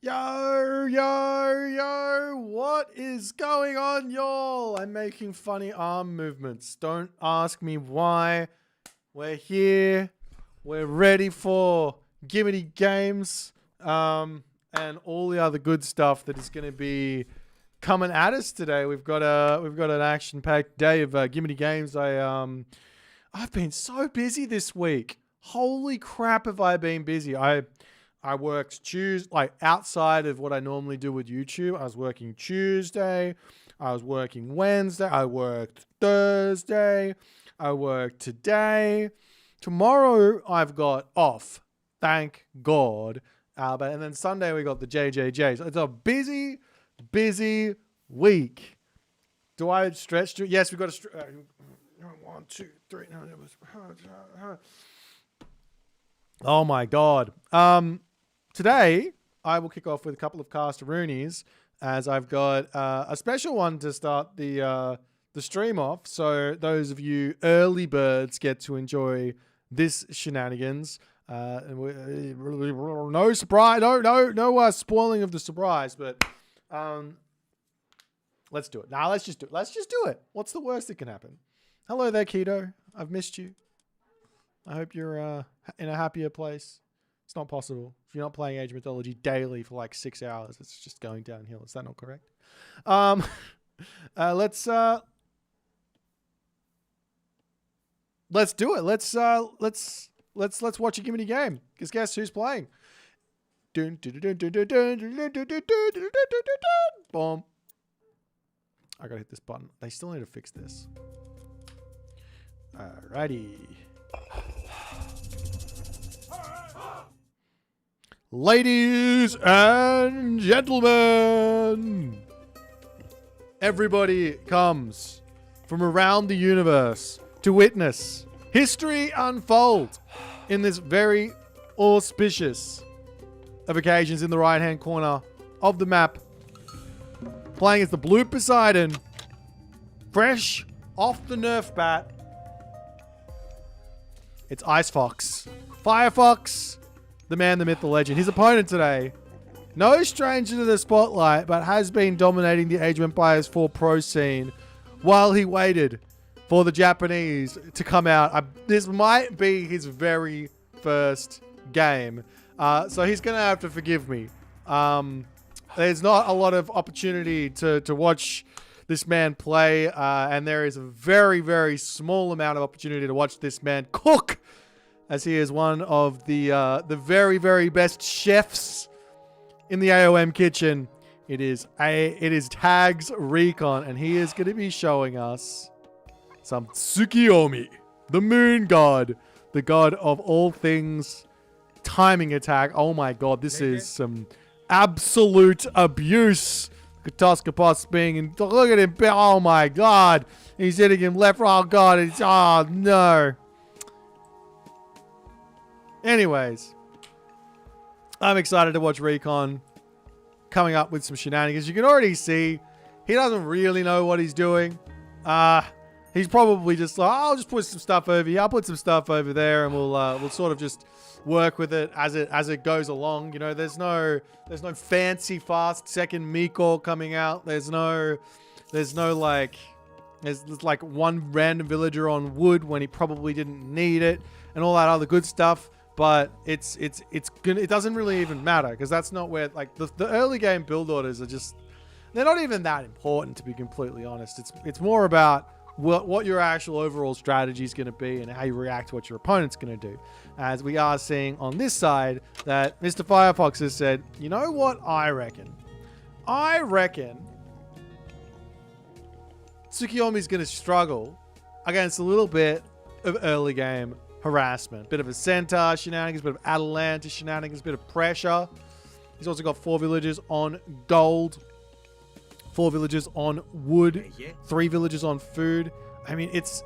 Yo, what is going on, y'all? I'm making funny arm movements. Don't ask me why. We're here. We're ready for Gimity Games and all the other good stuff that is going to be coming at us today. We've got an action-packed day of Gimity Games. I've been so busy this week. Holy crap, have I been busy? I worked Tuesday, like outside of what I normally do with YouTube. I was working Tuesday. I was working Wednesday. I worked Thursday. I worked today. Tomorrow I've got off. Thank God. And then Sunday we got the JJJs. It's a busy week. Do I stretch to? Yes, we've got to stretch. 1, 2, 3. No, it was. Oh my God. Today, I will kick off with a couple of castaroonies as I've got a special one to start the stream off. So those of you early birds get to enjoy this shenanigans. No surprise, no spoiling of the surprise, but let's do it. Nah, let's just do it. Let's just do it. What's the worst that can happen? Hello there, Keto. I've missed you. I hope you're in a happier place. It's not possible. If you're not playing Age of Mythology daily for like 6 hours, it's just going downhill. Is that not correct? Let's do it. Let's watch a Gimity game. Because guess who's playing? Boom. I gotta hit this button. They still need to fix this. Alrighty. Ladies and gentlemen, everybody comes from around the universe to witness history unfold in this very auspicious of occasions in the right-hand corner of the map. Playing as the Blue Poseidon, fresh off the Nerf bat. It's Ice Fox. Firefox. The man, the myth, the legend. His opponent today, no stranger to the spotlight, but has been dominating the Age of Empires 4 Pro scene while he waited for the Japanese to come out. This might be his very first game. So he's going to have to forgive me. There's not a lot of opportunity to watch this man play, and there is a very, very small amount of opportunity to watch this man cook, as he is one of the very, very best chefs in the AOM kitchen. It is Tags Recon, and he is going to be showing us some Tsukiyomi, the moon god, the god of all things timing attack. Oh my God, this is some absolute abuse. Katoskopos being in, look at him. Oh my God, he's hitting him left. Oh God, oh no. Anyways, I'm excited to watch Recon coming up with some shenanigans. You can already see he doesn't really know what he's doing. He's probably just like, I'll just put some stuff over here. I'll put some stuff over there, and we'll sort of just work with it as it goes along. You know, there's no fancy fast second Miko coming out. There's like one random villager on wood when he probably didn't need it, and all that other good stuff. But it doesn't really even matter, because that's not where, like, the early game build orders are just, they're not even that important, to be completely honest. It's more about what your actual overall strategy is going to be and how you react to what your opponent's going to do. As we are seeing on this side that Mr. Firefox has said, you know what I reckon? I reckon Tsukiyomi's going to struggle against a little bit of early game harassment. Bit of a centaur shenanigans, bit of Atalanta shenanigans, bit of pressure. He's also got 4 villagers on gold, 4 villagers on wood, 3 villagers on food. I mean, it's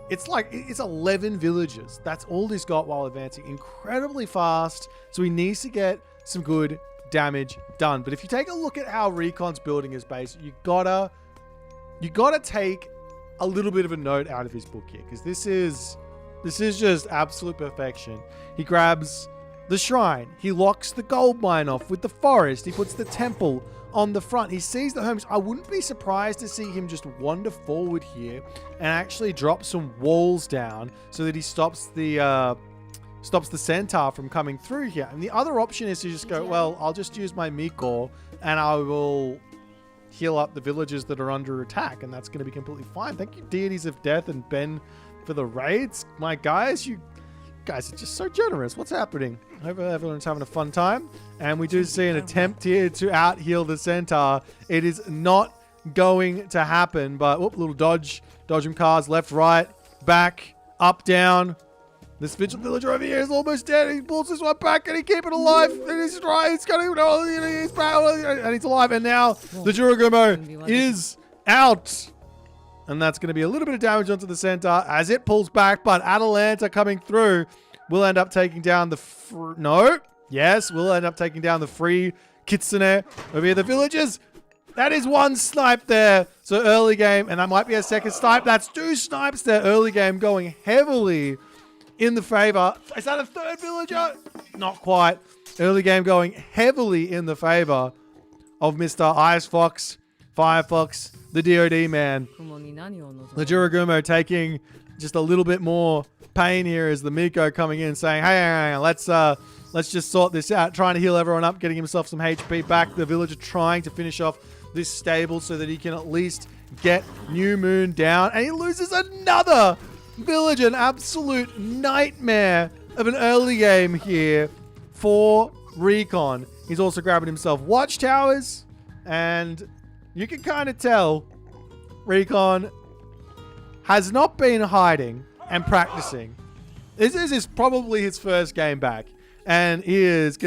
11 villagers. That's all he's got while advancing incredibly fast. So he needs to get some good damage done. But if you take a look at how Recon's building his base, you gotta take a little bit of a note out of his book here, because this is just absolute perfection. He grabs the shrine. He locks the gold mine off with the forest. He puts the temple on the front. He sees the homes. I wouldn't be surprised to see him just wander forward here and actually drop some walls down so that he stops the centaur from coming through here. And the other option is to just go, well, I'll just use my Mikor and I will heal up the villagers that are under attack, and that's going to be completely fine. Thank you, Deities of Death and Ben, for the raids. My guys, you guys are just so generous. What's happening? I hope everyone's having a fun time. And we do see an attempt here to out-heal the centaur. It is not going to happen, but whoop, little dodge from cars, left, right, back, up, down. This vigilant villager over here is almost dead. He pulls this one back and he keeps it alive. And he's right. He's got to, he's back, and he's alive. And now the Juragumo is out. And that's going to be a little bit of damage onto the centaur as it pulls back. But Atalanta coming through will end up taking down the... we'll end up taking down the free Kitsune over here. The villagers... That is one snipe there. So early game, and that might be a second snipe. That's two snipes there. Early game going heavily in the favor. Is that a third villager? Not quite. Early game going heavily in the favor of Mr. Ice Fox, Firefox, the DOD man. The Juragumo taking just a little bit more pain here as the Miko coming in saying, hey, let's just sort this out. Trying to heal everyone up, getting himself some HP back. The villager trying to finish off this stable so that he can at least get New Moon down. And he loses another villager. An absolute nightmare of an early game here for Recon. He's also grabbing himself watchtowers. And you can kind of tell Recon has not been hiding and practicing. This is probably his first game back. And he's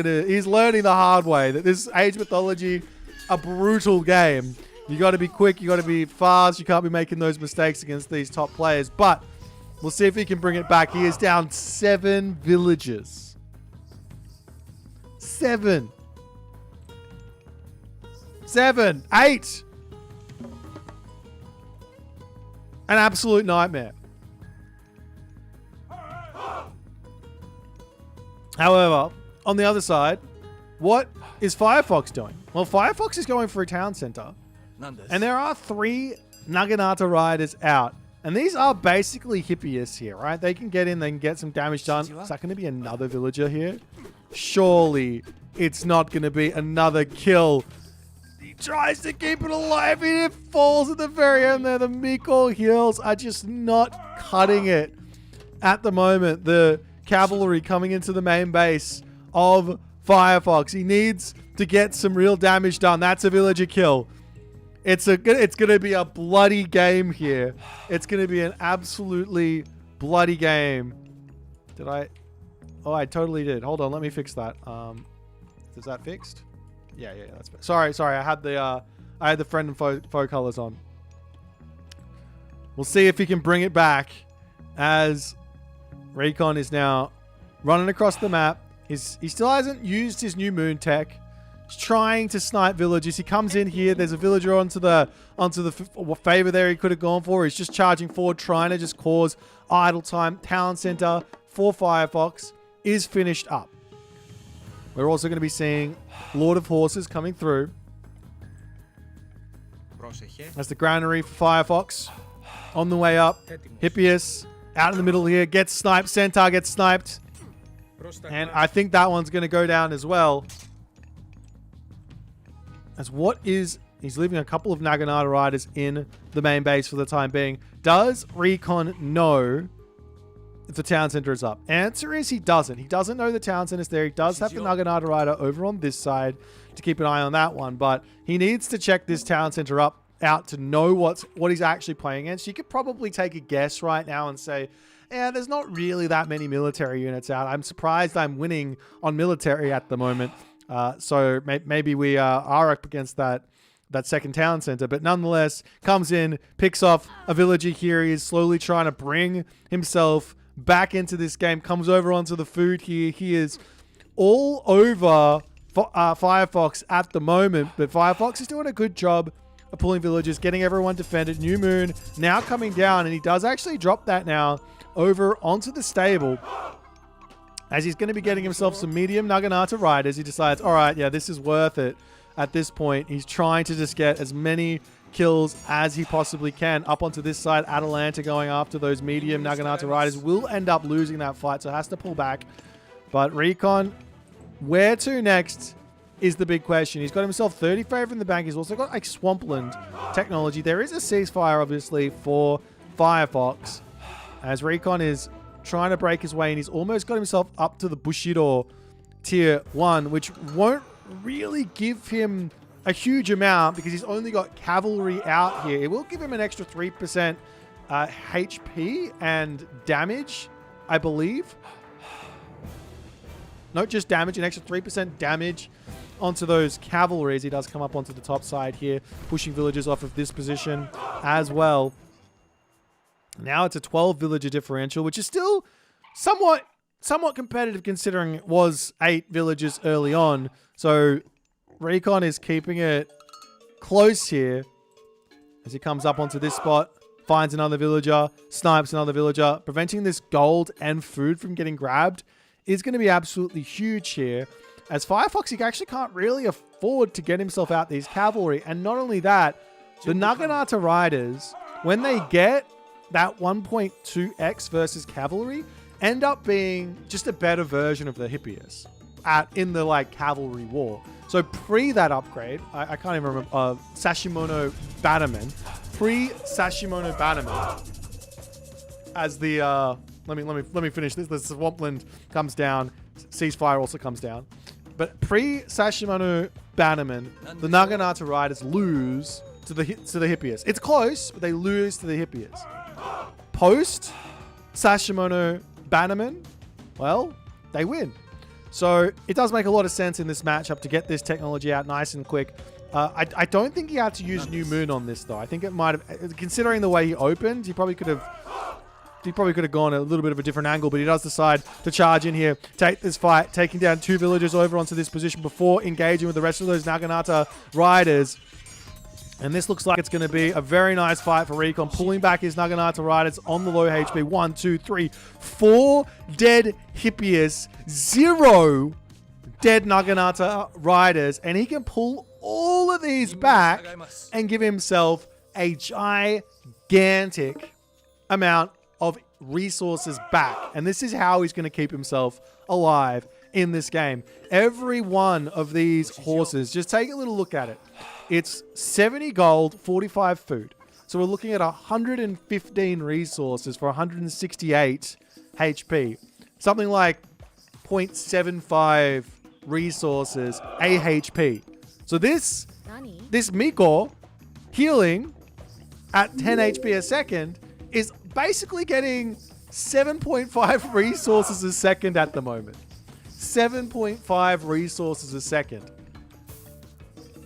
learning the hard way that this Age Mythology, a brutal game. You got to be quick, you got to be fast, you can't be making those mistakes against these top players. But we'll see if he can bring it back. He is down 7 villagers. 7. 8. An absolute nightmare. However, on the other side, what is Firefox doing? Well, Firefox is going for a town center. And there are 3 Naginata riders out. And these are basically hippies here, right? They can get in, they can get some damage done. Is that going to be another villager here? Surely it's not going to be another kill. He tries to keep it alive and it falls at the very end there. The Miko heals are just not cutting it at the moment. The cavalry coming into the main base of Firefox. He needs to get some real damage done. That's a villager kill. It's going to be a bloody game here. It's going to be an absolutely bloody game. Did I? Oh, I totally did. Hold on, let me fix that. Is that fixed? Yeah, that's fixed. Sorry. I had the friend and foe colors on. We'll see if he can bring it back as Recon is now running across the map. He still hasn't used his new moon tech. He's trying to snipe villagers. He comes in here. There's a villager onto the favor there he could have gone for. He's just charging forward, trying to just cause idle time. Town center for Firefox is finished up. We're also going to be seeing Lord of Horses coming through. That's the granary for Firefox. On the way up. Hippias out in the middle here. Gets sniped. Centaur gets sniped. And I think that one's going to go down as well. He's leaving a couple of Naginata riders in the main base for the time being. Does Recon know if the town center is up? Answer is he doesn't. He doesn't know the town center is there. He does have the Naginata rider over on this side to keep an eye on that one, but he needs to check this town center out to know what he's actually playing against. You could probably take a guess right now and say, yeah, there's not really that many military units out. I'm surprised I'm winning on military at the moment. So maybe we are up against that second town center. But nonetheless, comes in, picks off a villager here. He is slowly trying to bring himself back into this game. Comes over onto the food here. He is all over Firefox at the moment. But Firefox is doing a good job of pulling villagers, getting everyone defended. New Moon now coming down. And he does actually drop that now over onto the stable. As he's going to be getting himself some medium Naginata riders, he decides, all right, yeah, this is worth it at this point. He's trying to just get as many kills as he possibly can up onto this side. Atalanta going after those medium Naginata riders will end up losing that fight, so has to pull back. But Recon, where to next is the big question. He's got himself 30 favor in the bank. He's also got like Swampland technology. There is a ceasefire, obviously, for Firefox, as Recon is trying to break his way, and he's almost got himself up to the Bushido tier 1, which won't really give him a huge amount because he's only got cavalry out here. It will give him an extra 3% HP and damage, I believe. Not just damage, an extra 3% damage onto those cavalry as he does come up onto the top side here, pushing villagers off of this position as well. Now it's a 12 villager differential, which is still somewhat competitive considering it was 8 villagers early on. So Recon is keeping it close here as he comes up onto this spot, finds another villager, snipes another villager. Preventing this gold and food from getting grabbed is going to be absolutely huge here. As Firefox, he actually can't really afford to get himself out these cavalry. And not only that, the Naginata riders, when they get that 1.2x versus cavalry, end up being just a better version of the Hippias in the like cavalry war. So pre that upgrade, I can't even remember, Sashimono Bannerman, pre-Sashimono Bannerman, as the let me finish this. The Swampland comes down, ceasefire also comes down, but pre-Sashimono Bannerman, the Naginata riders lose to the Hippias. It's close, but they lose to the Hippias. Post Sashimono Bannerman, well, they win. So it does make a lot of sense in this matchup to get this technology out nice and quick. I don't think he had to use New Moon on this though. I think it might have, considering the way he opened, he probably could have gone a little bit of a different angle, but he does decide to charge in here, take this fight, taking down 2 villagers over onto this position before engaging with the rest of those Naginata riders. And this looks like it's going to be a very nice fight for Recon, pulling back his Naginata riders on the low HP. 1, 2, 3, 4 dead Hippias, 0 dead Naginata riders. And he can pull all of these back and give himself a gigantic amount of resources back. And this is how he's going to keep himself alive in this game. Every one of these horses, just take a little look at it. It's 70 gold, 45 food. So we're looking at 115 resources for 168 HP. Something like 0.75 resources AHP. So this Miko healing at 10 HP a second is basically getting 7.5 resources a second at the moment. 7.5 resources a second.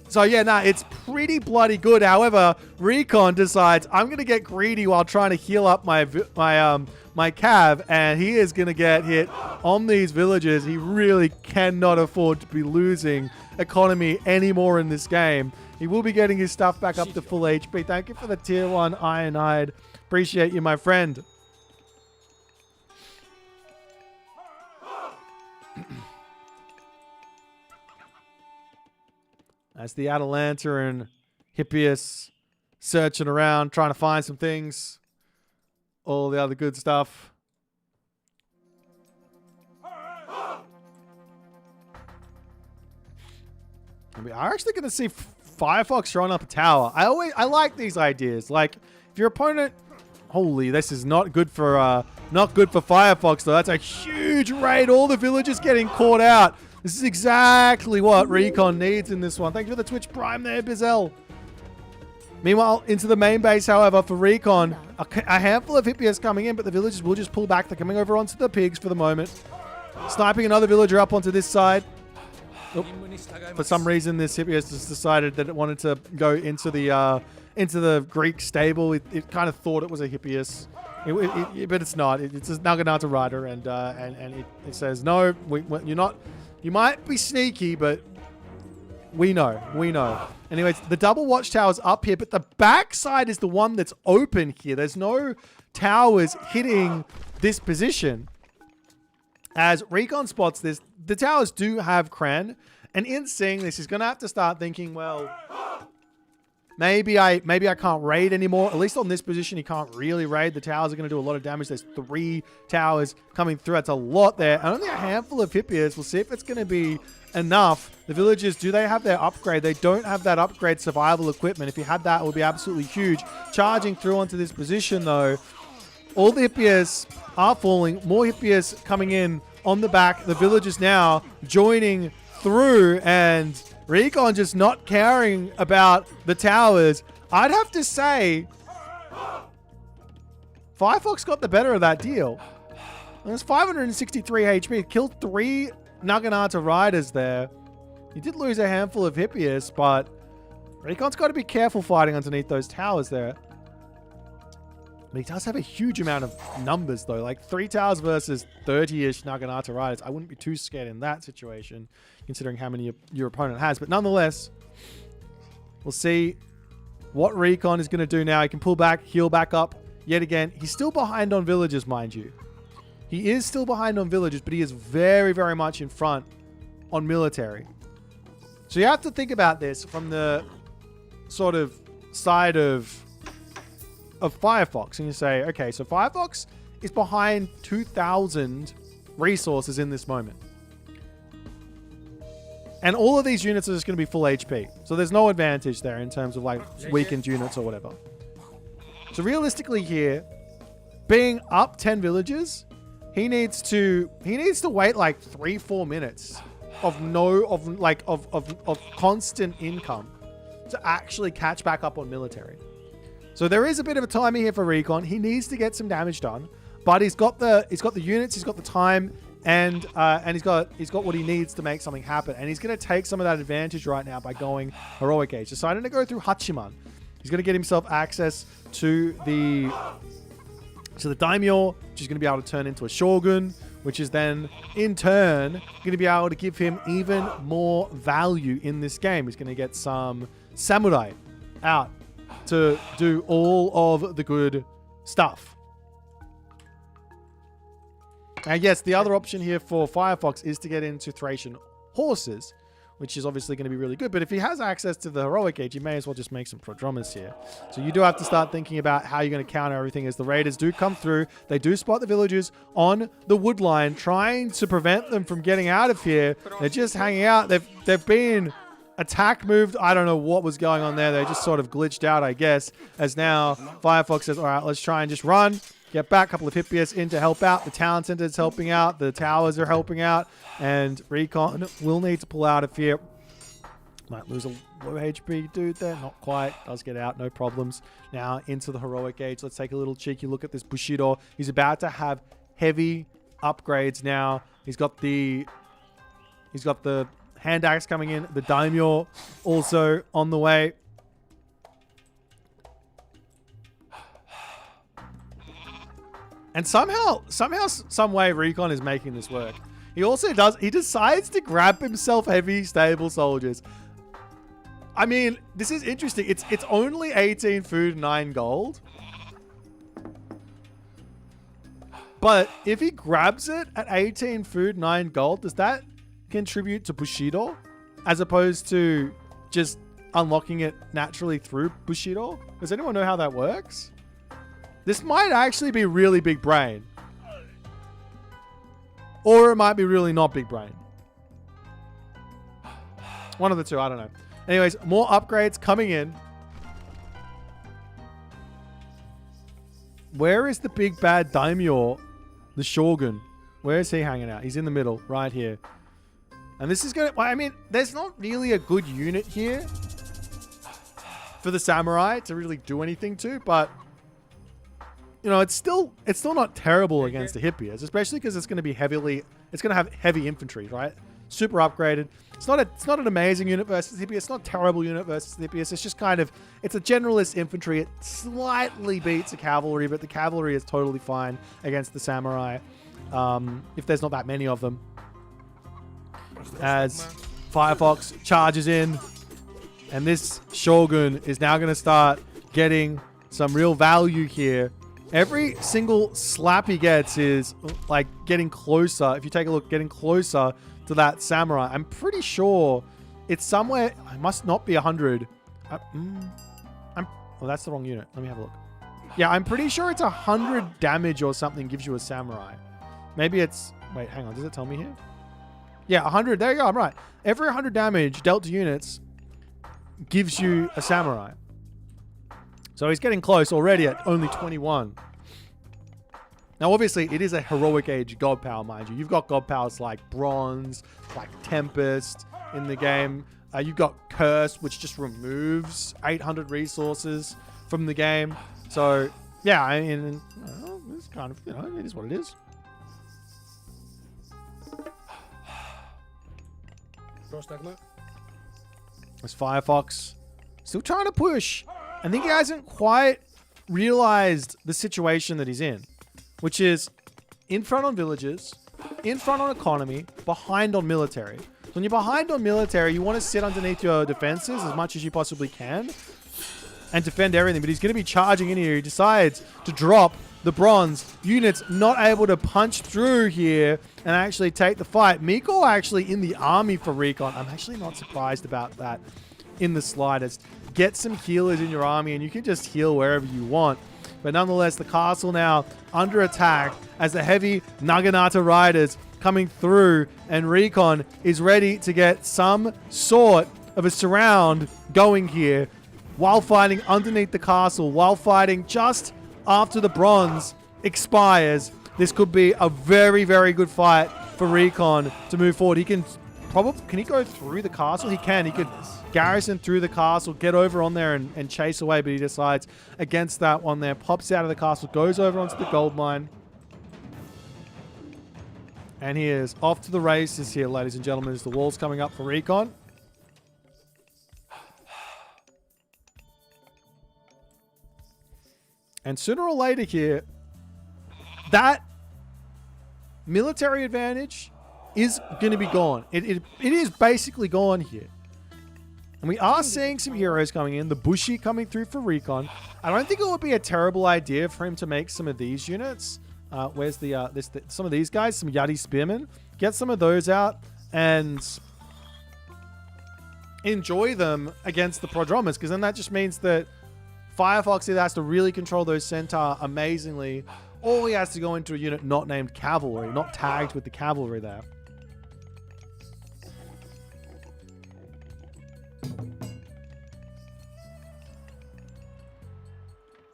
So yeah, it's pretty bloody good. However, Recon decides I'm going to get greedy while trying to heal up my cav, and he is going to get hit on these villagers. He really cannot afford to be losing economy anymore in this game. He will be getting his stuff back up to full HP. Thank you for the tier 1 Ironhide. Appreciate you, my friend. As the Atalanta and Hippias searching around, trying to find some things. All the other good stuff. We are actually going to see Firefox throwing up a tower. I like these ideas. Like, if your opponent... Holy, this is not good for Firefox, though. That's a huge raid. All the villagers getting caught out. This is exactly what Recon needs in this one. Thank you for the Twitch Prime there, Bizel. Meanwhile, into the main base, however, for Recon, a handful of Hippias coming in, but the villagers will just pull back. They're coming over onto the pigs for the moment. Sniping another villager up onto this side. Oh. For some reason, this Hippias just decided that it wanted to go into the Greek stable. It kind of thought it was a Hippias. But it's not. It's a Naginata rider, and it says, no, you're not... You might be sneaky, but we know. Anyways, the double watchtower's up here, but the backside is the one that's open here. There's no towers hitting this position. As Recon spots this, the towers do have Cran, and in seeing this, he's going to have to start thinking, well, maybe I can't raid anymore. At least on this position, he can't really raid. The towers are going to do a lot of damage. There's 3 towers coming through. That's a lot there. And only a handful of hippies. We'll see if it's going to be enough. The villagers, do they have their upgrade? They don't have that upgrade survival equipment. If you had that, it would be absolutely huge. Charging through onto this position, though, all the hippies are falling. More hippies coming in on the back. The villagers now joining through, and Recon just not caring about the towers. I'd have to say Firefox got the better of that deal. There's 563 HP. Killed 3 Naginata riders there. He did lose a handful of hippies, but Recon's got to be careful fighting underneath those towers there. But he does have a huge amount of numbers, though. Like 3 towers versus 30-ish Naginata riders. I wouldn't be too scared in that situation, considering how many your opponent has. But nonetheless, we'll see what Recon is going to do now. He can pull back, heal back up yet again. He's still behind on villagers, mind you. He is still behind on villagers, but he is very, very much in front on military. So you have to think about this from the sort of side of Firefox, and you say, okay, so Firefox is behind 2,000 resources in this moment. And all of these units are just going to be full HP. So there's no advantage there in terms of like weakened units or whatever. So realistically here, being up 10 villages, he needs to wait like 3-4 minutes of constant income to actually catch back up on military. So there is a bit of a timing here for Recon. He needs to get some damage done, but he's got the units, he's got the time, and he's got what he needs to make something happen. And he's going to take some of that advantage right now by going Heroic Age. Deciding to go through Hachiman. He's going to get himself access to the Daimyo, which is going to be able to turn into a Shogun, which is then in turn going to be able to give him even more value in this game. He's going to get some Samurai out to do all of the good stuff. And yes, the other option here for Firefox is to get into Thracian horses, which is obviously going to be really good. But if he has access to the Heroic Age, he may as well just make some Prodromus here. So you do have to start thinking about how you're going to counter everything as the raiders do come through. They do spot the villagers on the wood line, trying to prevent them from getting out of here. They're just hanging out. They've been attack moved. I don't know what was going on there. They just sort of glitched out, I guess, as now Firefox says, all right, let's try and just run. Get back. A couple of hippies in to help out. The town center is helping out. The towers are helping out. And Recon will need to pull out of here. Might lose a low HP dude there. Not quite. Does get out. No problems. Now into the Heroic Age. Let's take a little cheeky look at this Bushido. He's about to have heavy upgrades now. He's got the hand axe coming in. The Daimyo also on the way. And somehow, some way, Recon is making this work. He decides to grab himself heavy stable soldiers. I mean, this is interesting. It's only 18 food, 9 gold. But if he grabs it at 18 food, 9 gold, does that contribute to Bushido as opposed to just unlocking it naturally through Bushido? Does anyone know how that works? This might actually be really big brain. Or it might be really not big brain. One of the two, I don't know. Anyways, more upgrades coming in. Where is the big bad Daimyo? The Shogun. Where is he hanging out? He's in the middle, right here. And this is going to... I mean, there's not really a good unit here for the Samurai to really do anything to, but... You know, it's still not terrible against the hippies, especially because it's going to be it's going to have heavy infantry, right? Super upgraded. It's not an amazing unit versus the hippies. It's not a terrible unit versus the hippies. It's just kind of, it's a generalist infantry. It slightly beats a cavalry, but the cavalry is totally fine against the samurai. If there's not that many of them. As Firefox charges in, and this Shogun is now going to start getting some real value here Every single slap he gets is like getting closer. If you take a look, getting closer to that samurai. I'm pretty sure it's somewhere. It must not be 100. Well, that's the wrong unit. Let me have a look. Yeah, I'm pretty sure it's 100 damage or something gives you a samurai. Maybe it's... Wait, hang on. Does it tell me here? Yeah, 100. There you go. I'm right. Every 100 damage dealt to units gives you a samurai. So he's getting close already at only 21. Now, obviously, it is a heroic age god power, mind you. You've got god powers like Bronze, like Tempest in the game. You've got Curse, which just removes 800 resources from the game. So, yeah, I mean, it's kind of, it is what it is. There's Firefox. Still trying to push. I think he hasn't quite realized the situation that he's in, which is in front on villages, in front on economy, behind on military. So when you're behind on military, you want to sit underneath your defenses as much as you possibly can and defend everything. But he's going to be charging in here. He decides to drop the bronze. Units not able to punch through here and actually take the fight. Miko actually in the army for Recon. I'm actually not surprised about that in the slightest. Get some healers in your army and you can just heal wherever you want. But nonetheless, the castle now under attack as the heavy Naginata riders coming through, and Recon is ready to get some sort of a surround going here while fighting underneath the castle, while fighting just after the bronze expires. This could be a very, very good fight for Recon to move forward. He can probably... Can he go through the castle? He can. He could garrison through the castle, get over on there and chase away, but he decides against that one there. Pops out of the castle, goes over onto the gold mine. And he is off to the races here, ladies and gentlemen, as the wall's coming up for Recon. And sooner or later here, that military advantage is going to be gone. It is basically gone here. And we are seeing some heroes coming in. The Bushi coming through for Recon. I don't think it would be a terrible idea for him to make some of these units. Where's some of these guys? Some Yati Spearmen. Get some of those out and enjoy them against the Prodromus, because then that just means that Firefox either has to really control those Centaur amazingly, or he has to go into a unit not named Cavalry, not tagged with the Cavalry there.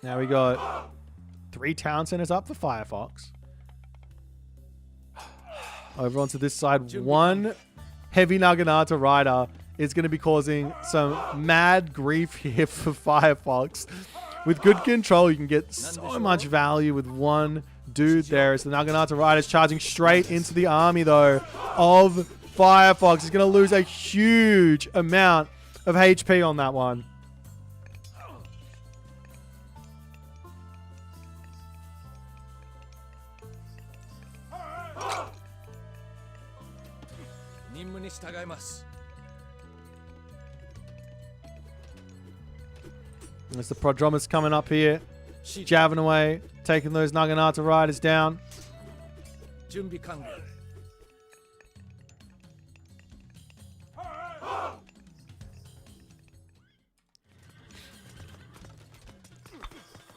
Now we got 3 town centers up for Firefox. Over onto this side, one heavy Naginata rider is going to be causing some mad grief here for Firefox. With good control, you can get so much value with one dude there. As the Naginata rider is charging straight into the army, though, of Firefox. He's going to lose a huge amount of HP on that one. As the Prodromus coming up here, jabbing away, taking those Naginata riders down.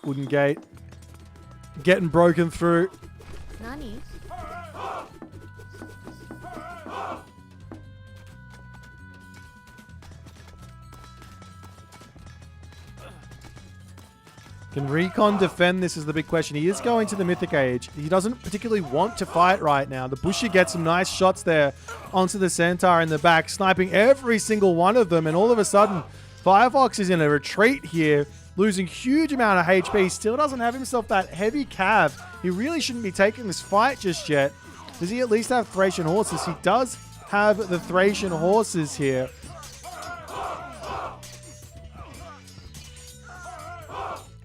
Wooden gate getting broken through. Nani? Can Recon defend this is the big question. He is going to the Mythic Age. He doesn't particularly want to fight right now. The Bushi gets some nice shots there onto the Centaur in the back, sniping every single one of them. And all of a sudden, Firefox is in a retreat here, losing huge amount of HP. Still doesn't have himself that heavy cav. He really shouldn't be taking this fight just yet. Does he at least have Thracian horses? He does have the Thracian horses here.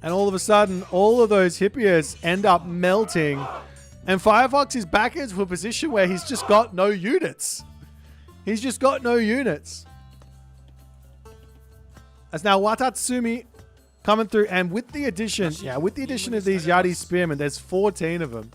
And all of a sudden, all of those Hippias end up melting. And Firefox is back into a position where he's just got no units. He's just got no units. As now Watatsumi coming through. And with the addition, with the addition of these Yadi Spearmen, there's 14 of them.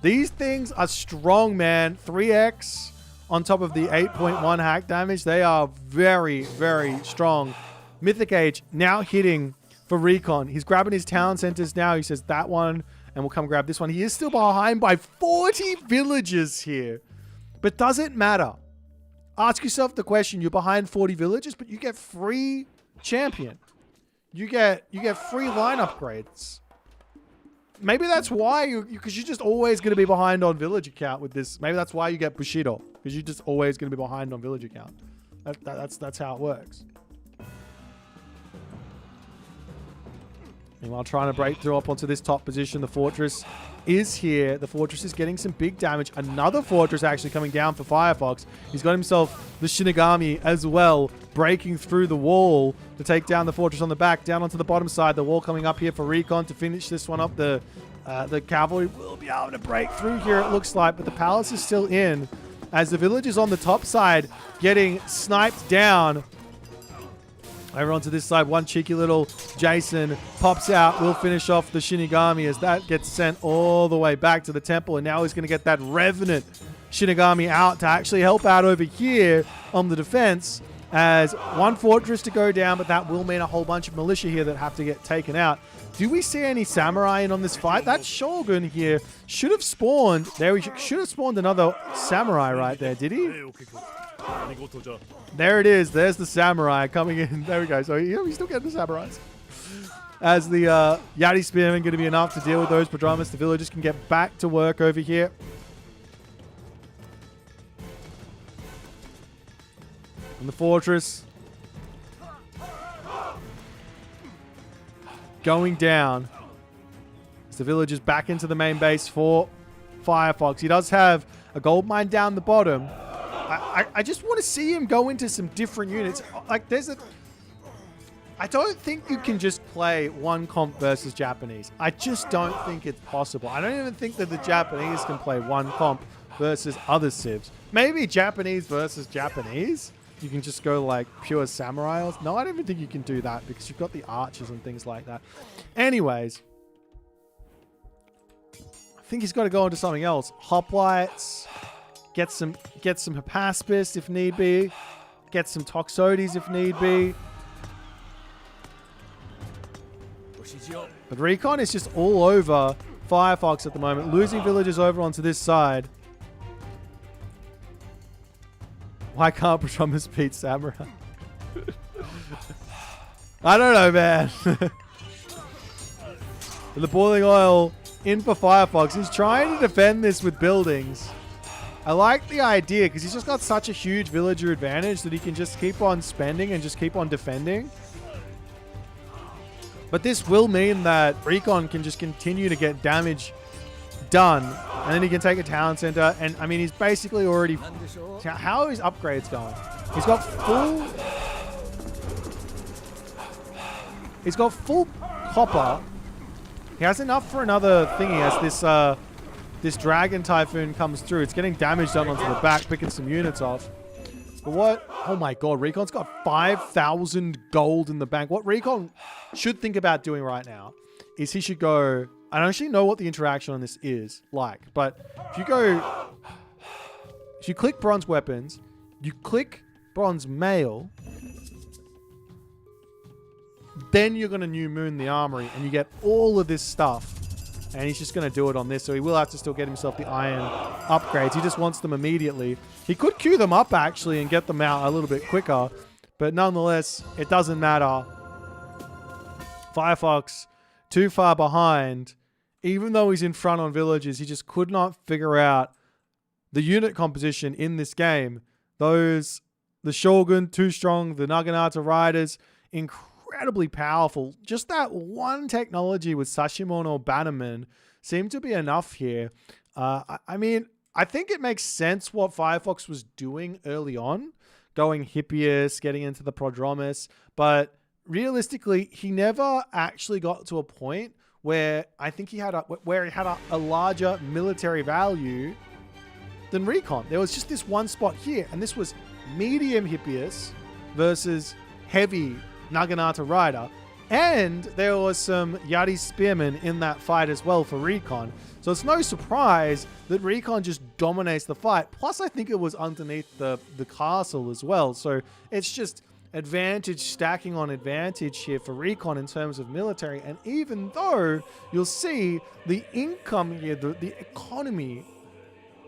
These things are strong, man. 3x on top of the 8.1 hack damage. They are very, very strong. Mythic Age now hitting for Recon. He's grabbing his town centers now. He says that one, and we'll come grab this one. He is still behind by 40 villages here. But does it matter? Ask yourself the question. You're behind 40 villages, but you get free champion. You get free line upgrades. Maybe that's why because you're just always going to be behind on village account with this. Maybe that's why you get Bushido, because you're just always going to be behind on village account. That's how it works. Meanwhile, trying to break through up onto this top position. The fortress is here. The fortress is getting some big damage. Another fortress actually coming down for Firefox. He's got himself the Shinigami as well, breaking through the wall to take down the fortress on the back. Down onto the bottom side. The wall coming up here for Recon to finish this one up. The cavalry will be able to break through here, it looks like, but the palace is still in as the villagers on the top side getting sniped down. Over onto this side, one cheeky little Jason pops out. We'll finish off the Shinigami as that gets sent all the way back to the temple. And now he's going to get that Revenant Shinigami out to actually help out over here on the defense. As one fortress to go down, but that will mean a whole bunch of militia here that have to get taken out. Do we see any samurai in on this fight? That Shogun here should have spawned. There, he should have spawned another samurai right there, did he? There it is. There's the samurai coming in. There we go. So he's still getting the samurais. As the Yadi Spearmen going to be enough to deal with those Prodromus, the villagers can get back to work over here. And the fortress going down as the villagers back into the main base for Firefox. He does have a gold mine down the bottom. I just want to see him go into some different units. Like I don't think you can just play one comp versus Japanese. I just don't think it's possible. I don't even think that the Japanese can play one comp versus other civs. Maybe Japanese versus Japanese. You can just go like pure samurai. No, I don't even think you can do that because you've got the archers and things like that. Anyways, I think he's got to go into something else. Hoplites. Get some Hypaspis if need be. Get some Toxotes if need be. But Recon is just all over Firefox at the moment. Losing villagers over onto this side. Why can't Prodromus beat Samurai? I don't know, man. The boiling oil in for Firefox. He's trying to defend this with buildings. I like the idea because he's just got such a huge villager advantage that he can just keep on spending and just keep on defending. But this will mean that Recon can just continue to get damage done. And then he can take a town center. And I mean, he's basically already... How are his upgrades going? He's got full... He's got full copper. He has enough for another thingy as this Dragon Typhoon comes through. It's getting damage done onto the back, picking some units off. But what? Oh my god, Recon's got 5,000 gold in the bank. What Recon should think about doing right now is he should go... I don't actually know what the interaction on this is like, but if you go... If you click bronze weapons, you click bronze mail, then you're going to new moon the armory and you get all of this stuff. And he's just going to do it on this. So he will have to still get himself the iron upgrades. He just wants them immediately. He could queue them up actually and get them out a little bit quicker. But nonetheless, it doesn't matter. Firefox too far behind. Even though he's in front on villages, he just could not figure out the unit composition in this game. The Shogun, too strong. The Naginata Riders, incredibly powerful. Just that one technology with Sashimon or Bannerman seemed to be enough here. I mean, I think it makes sense what Firefox was doing early on, going Hippias, getting into the Prodromus, but realistically, he never actually got to a point where I think he had a larger military value than Recon. There was just this one spot here, and this was medium Hippias versus heavy Naginata Rider. And there was some Yadi Spearmen in that fight as well for Recon. So it's no surprise that Recon just dominates the fight. Plus, I think it was underneath the castle as well. So it's just advantage stacking on advantage here for Recon in terms of military. And even though you'll see the income here, the economy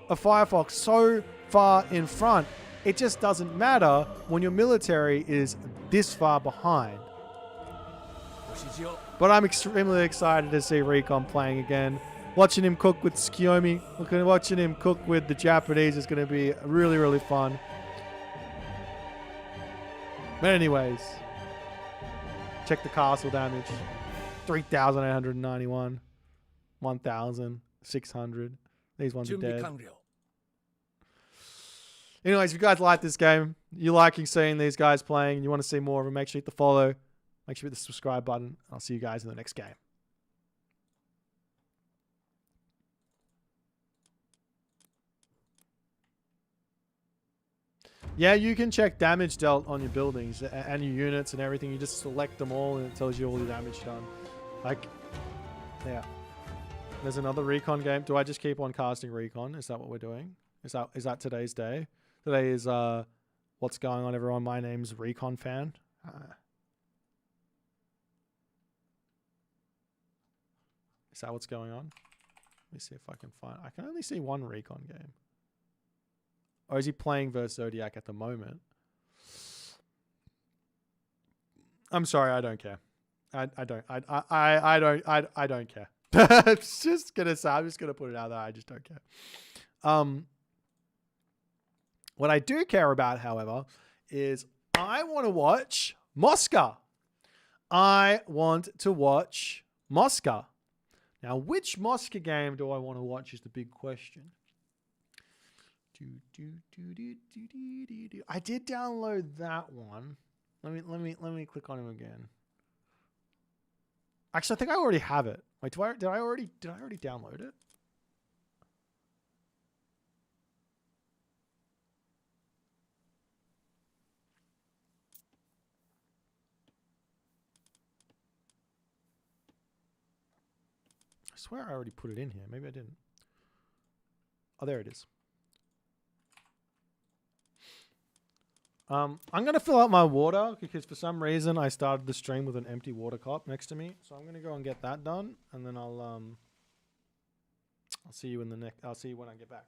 of Firefox so far in front, it just doesn't matter when your military is this far behind. But I'm extremely excited to see Recon playing again. Watching him cook with Skiomi, watching him cook with the Japanese is going to be really, really fun. But anyways, check the castle damage. 3,891. 1,600. These ones are dead. Anyways, if you guys like this game, you're liking seeing these guys playing, and you want to see more of them, make sure you hit the follow. Make sure you hit the subscribe button. I'll see you guys in the next game. Yeah, you can check damage dealt on your buildings and your units and everything. You just select them all and it tells you all your damage done. Like, yeah. There's another Recon game. Do I just keep on casting Recon? Is that what we're doing? Is that today's day? Today is, what's going on, everyone? My name's Recon Fan. Is that what's going on? Let me see if I can find... I can only see one Recon game. Or is he playing versus Zodiac at the moment? I'm sorry, I don't care. I don't care. I'm just gonna put it out there. I just don't care. What I do care about, however, is I want to watch Moscow. I want to watch Moscow. Now, which Moscow game do I want to watch is the big question. I did download that one. Let me click on him again. Actually, I think I already have it. Wait, did I already download it? I swear I already put it in here. Maybe I didn't. Oh, there it is. I'm going to fill out my water because for some reason I started the stream with an empty water cup next to me. So I'm going to go and get that done, and then I'll see you in the next. I'll see you when I get back.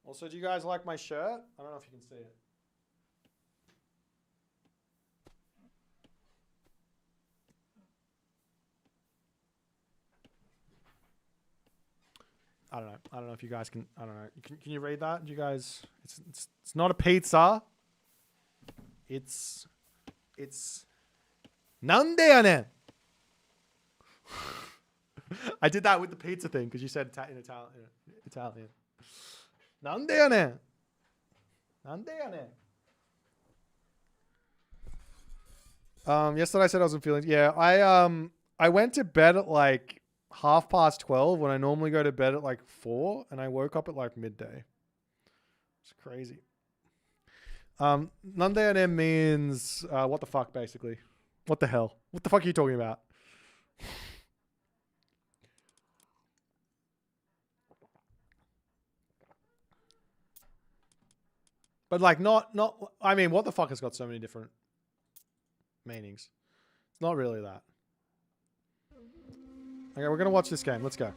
Also, do you guys like my shirt? I don't know if you can see it. I don't know. I don't know if you guys can. I don't know. Can you read that? Do you guys? It's not a pizza. It's Nande yane. I did that with the pizza thing because you said in Italian. Nande yane. Nande yane. Yesterday I said I wasn't feeling. Yeah, I went to bed at like 12:30 when I normally go to bed at like 4, and I woke up at like midday. It's crazy. Nande yane means what the fuck, basically. What the hell? What the fuck are you talking about? But like not I mean, what the fuck has got so many different meanings? It's not really that. Okay, we're gonna watch this game. Let's go.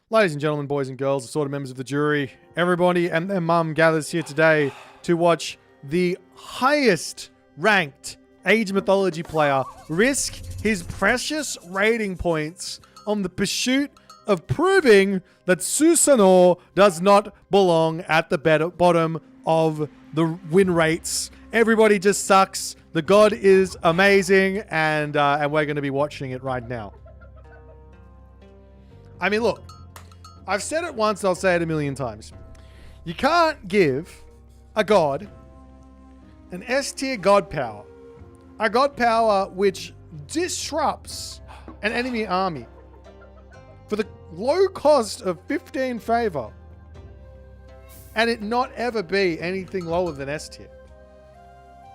Ladies and gentlemen, boys and girls, assorted members of the jury, everybody and their mum gathers here today to watch the highest ranked Age Mythology player risk his precious rating points on the pursuit of proving that Susanoo does not belong at the bottom of the win rates. Everybody just sucks. The god is amazing, and we're going to be watching it right now. I mean, look, I've said it once, I'll say it a million times. You can't give a god an S-tier god power. A god power which disrupts an enemy army for the low cost of 15 favor, and it not ever be anything lower than S-tier.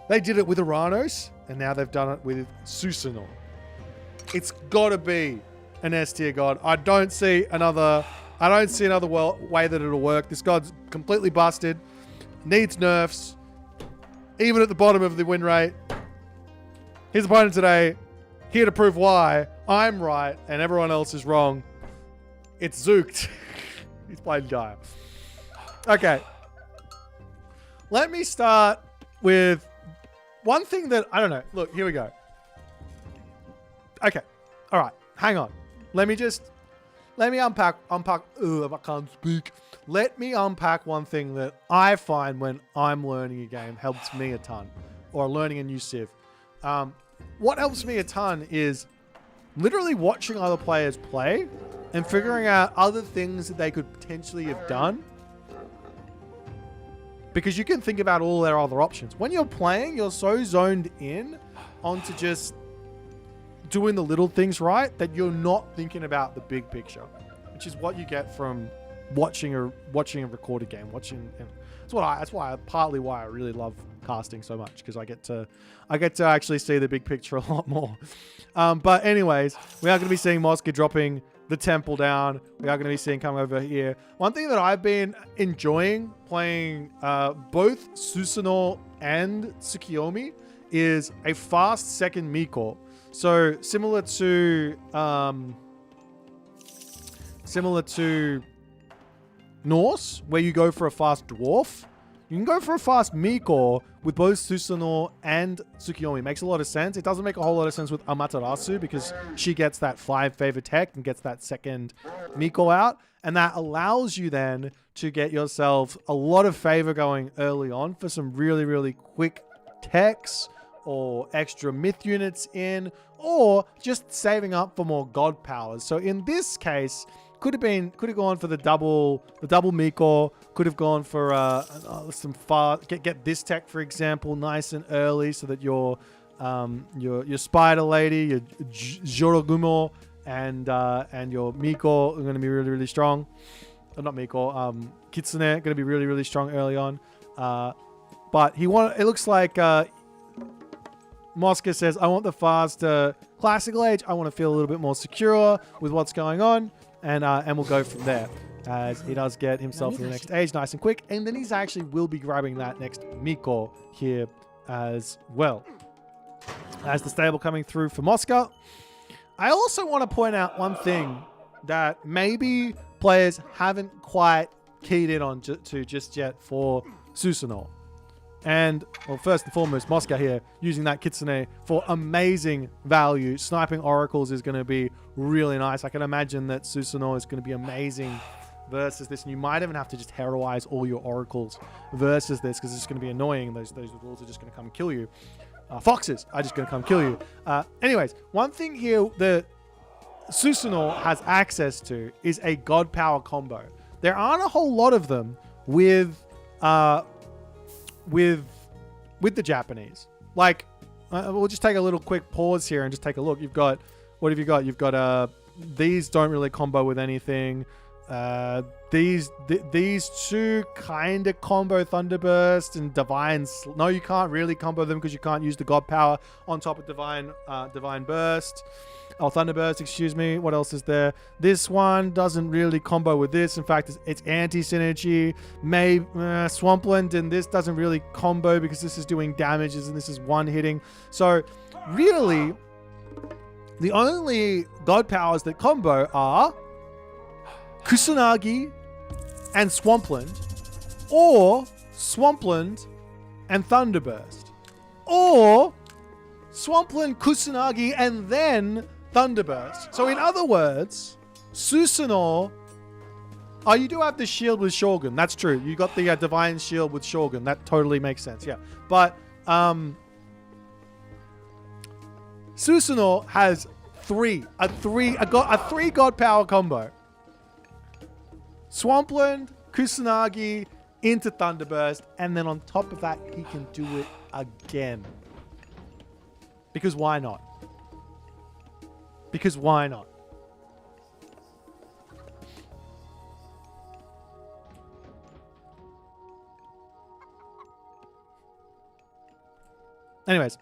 They did it with Uranos, and now they've done it with Susanoo. It's got to be an S-tier god. I don't see another way that it'll work. This god's completely busted, needs nerfs, even at the bottom of the win rate. His opponent today, here to prove why I'm right and everyone else is wrong. It's Zooked. He's playing Gaia. Okay. Let me start with one thing that, I don't know. Look, here we go. Okay. All right. Hang on. Let me unpack. Ugh, I can't speak. Let me unpack one thing that I find when I'm learning a game helps me a ton, or learning a new civ. What helps me a ton is literally watching other players play and figuring out other things that they could potentially have done. Because you can think about all their other options. When you're playing, you're so zoned in onto just doing the little things right that you're not thinking about the big picture, which is what you get from watching a recorded game. That's partly why I really love casting so much, because I get to actually see the big picture a lot more. But anyways, we are going to be seeing Mosca dropping the temple down. We are going to be seeing coming over here. One thing that I've been enjoying playing both Susanoo and Tsukiyomi is a fast second Miko. So similar to Norse, where you go for a fast dwarf, you can go for a fast Miko with both Susanoo and Tsukiyomi. Makes a lot of sense. It doesn't make a whole lot of sense with Amaterasu because she gets that 5 favor tech and gets that second Miko out. And that allows you then to get yourself a lot of favor going early on for some really, really quick techs or extra myth units in, or just saving up for more god powers. So in this case, could have gone for the double Miko, could have gone for some get this tech, for example, nice and early, so that your spider lady, your Jorogumo, and your Miko are going to be really, really strong. Not Miko, Kitsune going to be really, really strong early on. But it looks like Mosca says, I want the fast classical age. I want to feel a little bit more secure with what's going on. And we'll go from there, as he does get himself to the next age nice and quick. And then he's actually will be grabbing that next Miko here as well. As the stable coming through for Mosca. I also want to point out one thing that maybe players haven't quite keyed in on to just yet for Susanoo. And, well, first and foremost, Mosca here using that Kitsune for amazing value. Sniping oracles is going to be really nice. I can imagine that Susanoo is going to be amazing versus this. And you might even have to just heroize all your oracles versus this, because it's going to be annoying. Those wolves are just going to come and kill you. Foxes are just going to come kill you. Anyways, one thing here that Susanoo has access to is a god power combo. There aren't a whole lot of them with the Japanese. Like, we'll just take a little quick pause here and just take a look. What have you got? You've got these don't really combo with anything. These two kind of combo Thunderburst and Divine. No, you can't really combo them because you can't use the God Power on top of Divine Burst. Oh, Thunderburst, excuse me. What else is there? This one doesn't really combo with this. In fact, it's anti-synergy. Swampland, and this doesn't really combo because this is doing damages and this is one hitting. So, really, the only God powers that combo are Kusanagi and Swampland, or Swampland and Thunderburst, or Swampland, Kusanagi, and then Thunderburst. So in other words, Susanoo. Oh, you do have the shield with Shogun. That's true. You got the divine shield with Shogun. That totally makes sense. Yeah. But Susanoo has a three god power combo. Swampland, Kusanagi, into Thunderburst, and then on top of that, he can do it again. Because why not? Because why not? Anyways,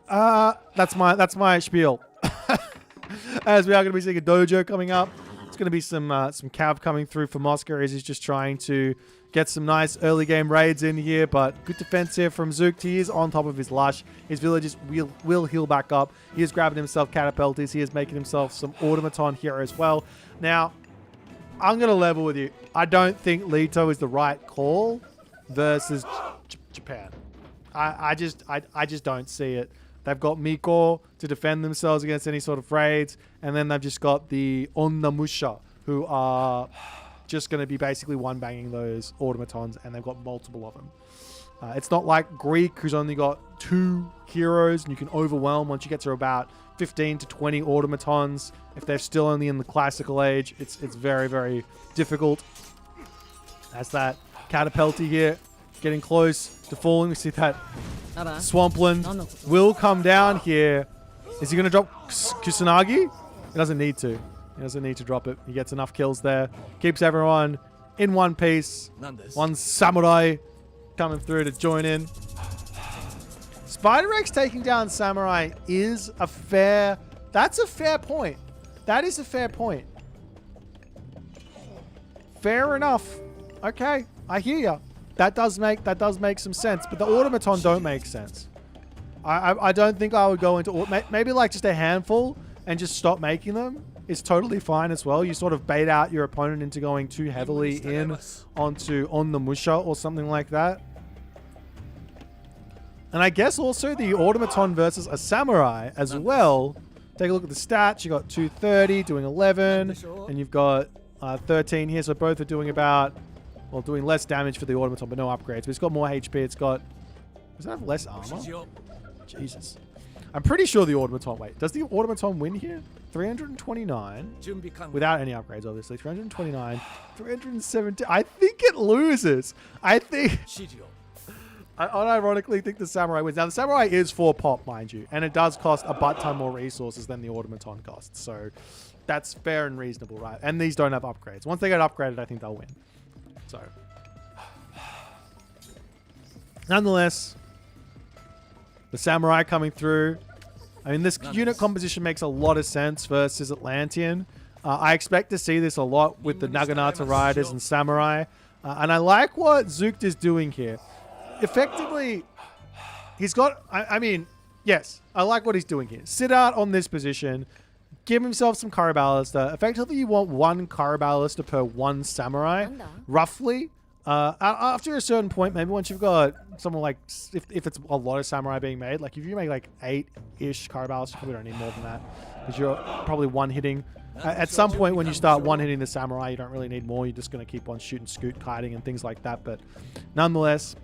that's my spiel. As we are going to be seeing a dojo coming up, it's going to be some cav coming through for Moscow as he's just trying to get some nice early game raids in here. But good defense here from Zook. He is on top of his lush. His villagers will heal back up. He is grabbing himself catapulties. He is making himself some automaton here as well. Now, I'm going to level with you. I don't think Leto is the right call versus Japan. I just don't see it. They've got Miko to defend themselves against any sort of raids, and then they've just got the Onnamusha, who are just going to be basically one-banging those automatons, and they've got multiple of them. It's not like Greek, who's only got 2 heroes, and you can overwhelm once you get to about 15 to 20 automatons. If they're still only in the classical age, it's very, very difficult. That's that Catapulti here, getting close to falling. We see that Swampland will come down here. Is he going to drop Kusanagi? He doesn't need to. He doesn't need to drop it. He gets enough kills there. Keeps everyone in one piece. One samurai coming through to join in. Spider X taking down samurai is a fair... That's a fair point. That is a fair point. Fair enough. Okay, I hear ya. That does make some sense, but the automaton don't make sense. I don't think I would go into... Maybe like just a handful and just stop making them is totally fine as well. You sort of bait out your opponent into going too heavily in onto Onnamusha or something like that. And I guess also the automaton versus a samurai as well. Take a look at the stats. You got 230 doing 11, and you've got 13 here. So both are doing about... Well, doing less damage for the automaton, but no upgrades. But it's got more HP. It's got... Does it have less armor? Jesus. I'm pretty sure the automaton... Wait, does the automaton win here? 329. Without any upgrades, obviously. 329. 370. I think it loses. I think... I unironically think the samurai wins. Now, the samurai is 4 pop, mind you. And it does cost a butt ton more resources than the automaton costs. So, that's fair and reasonable, right? And these don't have upgrades. Once they get upgraded, I think they'll win. So, nonetheless, the samurai coming through. I mean, this unit composition makes a lot of sense versus Atlantean. I expect to see this a lot with the Naginata Riders and Samurai. And I like what Zooked is doing here. Effectively, he's got... I mean, yes, I like what he's doing here. Sit out on this position. Give himself some Karaballister. Effectively, you want 1 Karaballister per 1 Samurai, roughly. After a certain point, maybe once you've got someone like... If it's a lot of Samurai being made, like if you make like 8-ish Karaballister, you probably don't need more than that. Because you're probably one-hitting... At some point when you start one-hitting the Samurai, you don't really need more. You're just going to keep on shooting, scoot, kiting, and things like that. But nonetheless...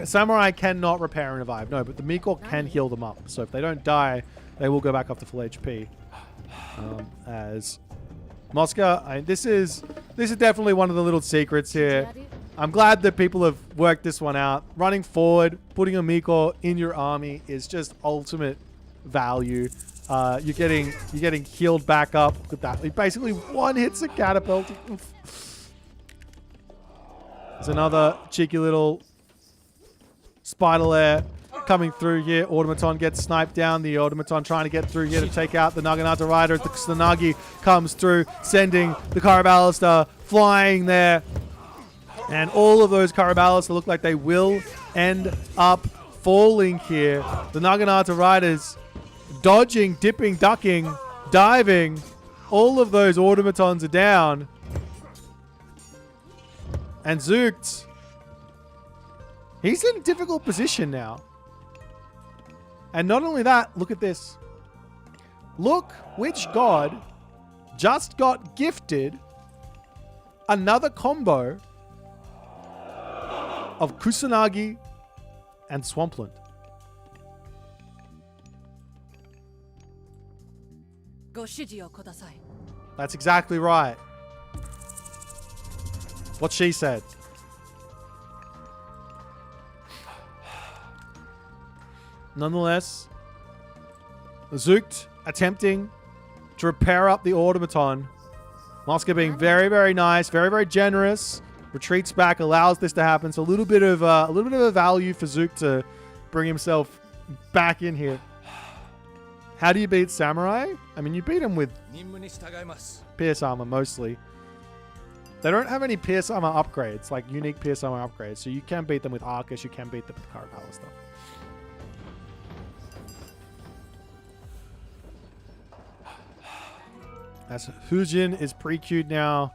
Samurai cannot repair and revive. No, but the Miko can heal them up. So if they don't die... They will go back up to full HP. As Moscow, this is definitely one of the little secrets here. I'm glad that people have worked this one out. Running forward, putting a Miko in your army is just ultimate value. You're getting healed back up with that. He basically one-hits a catapult. There's another cheeky little spider lair coming through here. Automaton gets sniped down. The automaton trying to get through here to take out the Naginata Rider. The Tsunagi comes through, sending the Karaballister flying there. And all of those Karaballister look like they will end up falling here. The Naginata Riders dodging, dipping, ducking, diving. All of those automatons are down. And Zooked, he's in a difficult position now. And not only that, look at this. Look which god just got gifted another combo of Kusanagi and Swampland. That's exactly right. What she said. Nonetheless, Zucht attempting to repair up the automaton. Mosca being very, very nice, very, very generous. Retreats back, allows this to happen. So a little bit of a value for Zucht to bring himself back in here. How do you beat Samurai? I mean, you beat him with Pierce Armor mostly. They don't have any Pierce Armor upgrades, like unique Pierce Armor upgrades. So you can beat them with Arcus, you can beat them with Karabala stuff. As Hujin is pre-queued now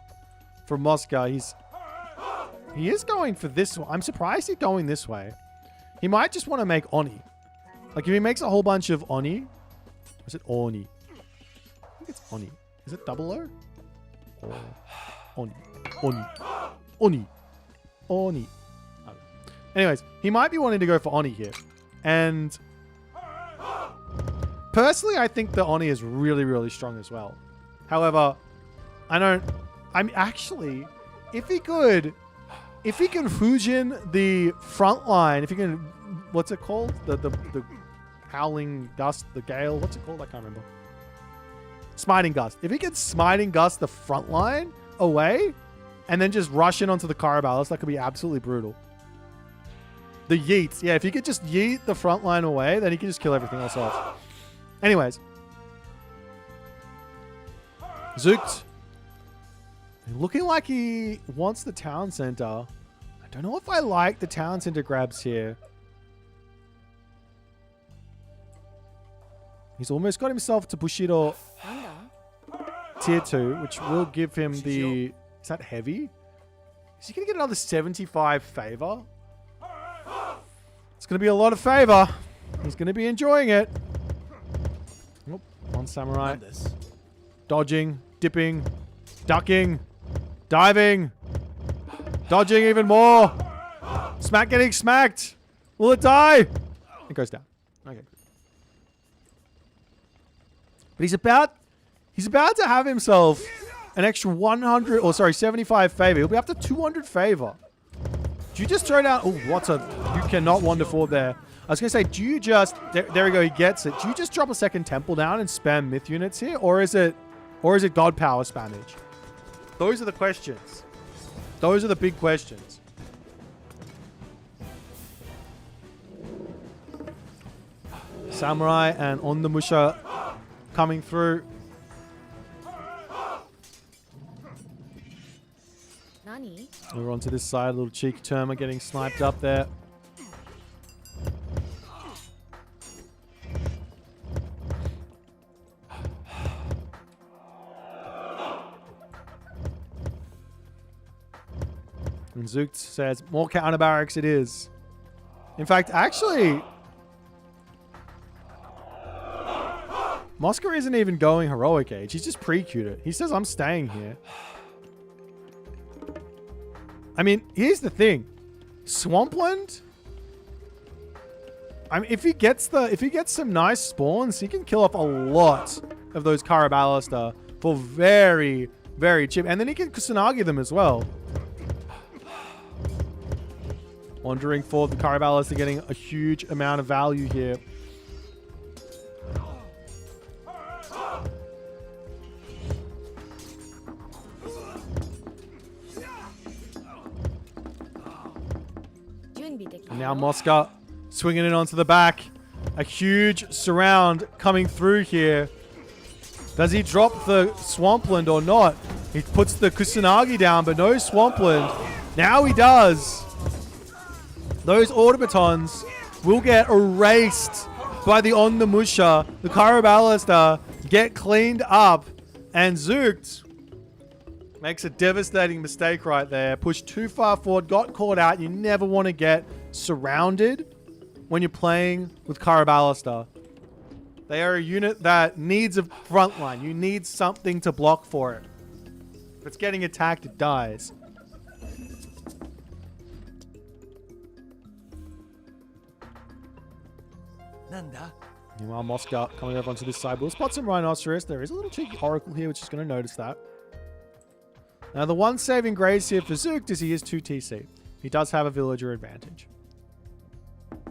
for Mosca. He is going for this one. I'm surprised he's going this way. He might just want to make Oni. Like if he makes a whole bunch of Oni. Or is it Oni? I think it's Oni. Is it double O? Or Oni. Oni. Oni. Oni. Anyways, he might be wanting to go for Oni here. And personally, I think the Oni is really, really strong as well. However, I'm actually, if he can Fujin the front line, if he can, what's it called? The howling gust, the gale, what's it called? I can't remember. Smiting gust. If he can smiting gust the front line away and then just rush in onto the Karabalas, that could be absolutely brutal. The yeets. Yeah, if he could just yeet the front line away, then he could just kill everything else off. Anyways. Zucht. Looking like he wants the town center. I don't know if I like the town center grabs here. He's almost got himself to Bushido tier 2, which will give him the... Is that heavy? Is he going to get another 75 favor? It's going to be a lot of favor. He's going to be enjoying it. Oh, one samurai. Dodging, dipping, ducking, diving, dodging even more. Smack getting smacked. Will it die? It goes down. Okay. But he's about to have himself an extra 100, or sorry, 75 favor. He'll be up to 200 favor. Do you just throw down? Oh, what's a... You cannot wander forward there. I was going to say, do you just... There we go, he gets it. Do you just drop a second temple down and spam myth units here? Or is it God power spammage? Those are the questions. Those are the big questions. Samurai and Ondamusha coming through. We're onto this side. A little cheeky Terma getting sniped up there. And Zucht says, more counter barracks it is. In fact, actually, Mosca isn't even going Heroic Age. He's just pre-queued it. He says, I'm staying here. I mean, here's the thing. Swampland, I mean, if he gets some nice spawns, he can kill off a lot of those Karabalista for very, very cheap. And then he can Kusanagi them as well. Wandering forward, the Karabalista getting a huge amount of value here. And now Mosca swinging it onto the back. A huge surround coming through here. Does he drop the Swampland or not? He puts the Kusanagi down, but no Swampland. Now he does. Those automatons will get erased by the Ondamusha. The Karabalista get cleaned up. And Zucht makes a devastating mistake right there. Pushed too far forward, got caught out. You never want to get surrounded when you're playing with Karabalista. They are a unit that needs a front line. You need something to block for it. If it's getting attacked, it dies. Meanwhile, Moscow coming over onto this side. We'll spot some Rhinoceros. There is a little cheeky Oracle here, which is going to notice that. Now, the one saving grace here for Zook is he is 2 TC. He does have a villager advantage.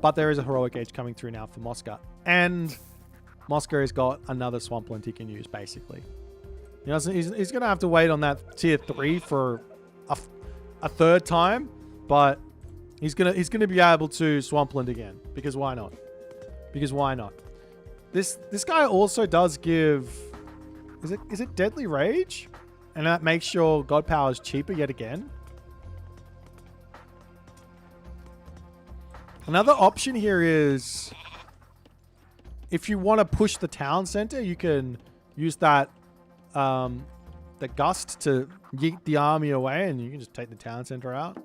But there is a Heroic Age coming through now for Moscow. And Moscow has got another Swampland he can use, basically. He's going to have to wait on that tier 3 for a third time. But he's gonna be able to Swampland again. Because why not? Because why not? This guy also does give... Is it Deadly Rage? And that makes your God Powers cheaper yet again. Another option here is... if you want to push the town center, you can use that... the gust to yeet the army away. And you can just take the town center out.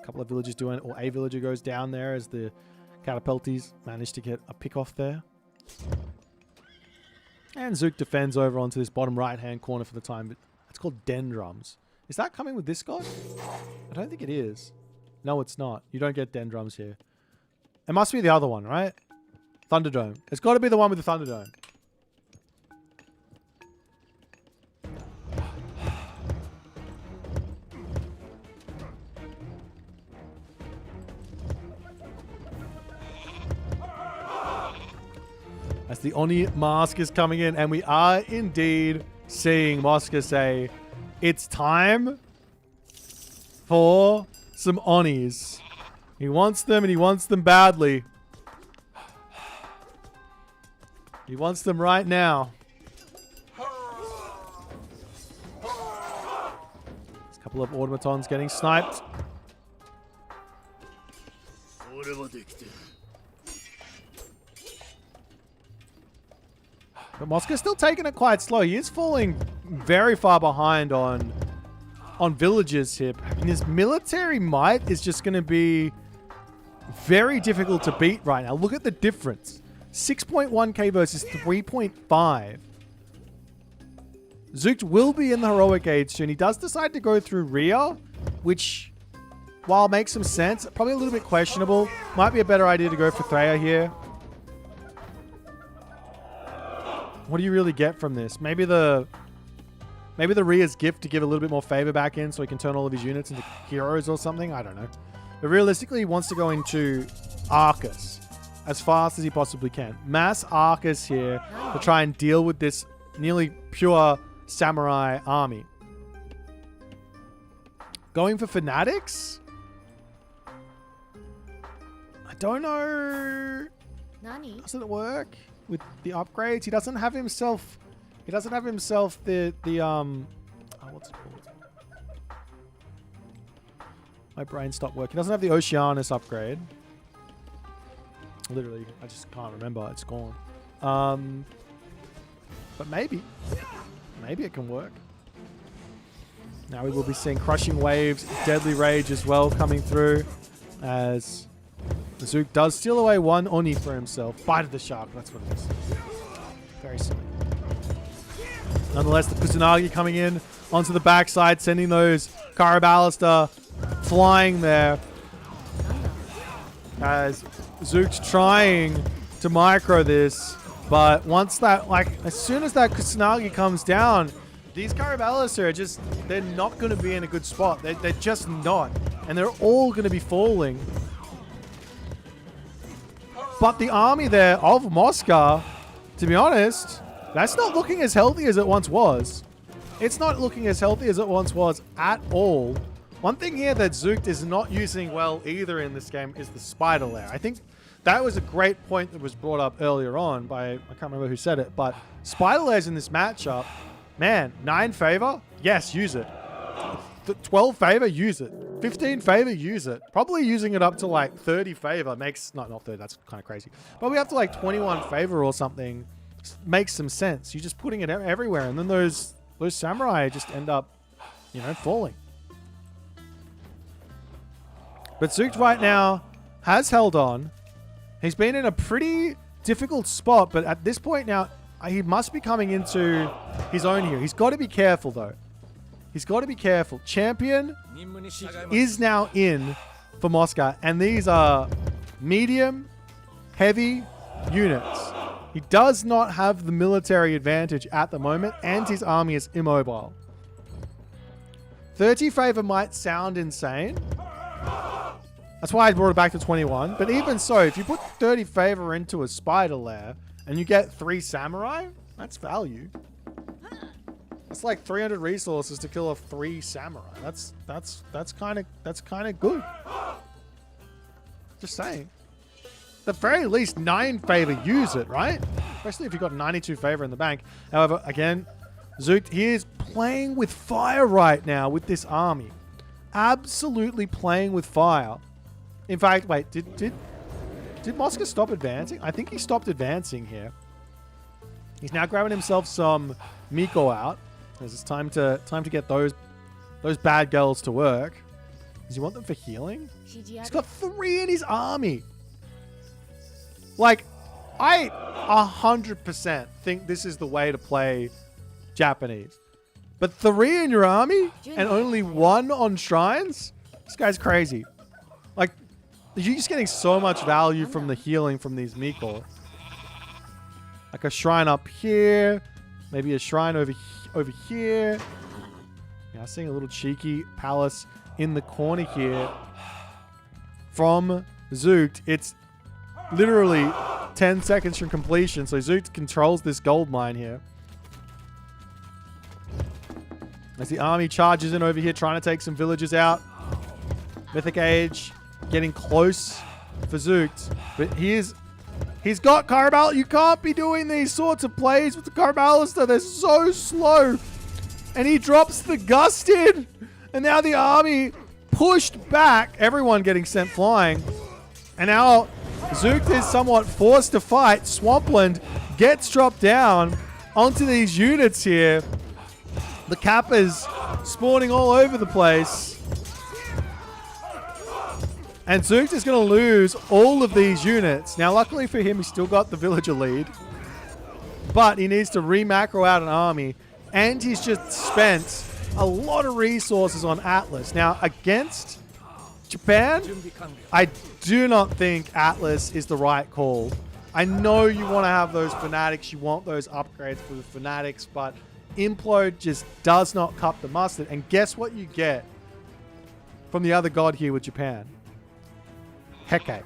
A couple of villagers doing it. Or a villager goes down there as the... Catapulties managed to get a pick off there. And Zook defends over onto this bottom right-hand corner for the time. But it's called Dendrums. Is that coming with this god? I don't think it is. No, it's not. You don't get Dendrums here. It must be the other one, right? Thunderdome. It's got to be the one with the Thunderdome. As the Oni mask is coming in, and we are indeed seeing Mosca say, it's time for some Onis. He wants them, and he wants them badly. He wants them right now. There's a couple of automatons getting sniped. But Mosca's still taking it quite slow. He is falling very far behind on villages here. I mean, his military might is just going to be very difficult to beat right now. Look at the difference. 6.1k versus 3.5. Zook will be in the Heroic Age soon. He does decide to go through Rhea, which, while makes some sense, probably a little bit questionable. Might be a better idea to go for Thea here. What do you really get from this? Maybe the Rhea's gift to give a little bit more favor back in so he can turn all of his units into heroes or something? I don't know. But realistically, he wants to go into Arcus as fast as he possibly can. Mass Arcus here to try and deal with this nearly pure samurai army. Going for Fanatics? I don't know. Nani? Doesn't it work with the upgrades? He doesn't have himself the what's it called? My brain stopped working. He doesn't have the Oceanus upgrade. Literally, I just can't remember. It's gone. But maybe it can work. Now we will be seeing Crushing Waves, Deadly Rage as well coming through as Zook does steal away one Oni for himself. Bite of the Shark, that's what it is. Very silly. Nonetheless, the Kusanagi coming in onto the backside, sending those Karabalista flying there. As Zook's trying to micro this, but once that, as soon as that Kusanagi comes down, these Karabalista are just, they're not going to be in a good spot. They're just not. And they're all going to be falling. But the army there of Moscow, to be honest, that's not looking as healthy as it once was. It's not looking as healthy as it once was at all. One thing here that Zook is not using well either in this game is the Spider Lair. I think that was a great point that was brought up earlier on by, I can't remember who said it, but Spider Lairs in this matchup, man, 9 favor? Yes, use it. 12 favor? Use it. 15 favor? Use it. Probably using it up to like 30 favor makes, not 30, that's kind of crazy. But we have to like 21 favor or something makes some sense. You're just putting it everywhere, and then those samurai just end up, falling. But Zook right now has held on. He's been in a pretty difficult spot, but at this point now, he must be coming into his own here. He's got to be careful, though. He's got to be careful. Champion is now in for Moscow, and these are medium, heavy units. He does not have the military advantage at the moment, and his army is immobile. 30 favor might sound insane. That's why I brought it back to 21. But even so, if you put 30 favor into a spider lair and you get 3 samurai, that's value. It's like 300 resources to kill off 3 samurai. That's kind of good. Just saying. At the very least, 9 favor, use it, right? Especially if you've got 92 favor in the bank. However, again, Zoot, he is playing with fire right now with this army. Absolutely playing with fire. In fact, wait, did Moscow stop advancing? I think he stopped advancing here. He's now grabbing himself some Miko out. It's time to get those bad girls to work. Does he want them for healing? He's got 3 in his army. Like, I 100% think this is the way to play Japanese. But 3 in your army and only 1 on shrines? This guy's crazy. Like, you're just getting so much value from the healing from these Miko. Like a shrine up here. Maybe a shrine over here. Yeah, I'm seeing a little cheeky palace in the corner here. From Zoot, it's literally 10 seconds from completion. So Zoot controls this gold mine here. As the army charges in over here, trying to take some villagers out. Mythic Age getting close for Zoot. But he's got Carabal. You can't be doing these sorts of plays with the Carabalister. They're so slow. And he drops the Gusted. And now the army pushed back. Everyone getting sent flying. And now Zoot is somewhat forced to fight. Swampland gets dropped down onto these units here. The Kappas spawning all over the place. And Zoot is going to lose all of these units. Now, luckily for him, he's still got the villager lead. But he needs to re-macro out an army. And he's just spent a lot of resources on Atlas. Now, against Japan, I do not think Atlas is the right call. I know you want to have those fanatics. You want those upgrades for the fanatics. But Implode just does not cut the mustard. And guess what you get from the other god here with Japan? Heke.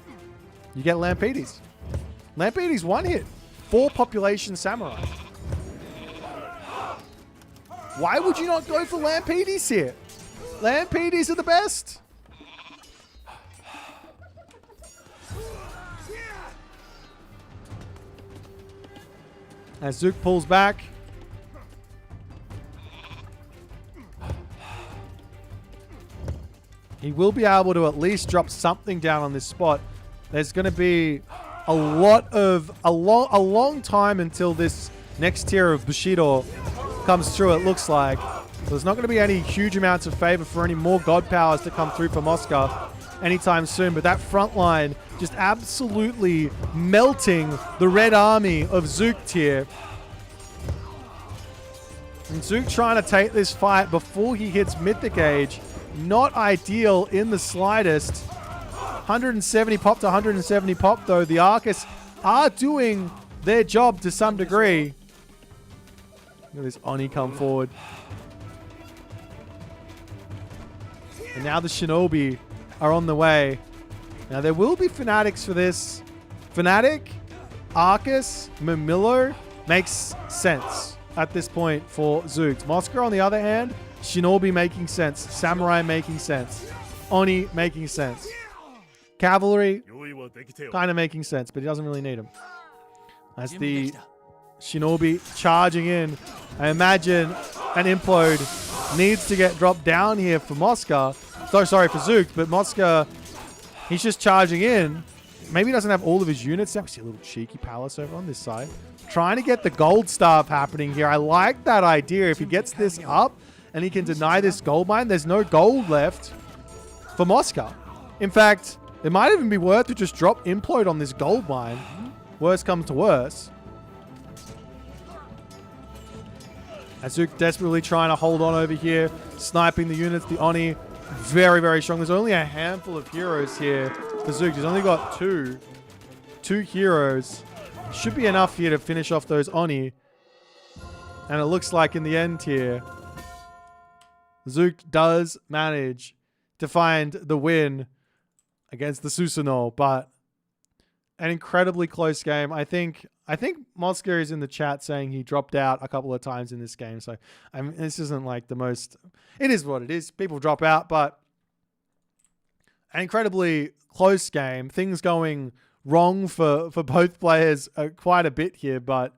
You get Lampedes. Lampedes 1 hit. 4 population samurai. Why would you not go for Lampedes here? Lampedes are the best. As Zook pulls back. He will be able to at least drop something down on this spot. There's going to be a long time until this next tier of Bushido comes through, it looks like. So there's not going to be any huge amounts of favor for any more god powers to come through for Moscow anytime soon. But that front line just absolutely melting the red army of Zook here. And Zook trying to take this fight before he hits Mythic Age. Not ideal in the slightest. 170 pop to 170 pop, though. The Arcus are doing their job to some degree. Look at this Oni come forward. And now the Shinobi are on the way. Now, there will be Fanatics for this. Fanatic, Arcus, Mamillo makes sense at this point for Zoot. Moscow, on the other hand, Shinobi making sense. Samurai making sense. Oni making sense. Cavalry kind of making sense, but he doesn't really need them. As the Shinobi charging in, I imagine an Implode needs to get dropped down here for Moscow. So sorry for Zook, but Moscow, he's just charging in. Maybe he doesn't have all of his units. Now we see a little cheeky palace over on this side. Trying to get the gold staff happening here. I like that idea. If he gets this up, and he can deny this gold mine, there's no gold left for Moscow. In fact, it might even be worth to just drop Implode on this gold mine worst comes to worst. Azuk desperately trying to hold on over here, sniping the units. The Oni very, very strong. There's only a handful of heroes here for Zook. He's only got two heroes. Should be enough here to finish off those Oni. And it looks like in the end here, Zook does manage to find the win against the Susanoo, but an incredibly close game. I think Mosker is in the chat saying he dropped out a couple of times in this game. So I mean, this isn't like the most. It is what it is. People drop out, but an incredibly close game. Things going wrong for both players quite a bit here, but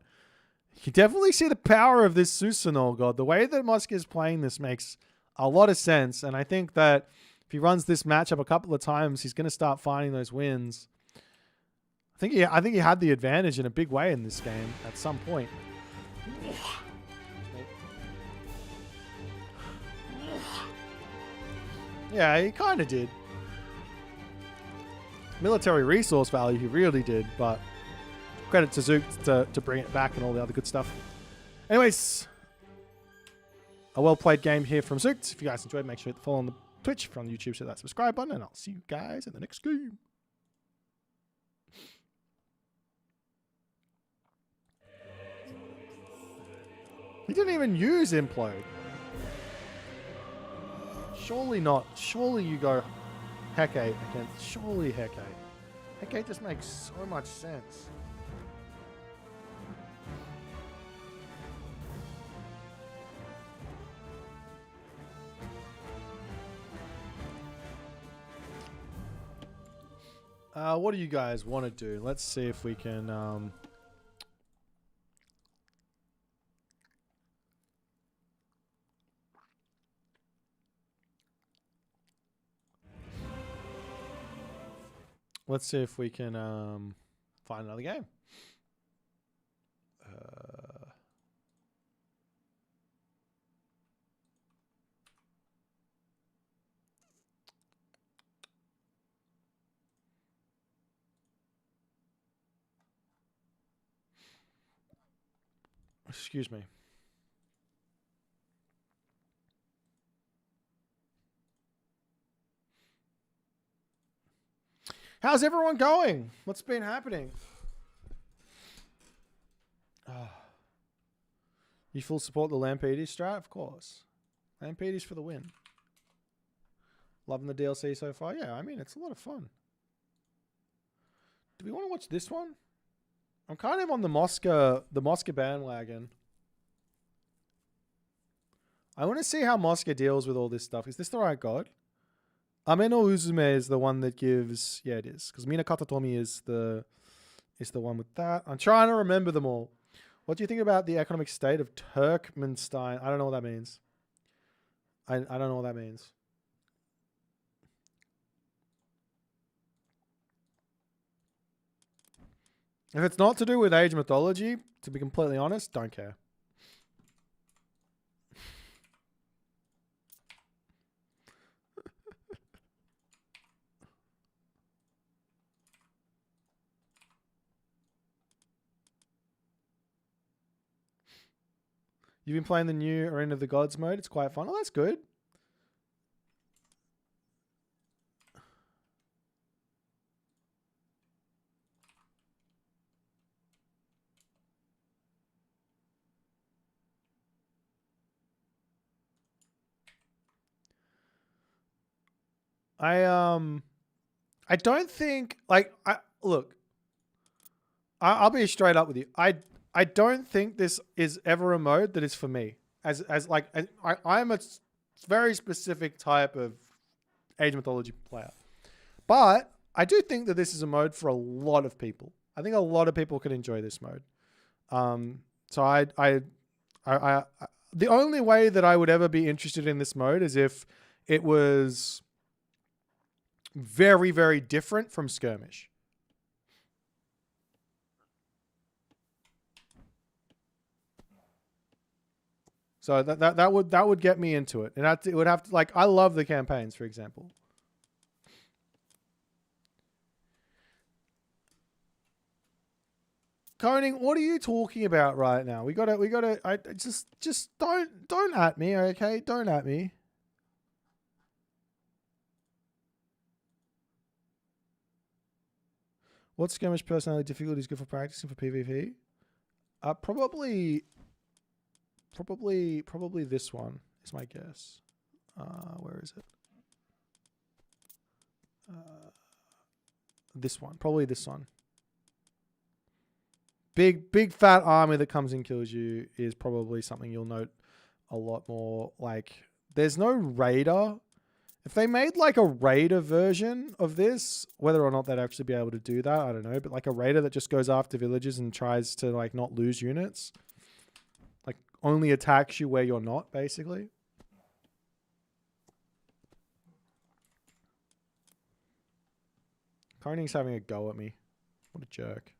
you definitely see the power of this Susanoo god. The way that Mosker is playing this makes a lot of sense, and I think that if he runs this matchup a couple of times, he's going to start finding those wins. I think he had the advantage in a big way in this game at some point. Yeah, he kind of did. Military resource value, he really did, but credit to Zook to bring it back and all the other good stuff. Anyways, a well-played game here from Zook. If you guys enjoyed, make sure to follow on the Twitch. If you're on YouTube, hit that subscribe button, and I'll see you guys in the next game. He didn't even use Implode. Surely not. Surely you go Hecate against... Surely Hecate. Hecate just makes so much sense. What do you guys want to do? Let's see if we can... Let's see if we can find another game. Excuse me. How's everyone going? What's been happening? You full support the Lampedes strat? Of course. Lampedes for the win. Loving the DLC so far? Yeah, I mean, it's a lot of fun. Do we want to watch this one? I'm kind of on the Mosker bandwagon. I want to see how Mosker deals with all this stuff. Is this the right god? Ameno Uzume is the one that gives... Yeah, it is. Because Mina Katatomi is the one with that. I'm trying to remember them all. What do you think about the economic state of Turkmenstein? I don't know what that means. I don't know what that means. If it's not to do with age mythology, to be completely honest, don't care. You've been playing the new Arena of the Gods mode. It's quite fun. Oh, that's good. I don't think look. I'll be straight up with you. I don't think this is ever a mode that is for me. I'm a very specific type of Age Mythology player. But I do think that this is a mode for a lot of people. I think a lot of people can enjoy this mode. So the only way that I would ever be interested in this mode is if it was very, very different from Skirmish. So that would get me into it. And it would have to, like, I love the campaigns, for example. Koning, what are you talking about right now? We gotta, I just don't at me, okay? Don't at me. What skirmish personality difficulty is good for practicing for PvP? Probably this one is my guess. Where is it? This one. Probably this one. Big fat army that comes and kills you is probably something you'll note a lot more. Like, there's no raider. If they made like a raider version of this, whether or not they'd actually be able to do that, I don't know. But like a raider that just goes after villages and tries to like not lose units. Like only attacks you where you're not, basically. Koning's having a go at me. What a jerk.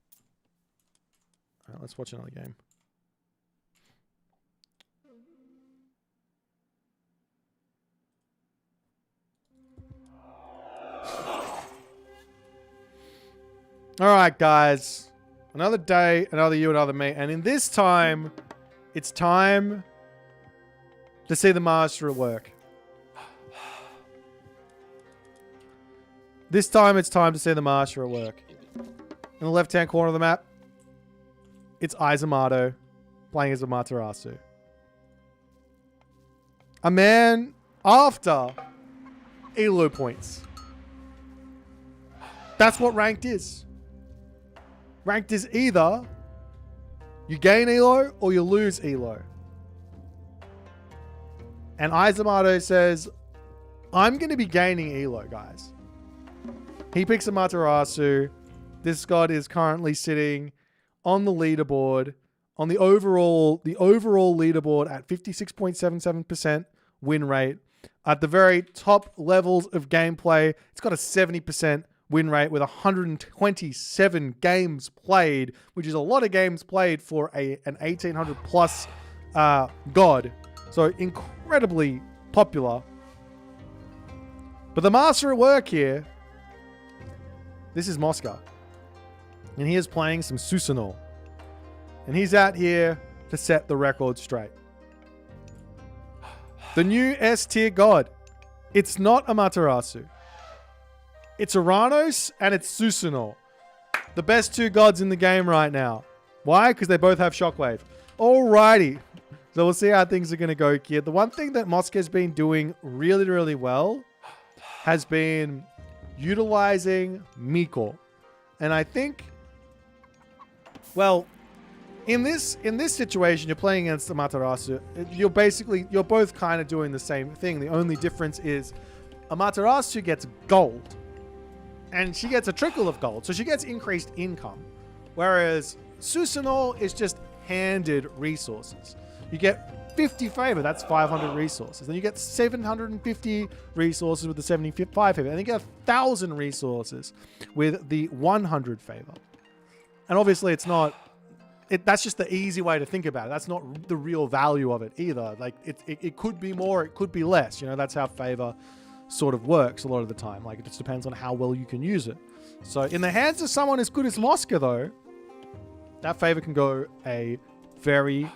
Alright, let's watch another game. Alright, guys. Another day, another you, another me. And in this time, it's time to see the master at work. This time, it's time to see the master at work. In the left-hand corner of the map, it's Izumato playing as Amaterasu. A man after elo points. That's what ranked is. Ranked is either you gain elo or you lose elo. And Izumato says, I'm going to be gaining elo, guys. He picks Amaterasu. This god is currently sitting on the leaderboard, on the overall leaderboard at 56.77% win rate. At the very top levels of gameplay, it's got a 70% win rate with 127 games played, which is a lot of games played for an 1800 plus god. So incredibly popular. But the master at work here, this is Mosca. And he is playing some Susanoo. And he's out here to set the record straight. The new S tier god. It's not Amaterasu. It's Uranus and it's Susanoo. The best two gods in the game right now. Why? Because they both have Shockwave. Alrighty. So we'll see how things are going to go here. The one thing that Mosca has been doing really, really well has been utilizing Miko. And I think, well, in this situation, you're playing against Amaterasu. You're both kind of doing the same thing. The only difference is Amaterasu gets gold. And she gets a trickle of gold. So she gets increased income. Whereas Susanoo is just handed resources. You get 50 favor. That's 500 resources. Then you get 750 resources with the 75 favor. And you get 1,000 resources with the 100 favor. And obviously it's not... that's just the easy way to think about it. That's not the real value of it either. Like it could be more, it could be less. You know, that's how favor sort of works a lot of the time. Like it just depends on how well you can use it. So in the hands of someone as good as Mosca though, that favor can go a very,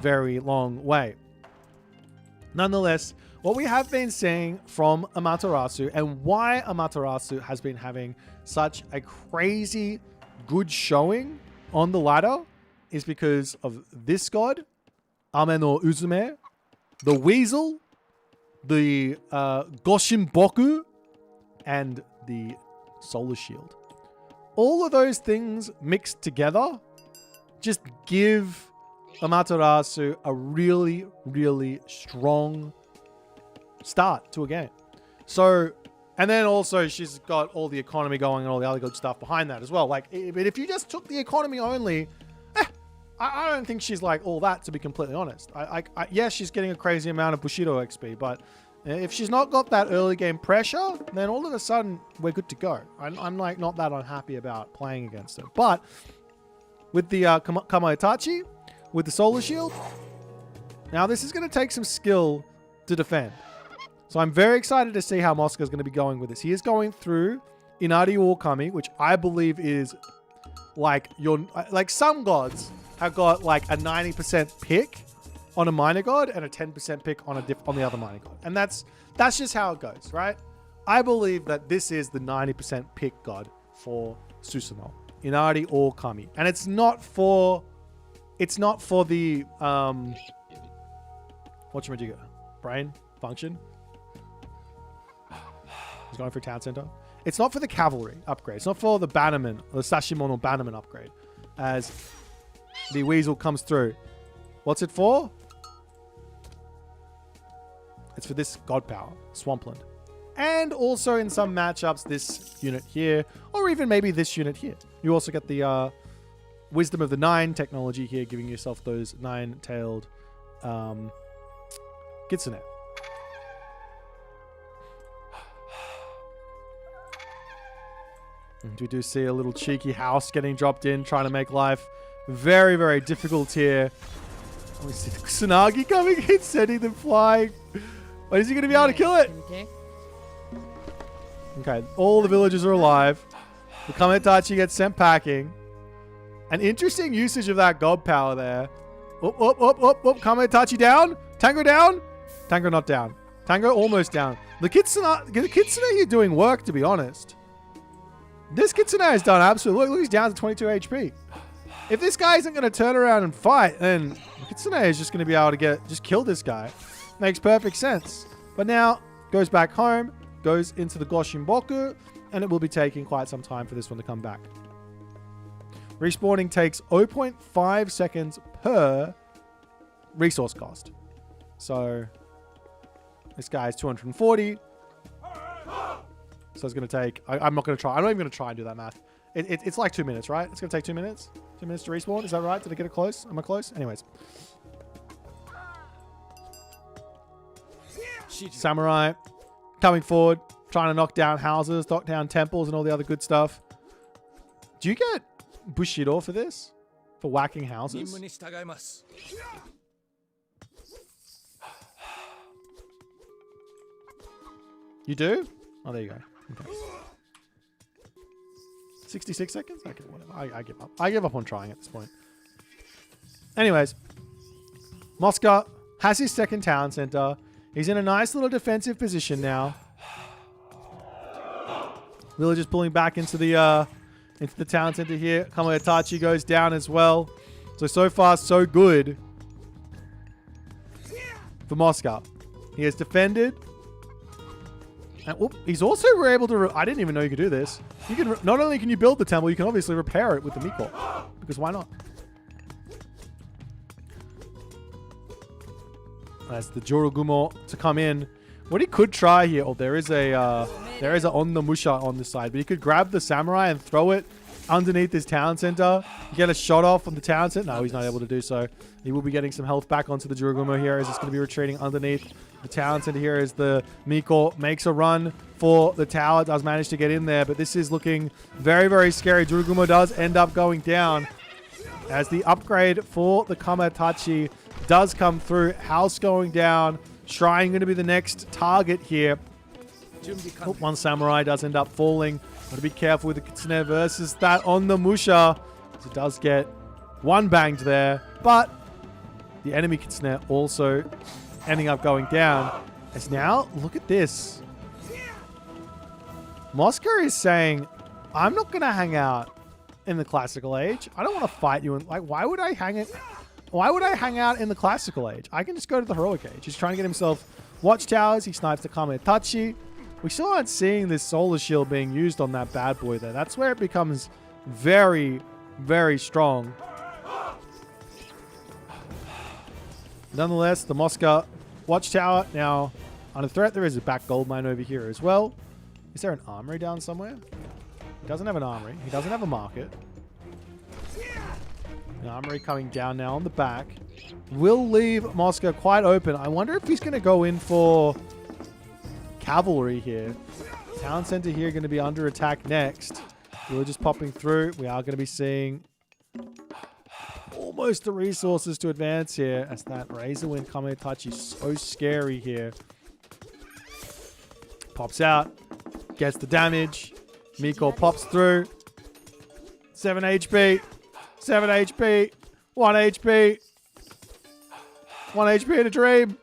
very long way. Nonetheless, what we have been seeing from Amaterasu and why Amaterasu has been having such a crazy good showing on the ladder is because of this god, Ame no Uzume, the Weasel, the Goshin Boku, and the Solar Shield. All of those things mixed together just give Amaterasu a really, really strong start to a game. So, and then also she's got all the economy going and all the other good stuff behind that as well. Like, but if you just took the economy only, I don't think she's like all that, to be completely honest. Yes, she's getting a crazy amount of Bushido XP, but if she's not got that early game pressure, then all of a sudden we're good to go. I'm like not that unhappy about playing against her. But with the Kamaitachi, with the Solar Shield, now this is going to take some skill to defend. So I'm very excited to see how Mosca is going to be going with this. He is going through Inari Okami, which I believe is like some gods have got like a 90% pick on a minor god and a 10% pick on the other minor god. And that's just how it goes, right? I believe that this is the 90% pick god for Susanoo, Inari or Kami. And it's not for the whatchamajigga, brain function. He's going for town center. It's not for the cavalry upgrade. It's not for the bannerman, the Sashimono bannerman upgrade. As the weasel comes through. What's it for? It's for this god power, Swampland. And also in some matchups, this unit here, or even maybe this unit here. You also get the Wisdom of the 9 technology here, giving yourself those 9-tailed Kitsune. And we do see a little cheeky house getting dropped in, trying to make life very, very difficult here. We see the Kusanagi coming in, sending them flying. But is he going to be able to kill it? Okay, all the villagers are alive. The Kametachi gets sent packing. An interesting usage of that god power there. Up. Kametachi down. Tango down. Tango not down. Tango almost down. The Kitsune here doing work, to be honest. This Kitsune has done absolutely... Look, he's down to 22 HP. If this guy isn't going to turn around and fight, then Kitsune is just going to be able to just kill this guy. Makes perfect sense. But now, goes back home, goes into the Goshinboku, and it will be taking quite some time for this one to come back. Respawning takes 0.5 seconds per resource cost. So, this guy is 240. So it's going to take... I'm not going to try. I'm not even going to try and do that math. It's like 2 minutes, right? It's going to take 2 minutes. 2 minutes to respawn. Is that right? Did I get it close? Am I close? Anyways. Samurai coming forward, trying to knock down houses, knock down temples, and all the other good stuff. Do you get Bushido for this? For whacking houses? You do? Oh, there you go. Okay. 66 seconds? Okay, whatever. I give up. I give up on trying at this point. Anyways. Mosca has his second town center. He's in a nice little defensive position now. Villagers pulling back into the town center here. Kametachi goes down as well. So far, so good for Mosca. He has defended. And he's also able to... I didn't even know you could do this. You can not only can you build the temple, you can obviously repair it with the Miko. Because why not? As the Jorugumo to come in. What he could try here... Oh, there is a Onnomusha on this side. But he could grab the Samurai and throw it underneath his town center. Get a shot off on the town center. No, he's not able to do so. He will be getting some health back onto the Jorugumo here as it's going to be retreating underneath the town center here as the Miko makes a run for the tower. Does manage to get in there, but this is looking very, very scary. Jorugumo does end up going down as the upgrade for the Kametachi does come through. House going down. Shrine going to be the next target here. One Samurai does end up falling. Got to be careful with the Kitsune versus that on the Musha. So it does get one banged there, but the enemy Kitsune also ending up going down. As now, look at this. Mosca is saying, I'm not going to hang out in the classical age. I don't want to fight you. Why would I hang out in the classical age? I can just go to the heroic age. He's trying to get himself watchtowers. He snipes the Kametachi. We still aren't seeing this solar shield being used on that bad boy there. That's where it becomes very, very strong. Nonetheless, the Mosca watchtower now under threat. There is a back gold mine over here as well. Is there an armory down somewhere? He doesn't have an armory. He doesn't have a market. The armory coming down now on the back. Will leave Mosca quite open. I wonder if he's going to go in for cavalry here. Town center here going to be under attack next. Villagers popping through. We are going to be seeing almost the resources to advance here as that Razor Wind Kametachi is so scary here. Pops out. Gets the damage. Miko pops through. 7 HP. 7 HP. 1 HP. 1 HP in a dream.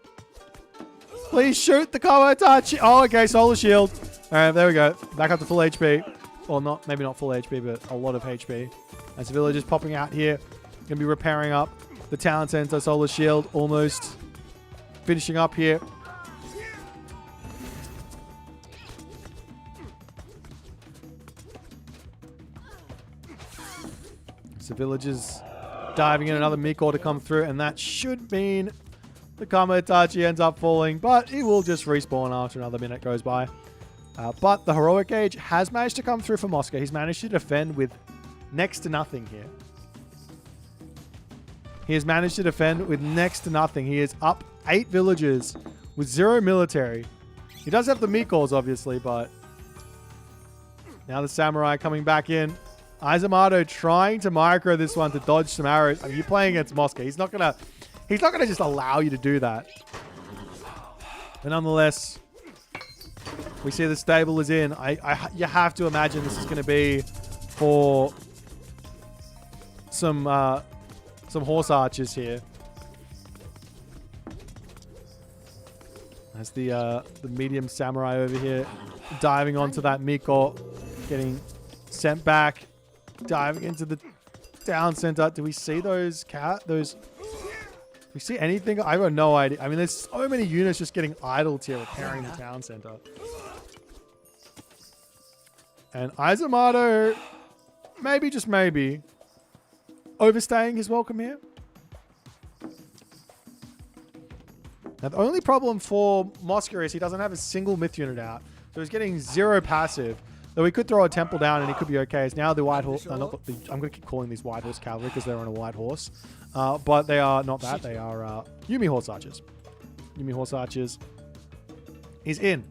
Please shoot the Komotachi. Oh, okay. Solar Shield. All right, there we go. Back up to full HP. Or not, maybe not full HP, but a lot of HP. As the village is popping out here. Going to be repairing up the Town Center. Solar Shield almost finishing up here. So villagers diving in, another Miko to come through, and that should mean the Kamehachi ends up falling, but he will just respawn after another minute goes by. But the Heroic Age has managed to come through for Moscow. He's managed to defend with next to nothing here. He has managed to defend with next to nothing. He is up 8 villagers with 0 military. He does have the Mikos, obviously, but now the Samurai coming back in. Izumato trying to micro this one to dodge some arrows. I mean, you're playing against Moscow. He's not gonna just allow you to do that. But nonetheless, we see the stable is in. You have to imagine this is going to be for some horse archers here. As the medium samurai over here diving onto that Miko, getting sent back. Diving into the town center. Do we see those do we see anything? I have no idea. I mean, there's so many units just getting idled here repairing the town center. And Izumato, maybe, just maybe, overstaying his welcome here. Now, the only problem for Moscow is he doesn't have a single myth unit out. So he's getting 0 passive. Though he could throw a temple down and he could be okay. It's now the white horse. I'm going to keep calling these white horse cavalry because they're on a white horse. But they are not that. They are Yumi horse archers. Yumi horse archers is in.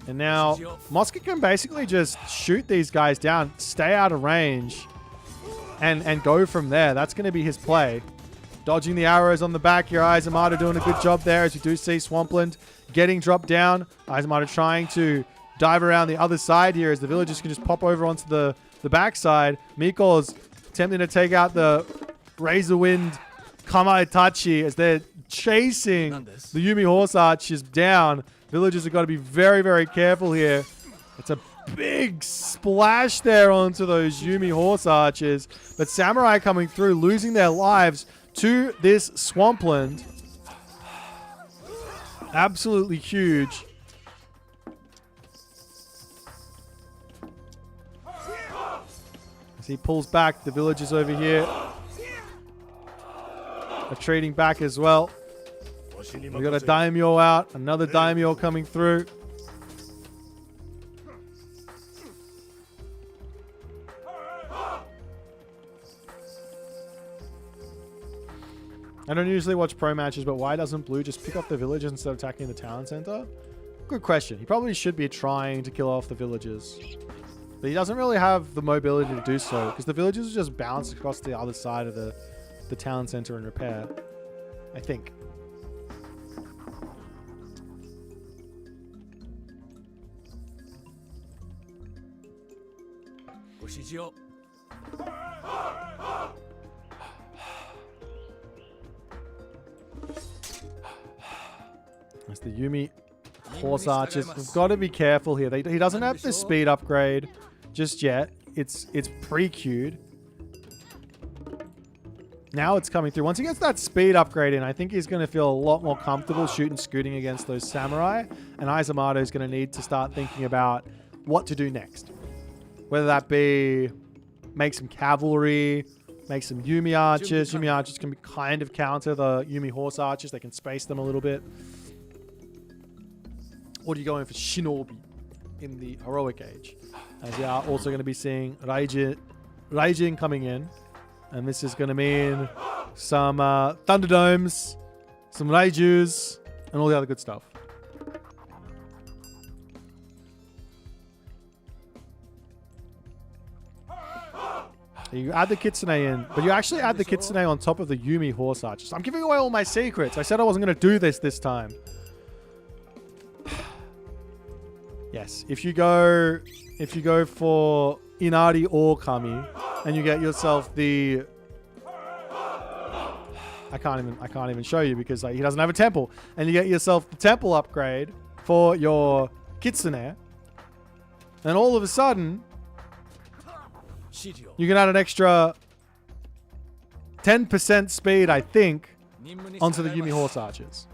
And now Moscow can basically just shoot these guys down, stay out of range, and go from there. That's going to be his play. Dodging the arrows on the back here. Izumato doing a good job there as you do see Swampland getting dropped down. Izumato trying to dive around the other side here as the villagers can just pop over onto the backside. Miko's attempting to take out the Razorwind Kamaitachi as they're chasing the Yumi horse archers down. Villagers have got to be very, very careful here. It's a big splash there onto those Yumi horse archers. But Samurai coming through, losing their lives to this Swampland. Absolutely huge. As he pulls back, the villagers over here are trading back as well. We got a daimyo out, another daimyo coming through. I don't usually watch pro matches, but why doesn't Blue just pick up the villagers instead of attacking the town center? Good question. He probably should be trying to kill off the villagers. But he doesn't really have the mobility to do so, because the villagers are just bounced across the other side of the town center and repair. I think. That's the Yumi horse archers. We've got to be careful here. He doesn't have the speed upgrade just yet. It's pre-queued. Now it's coming through. Once he gets that speed upgrade in, I think he's going to feel a lot more comfortable scooting against those samurai. And Izumato is going to need to start thinking about what to do next. Whether that be make some cavalry, make some Yumi archers. Yumi archers can kind of counter the Yumi horse archers. They can space them a little bit. Or do you go in for Shinobi in the Heroic Age? As we are also going to be seeing Raijin coming in. And this is going to mean some Thunderdomes, some Raijus, and all the other good stuff. You add the Kitsune in, but you actually add the Kitsune on top of the Yumi horse archers. I'm giving away all my secrets. I said I wasn't going to do this time. Yes, if you go for Inari or Kami, and you get yourself the, I can't even show you because like, he doesn't have a temple, and you get yourself the temple upgrade for your Kitsune, and all of a sudden you can add an extra 10% speed, I think, onto the Yumi Horse Archers.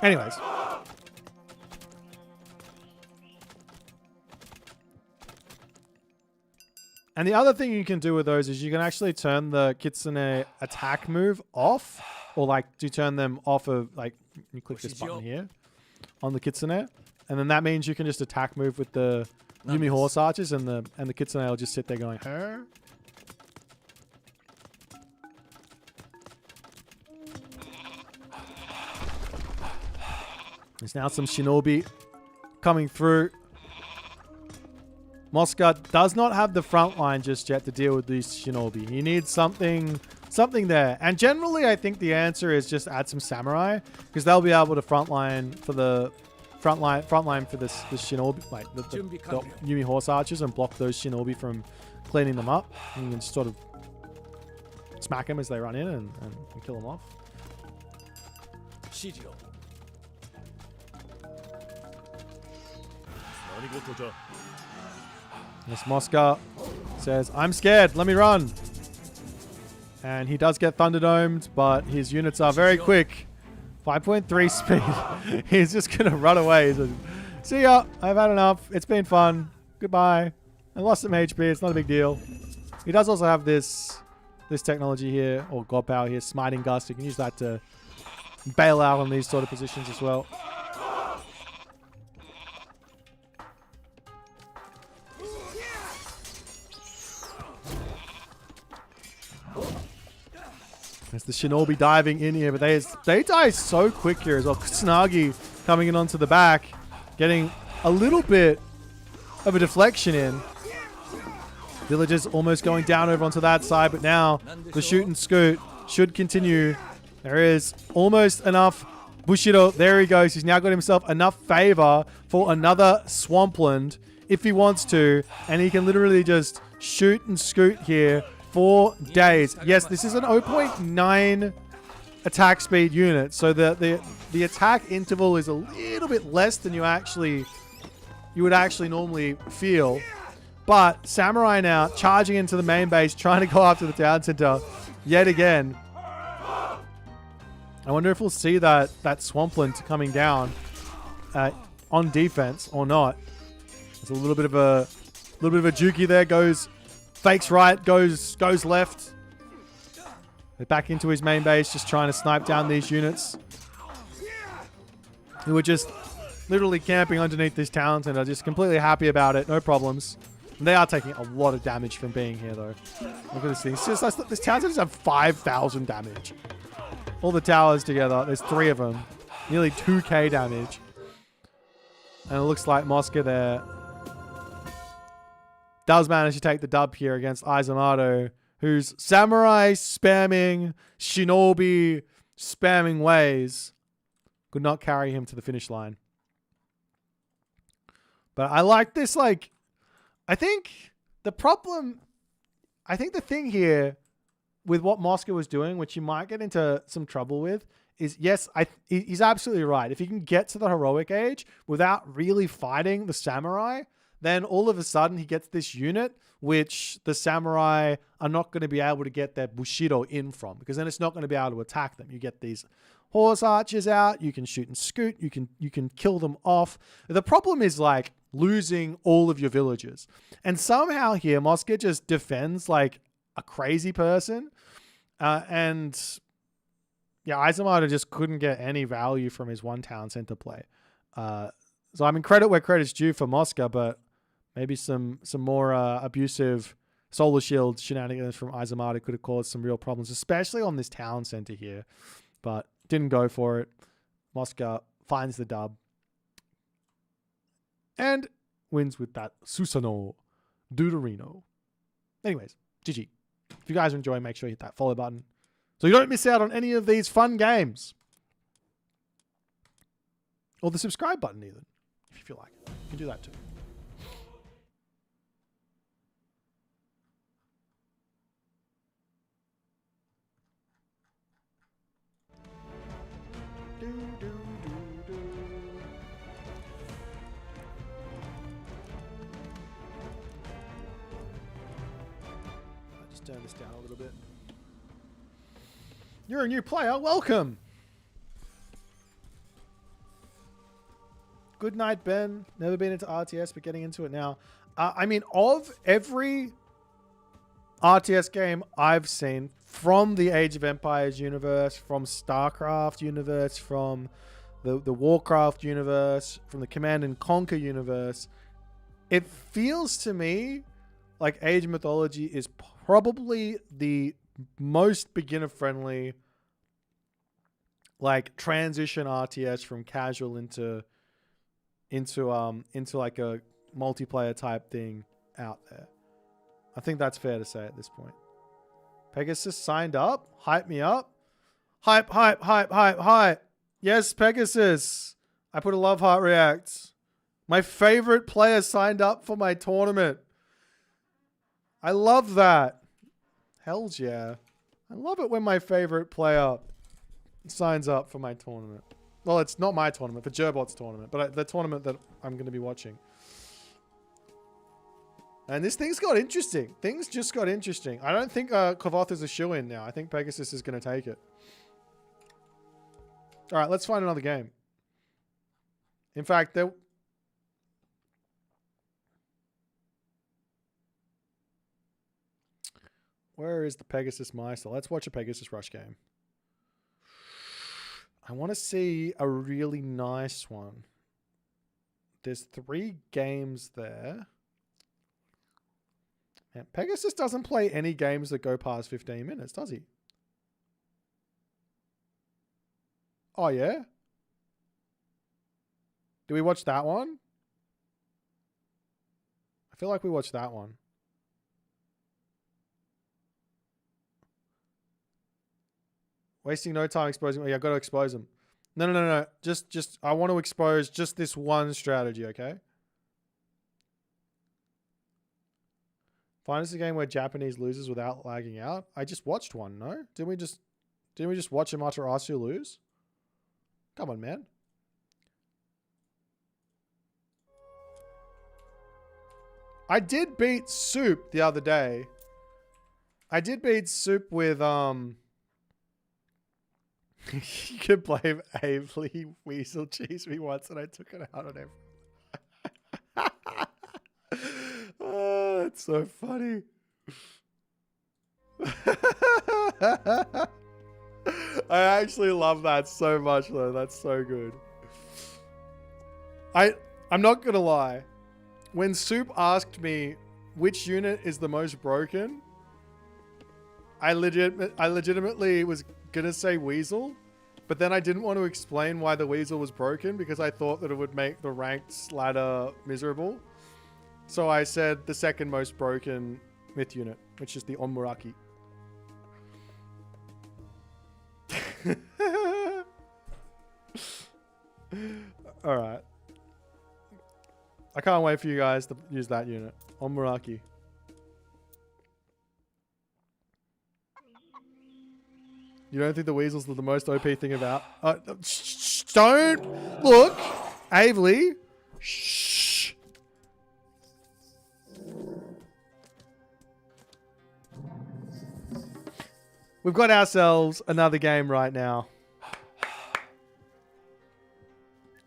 Anyways. And the other thing you can do with those is you can actually turn the Kitsune attack move off, or like do turn them off of, like, you click this button here on the Kitsune, and then that means you can just attack move with the Yumi Horse Archers, and the Kitsune will just sit there going, huh? There's now some Shinobi coming through. Mosca does not have the front line just yet to deal with these Shinobi. He needs something there. And generally, I think the answer is just add some Samurai, because they'll be able to front line for the front line for this Shinobi, like the Yumi Horse Archers, and block those Shinobi from cleaning them up. And you can just sort of smack them as they run in and kill them off. Miss Mosca says, I'm scared, let me run. And he does get Thunderdomed, but his units are very quick. 5.3 speed. He's just going to run away. He's like, see ya, I've had enough. It's been fun. Goodbye. I lost some HP. It's not a big deal. He does also have this technology here, or God Power here, Smiting Gust. You can use that to bail out on these sort of positions as well. There's the Shinobi diving in here, but they die so quick here as well. Kusanagi coming in onto the back, getting a little bit of a deflection in. Villagers almost going down over onto that side, but now the shoot and scoot should continue. There is almost enough Bushido. There he goes. He's now got himself enough favor for another Swampland if he wants to, and he can literally just shoot and scoot here for days. Yes, this is an 0.9 attack speed unit, so the attack interval is a little bit less than you would actually normally feel. But Samurai now charging into the main base, trying to go after the town center yet again. I wonder if we'll see that Swampland coming down on defense or not. There's a little bit of a jukey there. Fakes right, goes left. Back into his main base, just trying to snipe down these units who are just literally camping underneath this town center, just completely happy about it, no problems. And they are taking a lot of damage from being here, though. Look at this thing. This town centers have 5,000 damage. All the towers together, there's 3 of them. Nearly 2k damage. And it looks like Mosca there does manage to take the dub here against Izumato, whose samurai spamming, shinobi spamming ways could not carry him to the finish line. But I like this, like, I think the thing here with what Mosca was doing, which you might get into some trouble with, is, yes, he's absolutely right. If you can get to the heroic age without really fighting the samurai, then all of a sudden he gets this unit which the samurai are not going to be able to get their Bushido in from, because then it's not going to be able to attack them. You get these horse archers out, you can shoot and scoot, you can kill them off. The problem is like losing all of your villagers. And somehow here Mosca just defends like a crazy person. And yeah, Izumato just couldn't get any value from his one town center play. So I mean, credit where credit's due for Mosca, but maybe some more abusive solar shield shenanigans from Izumato could have caused some real problems, especially on this town center here. But didn't go for it. Mosca finds the dub and wins with that Susano Deuterino. Anyways, GG. If you guys are enjoying, make sure you hit that follow button. So you don't miss out on any of these fun games. Or the subscribe button even, if you feel like it. You can do that too. I'll just turn this down a little bit. You're a new player. Welcome. Good night, Ben. Never been into RTS, but getting into it now. I mean, of every RTS game I've seen from the Age of Empires universe, from StarCraft universe, from the Warcraft universe, from the Command and Conquer universe, it feels to me like Age of Mythology is probably the most beginner-friendly, like, transition RTS from casual into like a multiplayer type thing out there. I think that's fair to say at this point. Pegasus signed up. Hype me up. Hype, hype, hype, hype, hype. Yes, Pegasus. I put a love heart react. My favorite player signed up for my tournament. I love that. Hells yeah. I love it when my favorite player signs up for my tournament. Well, it's not my tournament, for Gerbot's tournament, but the tournament that I'm going to be watching. And this thing's got interesting. Things just got interesting. I don't think Kavoth is a shoo-in now. I think Pegasus is going to take it. All right, let's find another game. In fact, there... Where is the Pegasus Meister? Let's watch a Pegasus Rush game. I want to see a really nice one. There's 3 games there. And Pegasus doesn't play any games that go past 15 minutes, does he? Oh, yeah? Do we watch that one? I feel like we watched that one. Wasting no time exposing. Oh, yeah, I've got to expose them. No. Just, I want to expose just this one strategy, okay? Find us a game where Japanese loses without lagging out. I just watched one, no? Didn't we just watch Amaterasu lose? Come on, man. I did beat Soup the other day. I did beat Soup with, you could blame Avely Weasel Cheese me once and I took it out on everyone. Oh, it's so funny. I actually love that so much though. That's so good. I'm not gonna lie. When Soup asked me which unit is the most broken, I legitimately was gonna say Weasel, but then I didn't want to explain why the Weasel was broken because I thought that it would make the ranked ladder miserable. So I said the second most broken myth unit, which is the Onmuraki. Alright. I can't wait for you guys to use that unit. Onmuraki. You don't think the Weasel's the most OP thing about? Don't look, Avely. Shh. We've got ourselves another game right now.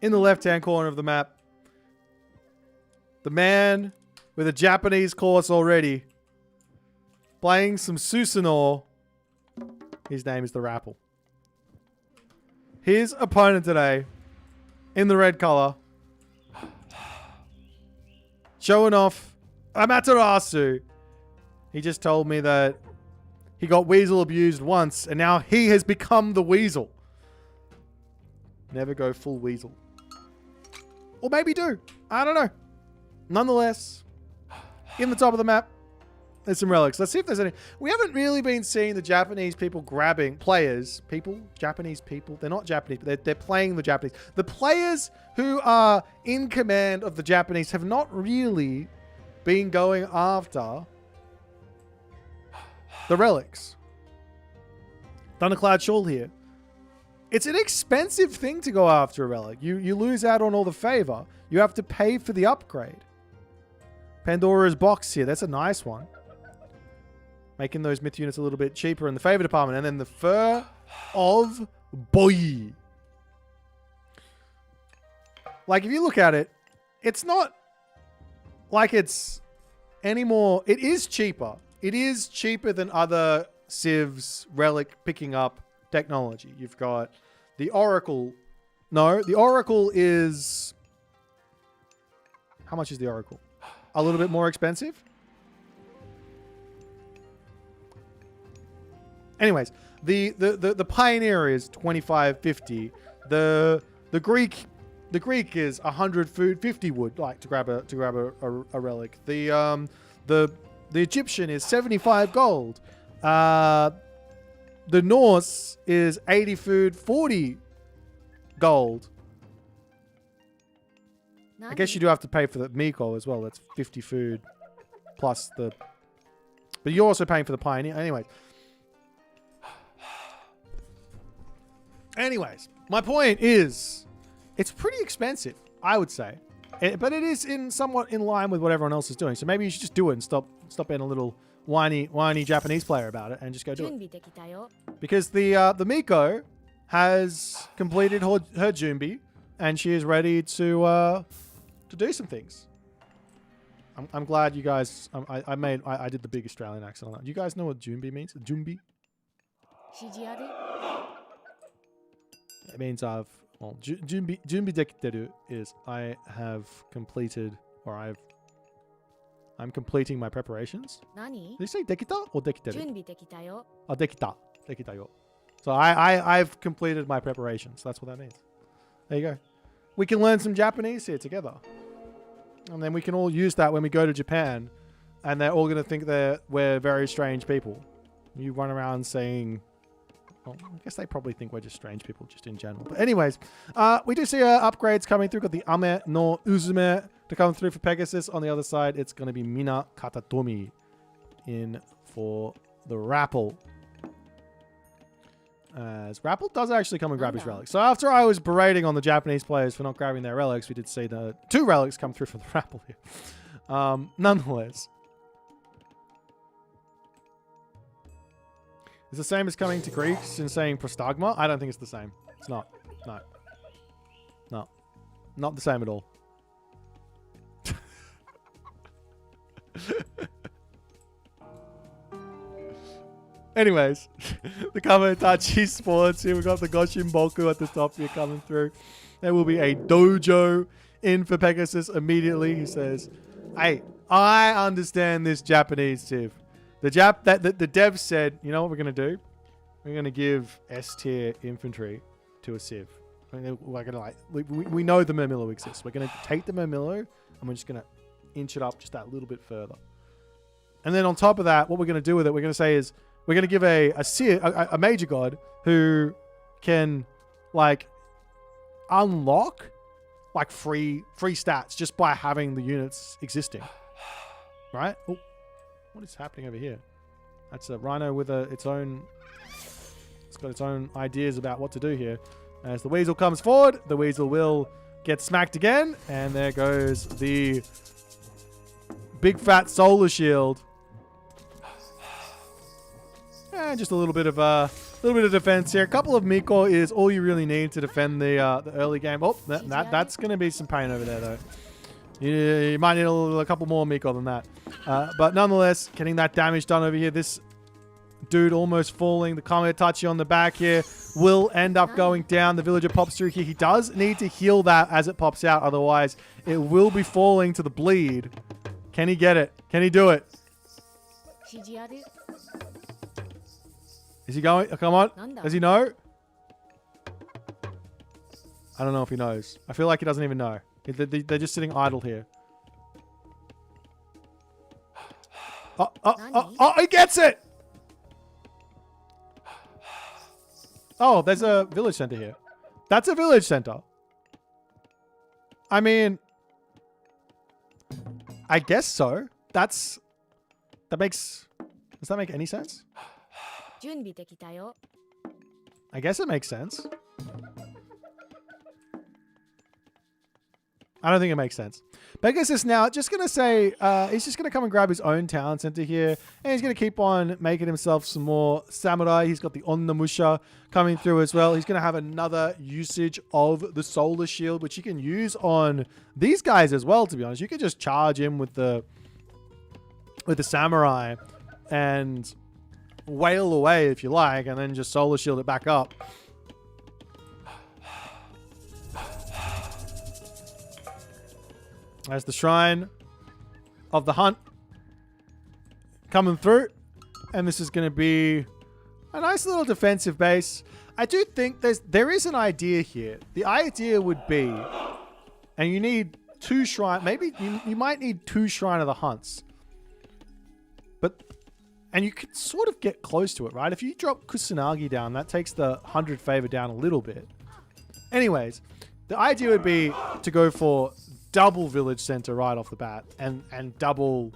In the left-hand corner of the map, the man with a Japanese course already, playing some Susanoo. His name is the Rapple. His opponent today, in the red color, showing off Amaterasu. He just told me that he got Weasel abused once, and now he has become the Weasel. Never go full Weasel. Or maybe do. I don't know. Nonetheless, in the top of the map, There's some relics. Let's see if there's any. We haven't really been seeing the Japanese people grabbing Japanese people. They're not Japanese, but they're playing the Japanese. The players who are in command of the Japanese have not really been going after the relics. Thundercloud Shawl here. It's an expensive thing to go after a relic. You lose out on all the favor. You have to pay for the upgrade. Pandora's box here. That's a nice one. Making those myth units a little bit cheaper in the favor department. And then the Fur of Boy. Like, if you look at it, it's not like it's any more. It is cheaper. It is cheaper than other Civ's relic picking up technology. You've got the Oracle. No, the Oracle is... How much is the Oracle? A little bit more expensive? Anyways, the Pioneer is 25.50. The Greek is 100 food, 50 wood, like to grab a relic. The Egyptian is 75 gold. The Norse is 80 food, 40 gold. I guess you do have to pay for the Miko as well. That's 50 food plus the... But you're also paying for the Pioneer. Anyways, my point is, it's pretty expensive, I would say. But it is somewhat in line with what everyone else is doing. So maybe you should just do it and stop being a little whiny Japanese player about it and just go do it. Because the Miko has completed her Junbi and she is ready to do some things. I'm glad you guys... I did the big Australian accent on that. Do you guys know what Junbi means? Junbi? It means I've... Well, Junbi dekiteru is I have completed, or I'm completing my preparations. Did you say dekita or dekiteru? Oh, dekita. Dekita yo. So I've completed my preparations. That's what that means. There you go. We can learn some Japanese here together. And then we can all use that when we go to Japan. And they're all going to think we're very strange people. You run around saying... Well, I guess they probably think we're just strange people, just in general. But anyways, we do see upgrades coming through. Got the Ame no Uzume to come through for Pegasus. On the other side, it's going to be Mina Katatomi in for the Rapple. As Rapple does actually come and grab his relics. So after I was berating on the Japanese players for not grabbing their relics, we did see the 2 relics come through for the Rapple here. Nonetheless. It's the same as coming to Greeks and saying prostagma? I don't think it's the same. It's not. No. No. Not the same at all. Anyways, the Kametachi Sports here. We've got the Goshin Boku at the top here coming through. There will be a dojo in for Pegasus immediately. He says, hey, I understand this Japanese Civ. The dev said, you know what we're going to do? We're going to give S tier infantry to a Civ. We're going to we know the Murmillo exists. We're going to take the Murmillo and we're just going to inch it up just that little bit further. And then on top of that, what we're going to do with it, we're going to say is we're going to give a major god who can unlock free stats just by having the units existing. Right? Oh. What is happening over here? That's a rhino with its own... It's got its own ideas about what to do here. As the weasel comes forward, the weasel will get smacked again. And there goes the big fat solar shield. And just a little bit of defense here. A couple of Miko is all you really need to defend the early game. Oh, that's going to be some pain over there, though. You might need a couple more Miko than that. But nonetheless, getting that damage done over here. This dude almost falling. The Kametachi on the back here will end up going down. The villager pops through here. He does need to heal that as it pops out. Otherwise, it will be falling to the bleed. Can he get it? Can he do it? Is he going? Oh, come on. Does he know? I don't know if he knows. I feel like he doesn't even know. They're just sitting idle here. Oh, he gets it! Oh, there's a village center here. That's a village center. I mean, I guess so. Does that make any sense? I guess it makes sense. I don't think it makes sense. Pegasus now just going to say, he's just going to come and grab his own town center here. And he's going to keep on making himself some more samurai. He's got the Onnamusha coming through as well. He's going to have another usage of the solar shield, which you can use on these guys as well, to be honest. You could just charge him with the samurai and wail away if you like, and then just solar shield it back up. There's the Shrine of the Hunt coming through. And this is going to be a nice little defensive base. I do think there is an idea here. The idea would be, and you need 2 shrine, maybe you might need 2 Shrine of the Hunts. And you could sort of get close to it, right? If you drop Kusanagi down, that takes the 100 favor down a little bit. Anyways, the idea would be to go for double village center right off the bat, and double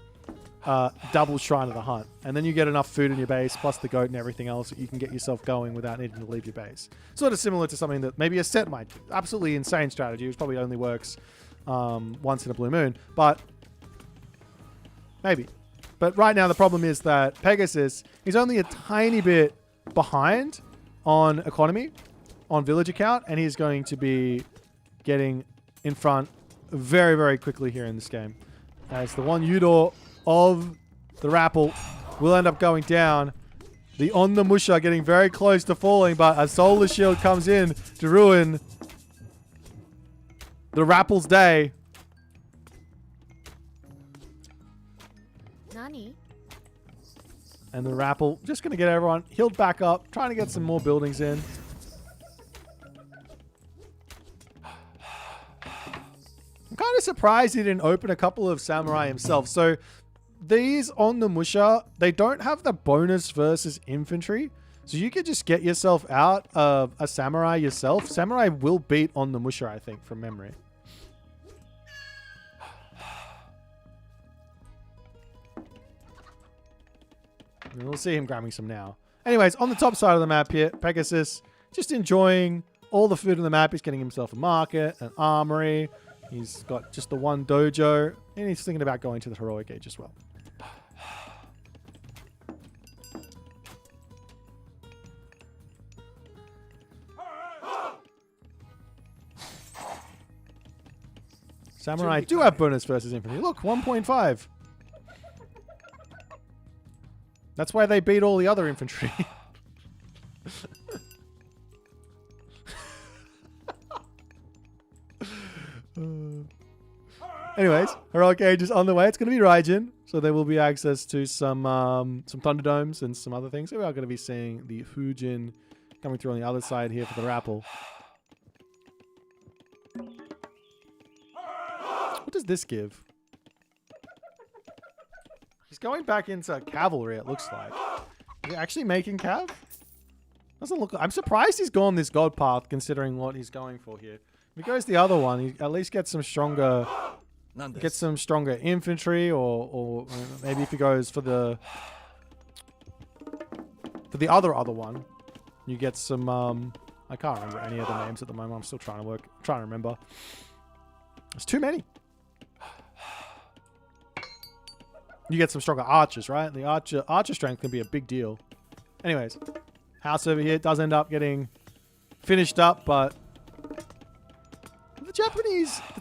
Shrine of the Hunt, and then you get enough food in your base plus the goat and everything else that you can get yourself going without needing to leave your base. Sort of similar to something that maybe a set might do. Absolutely insane strategy, which probably only works once in a blue moon, but maybe. But right now the problem is that Pegasus is only a tiny bit behind on economy, on village account, and he's going to be getting in front very, very quickly here in this game. As the one Udor of the Rapple will end up going down. The Onnamusha getting very close to falling, but a solar shield comes in to ruin the Rapple's day. Nani? And the Rapple just going to get everyone healed back up, trying to get some more buildings in. I'm kind of surprised he didn't open a couple of samurai himself. So these on the Musha, they don't have the bonus versus infantry. So you could just get yourself out of a samurai yourself. Samurai will beat on the Musha, I think, from memory. And we'll see him grabbing some now. Anyways, on the top side of the map here, Pegasus just enjoying all the food on the map. He's getting himself a market, an armory. He's got just the one dojo, and he's thinking about going to the Heroic Age as well. Samurai do have bonus versus infantry. Look, 1.5. That's why they beat all the other infantry. Anyways, Heroic Age is on the way. It's going to be Raijin, so there will be access to some Thunderdomes and some other things. So we are going to be seeing the Fujin coming through on the other side here for the Rapple. What does this give? He's going back into cavalry, it looks like. Is he actually making cav? Doesn't look. I'm surprised he's gone this god path, considering what he's going for here. If he goes the other one, he at least gets some stronger, infantry, or maybe if he goes for the other one, you get some. I can't remember any of the names at the moment. I'm still trying to remember. There's too many. You get some stronger archers, right? The archer strength can be a big deal. Anyways, house over here does end up getting finished up, but the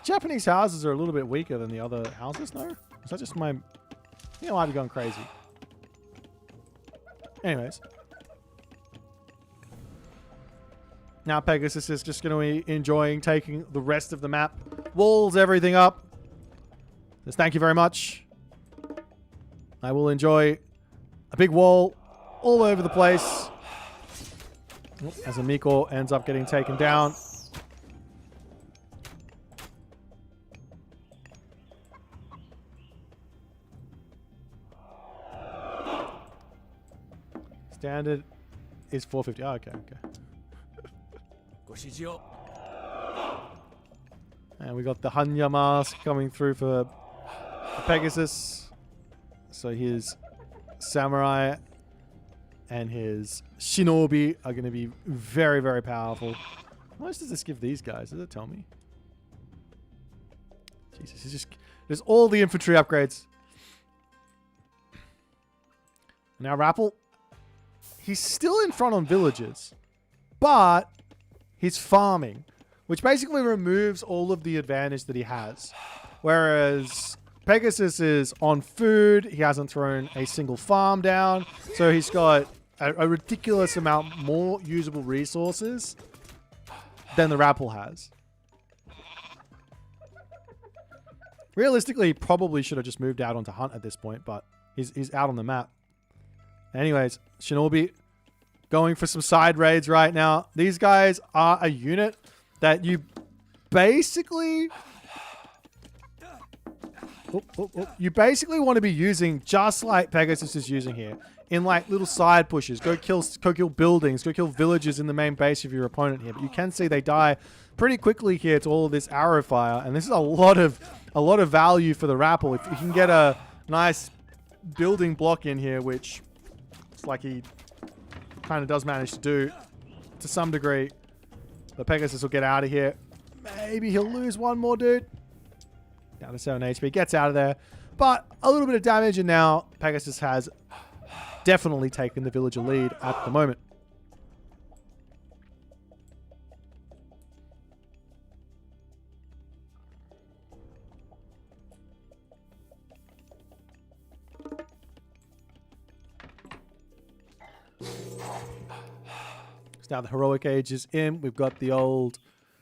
Japanese houses are a little bit weaker than the other houses, no? Is that just my... I might be going crazy. Anyways. Now Pegasus is just going to be enjoying taking the rest of the map. Walls everything up. Just thank you very much. I will enjoy a big wall all over the place. As Amiko ends up getting taken down. Standard is 450. Oh, okay, okay. And we got the Hanya mask coming through for Pegasus. So his samurai and his shinobi are going to be very, very powerful. How much does this give these guys? Does it tell me? Jesus, it's just... There's all the infantry upgrades. Now Rappel, he's still in front on villages, but he's farming, which basically removes all of the advantage that he has. Whereas Pegasus is on food. He hasn't thrown a single farm down. So he's got a ridiculous amount more usable resources than the Rappel has. Realistically, he probably should have just moved out onto Hunt at this point, but he's out on the map. Anyways, Shinobi going for some side raids right now. These guys are a unit that you basically... You basically want to be using just like Pegasus is using here. In like little side pushes. Go kill buildings. Go kill villages in the main base of your opponent here. But you can see they die pretty quickly here to all of this arrow fire. And this is a lot of value for the Rappel. If you can get a nice building block in here, which it's like he kind of does manage to do to some degree. The Pegasus will get out of here. Maybe he'll lose one more dude. Down to 7 HP. Gets out of there. But a little bit of damage, and now Pegasus has definitely taken the villager lead at the moment. So now the heroic age is in. We've got the old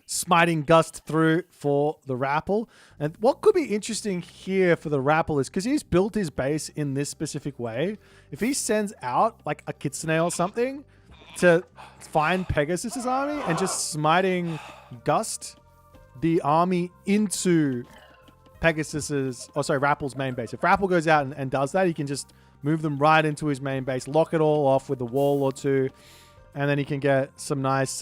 smiting gust through for the Rappel. And what could be interesting here for the Rappel is because he's built his base in this specific way. If he sends out like a Kitsune or something to find Pegasus's army and just smiting gust the army into Pegasus's, Rappel's main base. If Rappel goes out and does that, he can just move them right into his main base, lock it all off with a wall or two, and then he can get some nice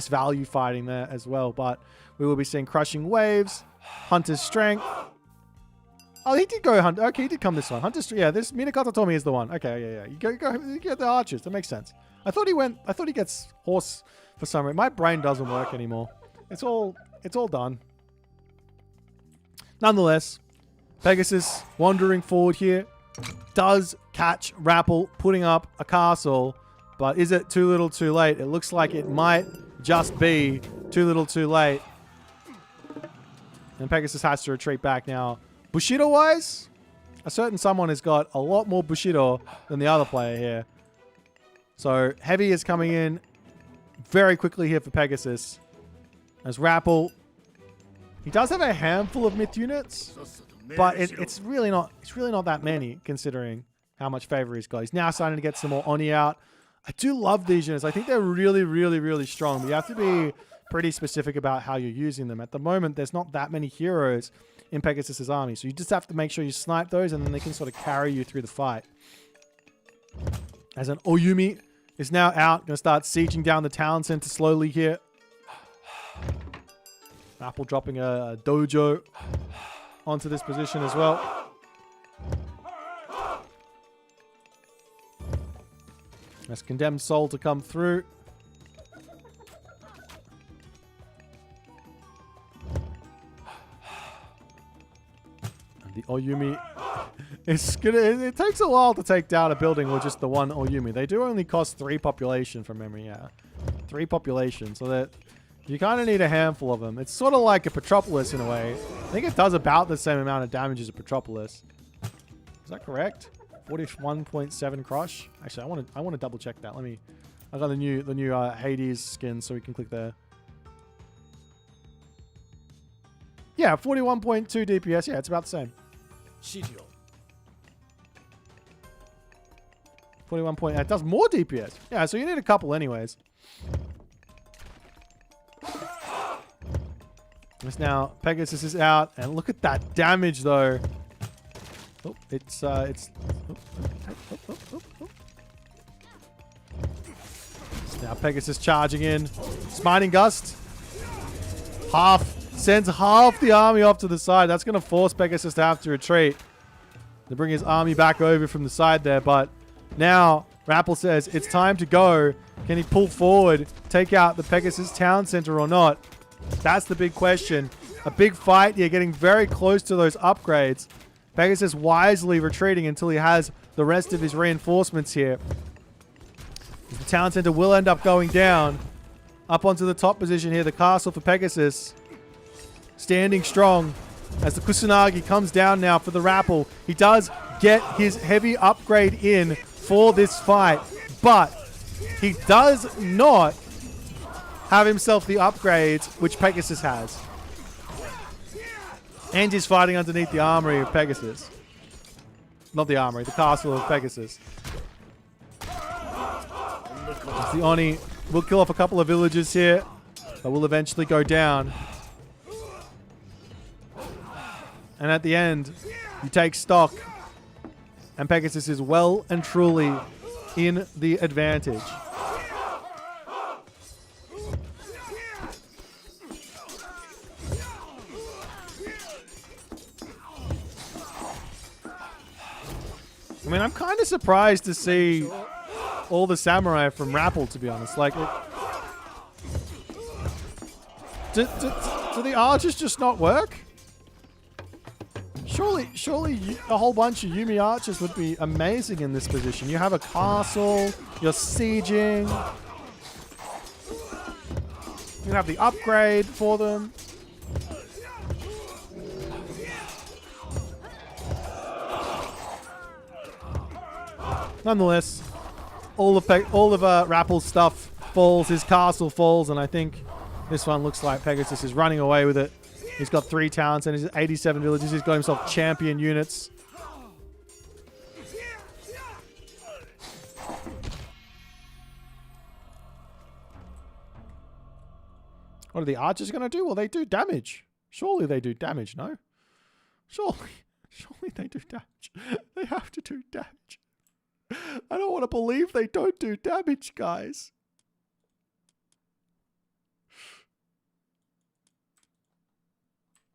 value fighting there as well. But we will be seeing Crushing Waves, Hunter's Strength. Oh, he did go Hunter. Okay, he did come this one. Hunter's Strength. Yeah, this Minakata Tomi is the one. Okay, yeah. You get the archers. That makes sense. I thought he gets horse for some reason. My brain doesn't work anymore. It's all done. Nonetheless, Pegasus wandering forward here does catch Rappel putting up a castle. But is it too little too late? It looks like it might just be too little too late. And Pegasus has to retreat back now. Bushido-wise, a certain someone has got a lot more Bushido than the other player here. So Heavy is coming in very quickly here for Pegasus. As Rappel, he does have a handful of myth units, but it's really not that many considering how much favor he's got. He's now starting to get some more Oni out. I do love these units. I think they're really, really, really strong. But you have to be pretty specific about how you're using them. At the moment, there's not that many heroes in Pegasus's army. So you just have to make sure you snipe those and then they can sort of carry you through the fight. As an Oyumi is now out. Going to start sieging down the town center slowly here. Rappel dropping a dojo onto this position as well. That's Condemned Soul to come through. And the Oyumi is gonna. It takes a while to take down a building with just the one Oyumi. They do only cost 3 population from memory, yeah. 3 population, so that you kind of need a handful of them. It's sort of like a Petropolis in a way. I think it does about the same amount of damage as a Petropolis. Is that correct? 41.7 crush. Actually, I want to double check that. I got the new Hades skin, so we can click there. Yeah, 41.2 DPS. Yeah, it's about the same. 41 point. It does more DPS. Yeah, so you need a couple anyways. This now Pegasus is out, and look at that damage though. Oh, Now Pegasus charging in. Smiting Gust. Sends half the army off to the side. That's going to force Pegasus to have to retreat. To bring his army back over from the side there. But now Rappel says it's time to go. Can he pull forward, take out the Pegasus town center or not? That's the big question. A big fight here, getting very close to those upgrades. Pegasus wisely retreating until he has the rest of his reinforcements here. The town center will end up going down. Up onto the top position here, the castle for Pegasus. Standing strong as the Kusanagi comes down now for the Rappel. He does get his heavy upgrade in for this fight, but he does not have himself the upgrades which Pegasus has. And he's fighting underneath the armory of Pegasus. Not the armory, the castle of Pegasus. The Oni will kill off a couple of villagers here, but will eventually go down. And at the end, you take stock, and Pegasus is well and truly in the advantage. I mean, I'm kind of surprised to see all the samurai from Rappel, to be honest. Like, do the archers just not work? Surely a whole bunch of Yumi archers would be amazing in this position. You have a castle, you're sieging. You have the upgrade for them. Nonetheless, all of Rappel's stuff falls. His castle falls, and I think this one looks like Pegasus is running away with it. He's got 3 towns and he's 87 villages. He's got himself champion units. What are the archers going to do? Well, they do damage. Surely they do damage, no? Surely they do damage. They have to do damage. I don't want to believe they don't do damage, guys.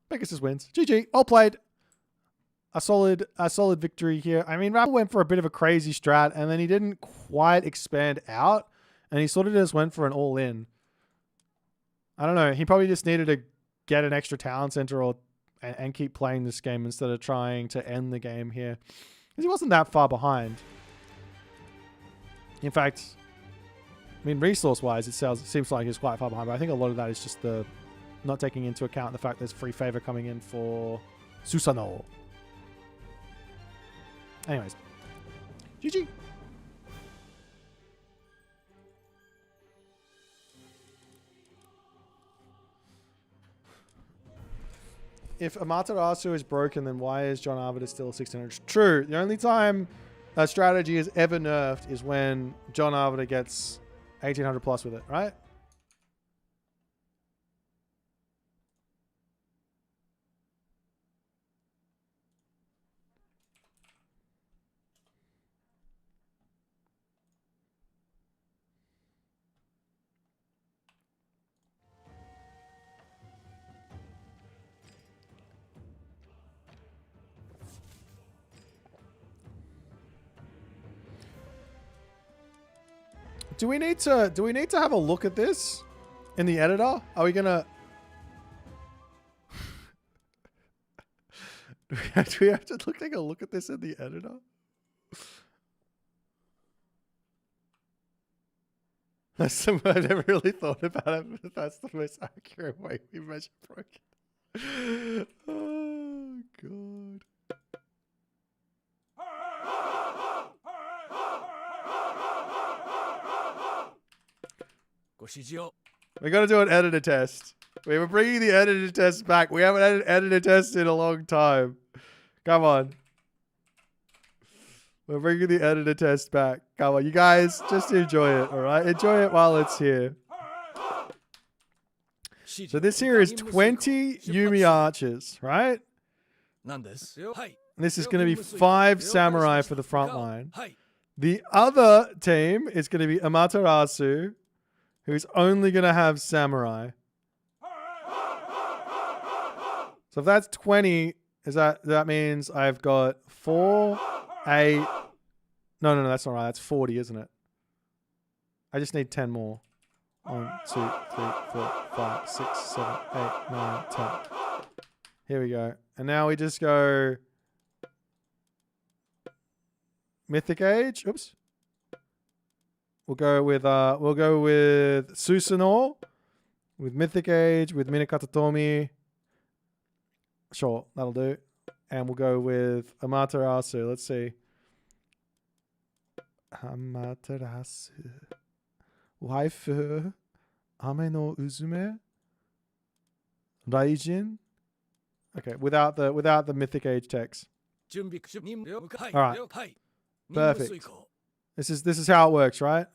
Pegasus wins. GG. All played. A solid victory here. I mean, Rappel went for a bit of a crazy strat, and then he didn't quite expand out, and he sort of just went for an all-in. I don't know. He probably just needed to get an extra town center and keep playing this game instead of trying to end the game here. Because he wasn't that far behind. In fact, I mean, resource-wise, it seems like he's quite far behind, but I think a lot of that is just the not taking into account the fact there's free favor coming in for Susanoo. Anyways, GG. If Amaterasu is broken, then why is John Arbiter still 1600? True. The only time a strategy is ever nerfed is when John Arbiter gets 1800 plus with it, right? Do we need to have a look at this in the editor? Are we gonna do we have to take a look at this in the editor? That's something I've never really thought about it, but that's the most accurate way we measure broken. Oh god. We got to do an editor test. We were bringing the editor test back. We haven't had an editor test in a long time. Come on. We're bringing the editor test back. Come on, you guys, just enjoy it, all right? Enjoy it while it's here. So this here is 20 Yumi archers, right? This is going to be 5 samurai for the front line. The other team is going to be Amaterasu, who's only going to have samurai. So if that's 20, that means I've got 4, 8. No, that's not right. That's 40, isn't it? I just need 10 more. 1, 2, 3, 4, 5, 6, 7, 8, 9, 10. Here we go. And now we just go Mythic Age. Oops. We'll go with Susanoo, with Mythic Age, with Minakatatomi. Sure, that'll do. And we'll go with Amaterasu. Let's see. Amaterasu. Waifu. Ame no Uzume. Raijin. Okay, without the Mythic Age text. Alright. Perfect. This is how it works, right?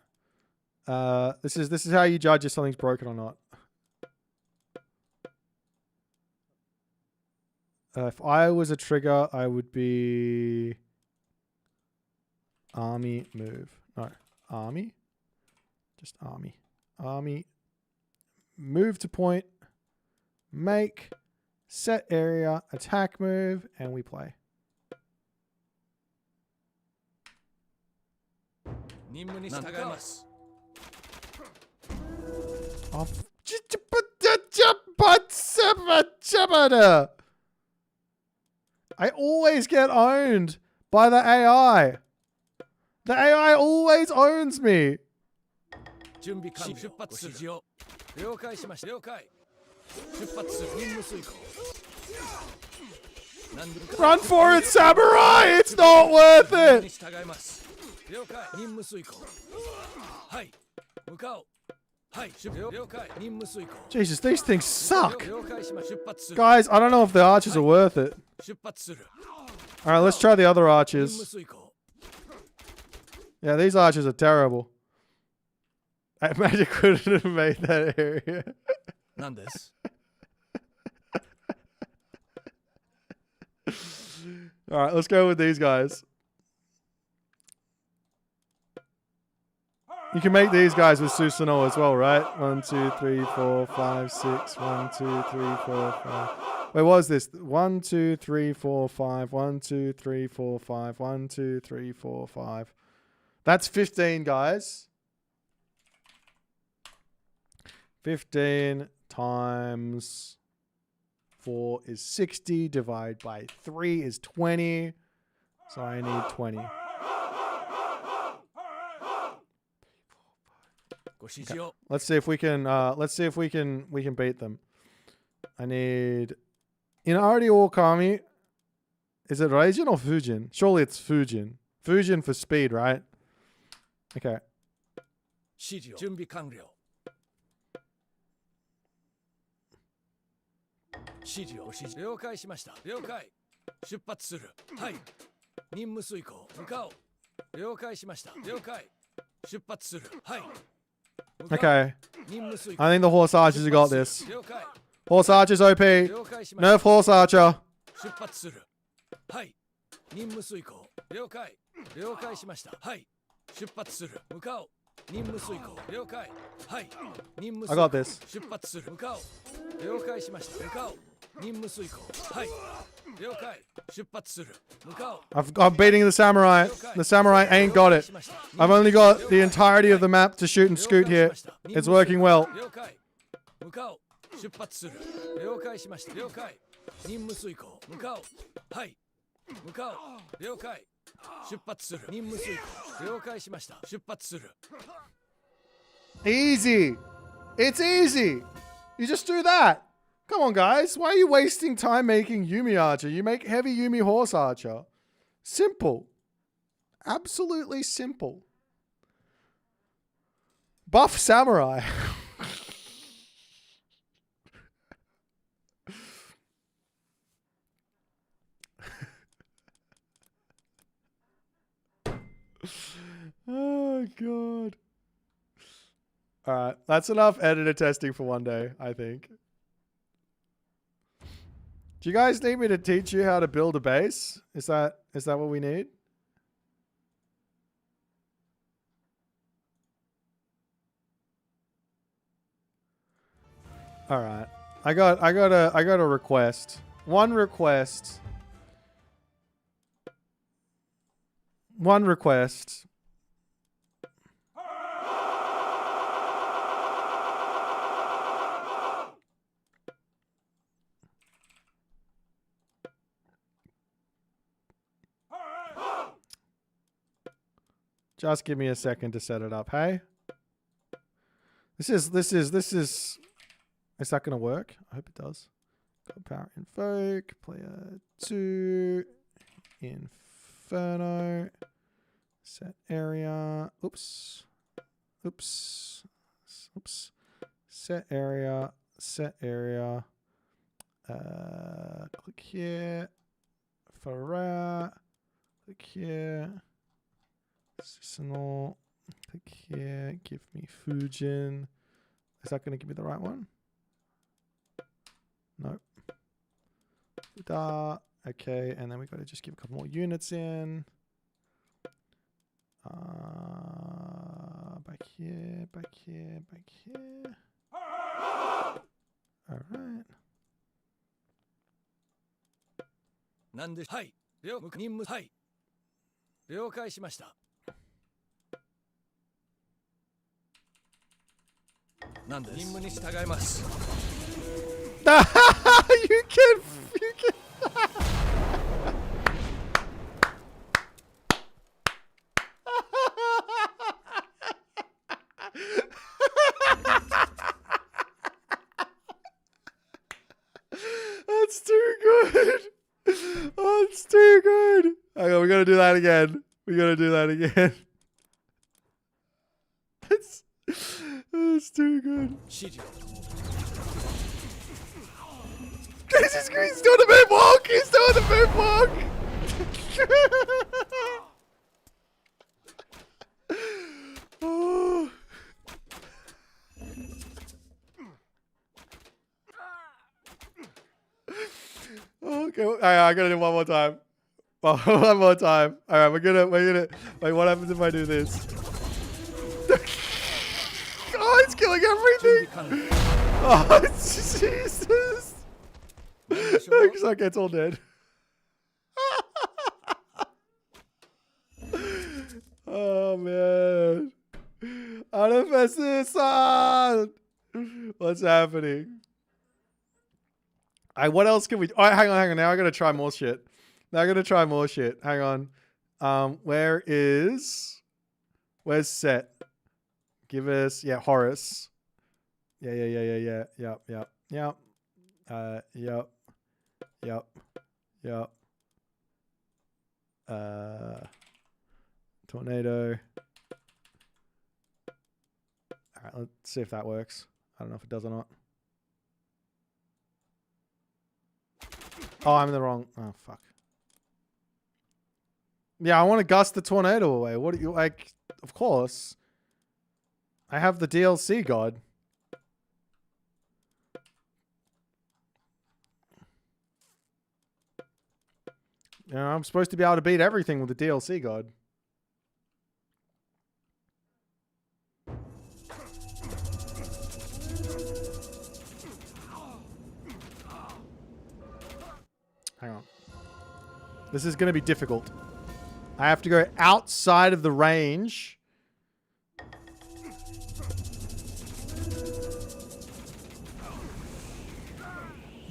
This is how you judge if something's broken or not. If I was a trigger, I would be army move. No, army. Just army. Army. Move to point. Make. Set area. Attack move. And we play. I always get owned by the AI. The AI always owns me. Run for it, samurai! It's not worth it! Jesus, these things suck. Guys, I don't know if the archers are worth it. Alright, let's try the other archers. Yeah, these archers are terrible. Magic couldn't have made that area. Alright, let's go with these guys. You can make these guys with Susanoo as well, right? 1, 2, 3, 4, 5, 6. 1, 2, 3, 4, 5. Wait, what was this? 1, 2, 3, 4, 5. 1, 2, 3, 4, 5. 1, 2, 3, 4, 5. That's 15, guys. 15 times 4 is 60. Divided by 3 is 20. So I need 20. Okay. Let's see if we can beat them. I need Inari Okami. Is it Raijin or Fujin? Surely it's Fujin. Fujin for speed, right? Okay. Okay. I think the horse archers have got this. Horse archers OP. Nerf horse archer. I got this. I'm beating the samurai. The samurai ain't got it. I've only got the entirety of the map to shoot and scoot here. It's working well. Easy. It's easy. You just do that. Come on, guys. Why are you wasting time making Yumi Archer? You make heavy Yumi Horse Archer. Simple. Absolutely simple. Buff Samurai. Oh, God. All right. That's enough editor testing for one day, I think. Do you guys need me to teach you how to build a base? Is that what we need? All right. I got a request. One request. One request. Just give me a second to set it up, hey? This is that gonna work? I hope it does. Got power invoke, player 2, Inferno, set area, oops, set area, click here, Farah, click here, seasonal, click here, give me Fujin. Is that going to give me the right one? Nope. Okay, and then we got to just give a couple more units in. Back here, back here, back here. All right. なんで、はい、任務、はい、了解しました。なんで、任務に従います。You can. That's too good. Oh, it's too good. Hang on, we gotta do that again. We gotta do that again. That's too good. He's doing the moonwalk. He's doing the moonwalk. Oh. Okay, I gotta do one more time. One more time. All right, we're gonna. Wait, what happens if I do this? Oh, it's killing everything. Oh, Jesus. Looks like it's all dead. Oh, man. Artificer-san! What's happening? What else can we... Oh, hang on. Now I gotta try more shit. Hang on. Where's Set? Give us... Yeah, Horace. Yeah. Yep. Tornado. All right, let's see if that works. I don't know if it does or not. Oh, I'm in the wrong. Oh, fuck. Yeah, I want to gust the tornado away. What do you like? Of course. I have the DLC god. You know, I'm supposed to be able to beat everything with the DLC god. Hang on. This is going to be difficult. I have to go outside of the range.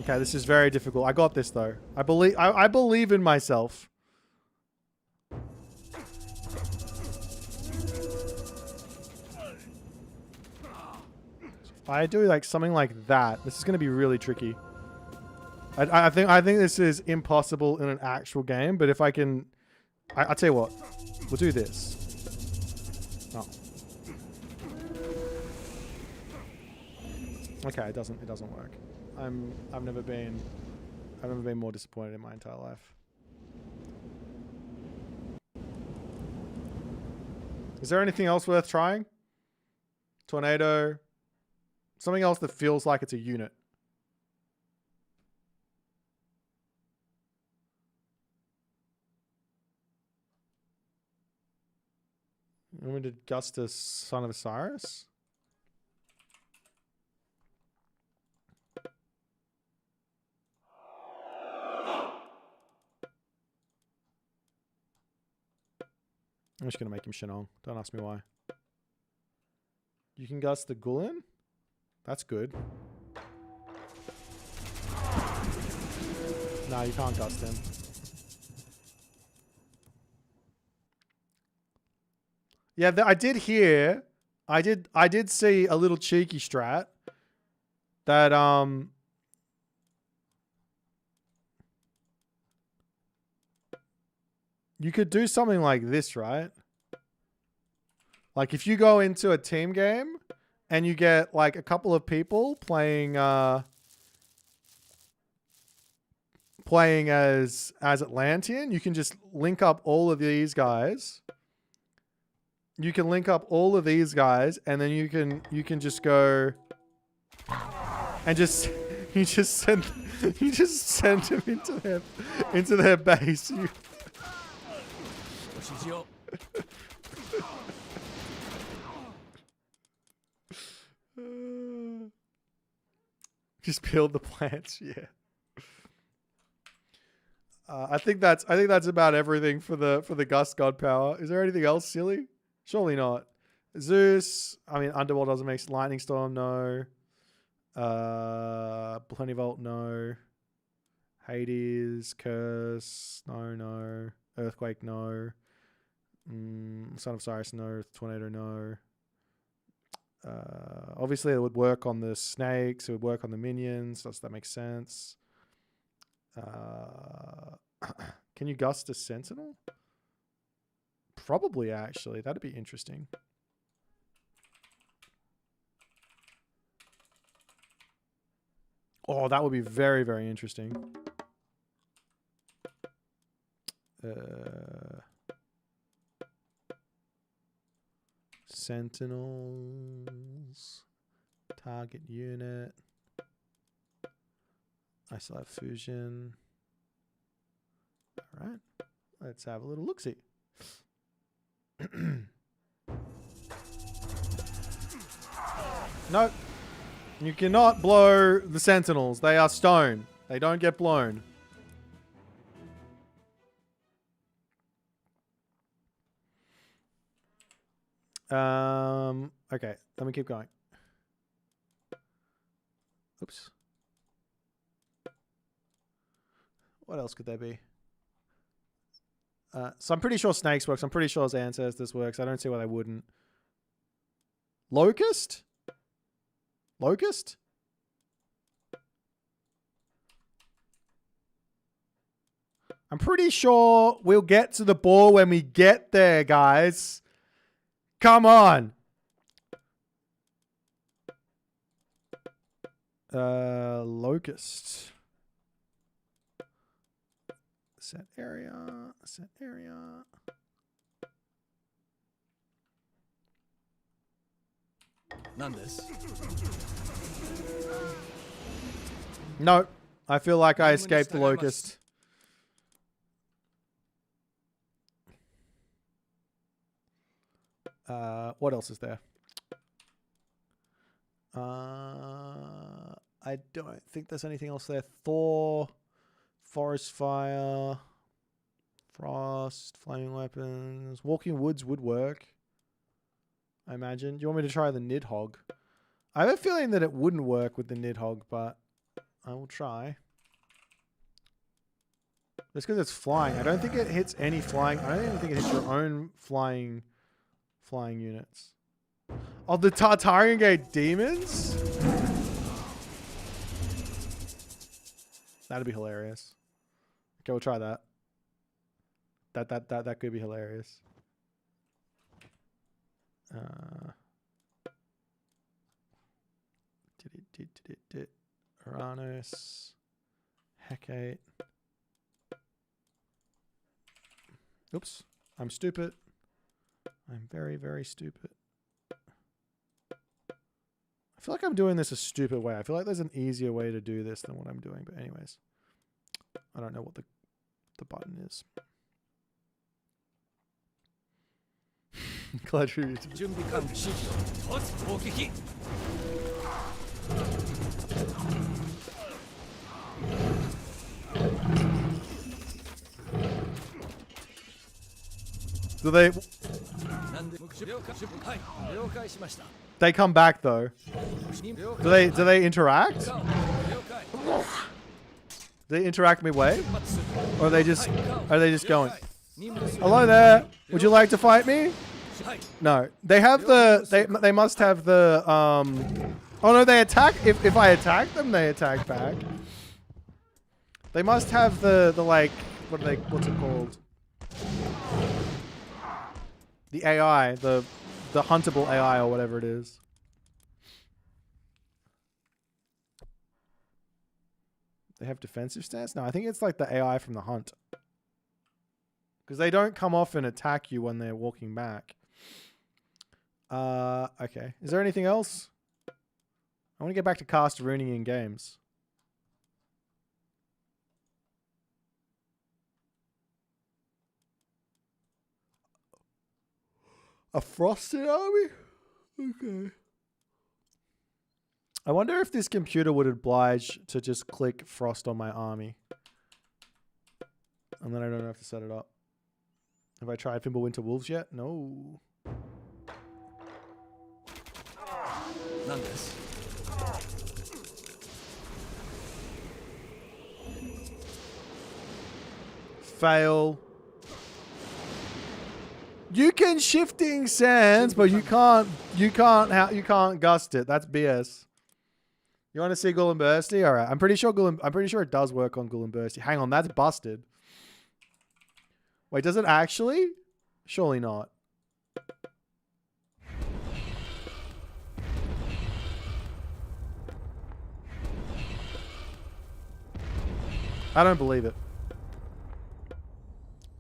Okay, this is very difficult. I got this though. I believe in myself. If I do like something like that, this is going to be really tricky. I think this is impossible in an actual game, but if I can, I'll tell you what, we'll do this. Oh. Okay, it doesn't work. I've never been more disappointed in my entire life. Is there anything else worth trying? Tornado. Something else that feels like it's a unit. You want me to Gustus, Son of Osiris? I'm just going to make him Shenong. Don't ask me why. You can gust the Gulen? That's good. No, you can't gust him. Yeah, I did hear. I did see a little cheeky strat that you could do something like this, right? Like if you go into a team game and you get like a couple of people playing as Atlantean, you can just link up all of these guys. You can link up all of these guys, and then you can just go and just you just send them into their base. Just build the plants, yeah. I think that's about everything for the Gust God power. Is there anything else silly? Surely not. Zeus. I mean, Underworld doesn't make Lightning Storm. No. Plentyvolt. No. Hades. Curse. No. Earthquake. No. Son of Cyrus. No. Tornado. No. Obviously, it would work on the snakes. It would work on the minions. That makes sense. Can you gust a sentinel? Probably, actually. That'd be interesting. Oh, that would be very, very interesting. Sentinels. Target unit. I still have fusion. All right. Let's have a little look-see. Nope. You cannot blow the sentinels. They are stone. They don't get blown. Okay. Let me keep going. Oops. What else could there be? So I'm pretty sure Snakes works. I'm pretty sure Ancestors works. I don't see why they wouldn't. Locust? Locust? I'm pretty sure we'll get to the ball when we get there, guys. Come on. Locust. Set area. Set area. No. I feel like I escaped the locust. What else is there? I don't think there's anything else there. Thor, Forest Fire, Frost, Flaming Weapons, Walking Woods would work, I imagine. Do you want me to try the Nidhogg? I have a feeling that it wouldn't work with the Nidhogg, but I will try. Just because it's flying. I don't think it hits any flying. I don't even think it hits your own flying units. Oh, the Tartarian Gate demons? That'd be hilarious. Okay, we'll try that. That could be hilarious. Uranus. Hecate. Oops. I'm stupid. I'm very, very stupid. I feel like I'm doing this a stupid way. I feel like there's an easier way to do this than what I'm doing. But anyways, I don't know what the button is. Glad you Do they... They come back though. Do they interact? Do they interact midway? Or are they just going? Hello there. Would you like to fight me? No. They have the they must have the oh no, they attack if I attack them, they attack back. They must have the like what's it called? The AI, the huntable AI or whatever it is. They have defensive stance? No, I think it's like the AI from the hunt. Because they don't come off and attack you when they're walking back. Okay. Is there anything else? I want to get back to cast ruining in games. A frosted army? Okay. I wonder if this computer would oblige to just click frost on my army. And then I don't have to set it up. Have I tried Fimble Winter Wolves yet? No. Fail. You can shifting sands, but you can't gust it. That's BS. You want to see Ghoul and Bursty? All right. I'm pretty sure it does work on Ghoul and Bursty. Hang on, that's busted. Wait, does it actually? Surely not. I don't believe it.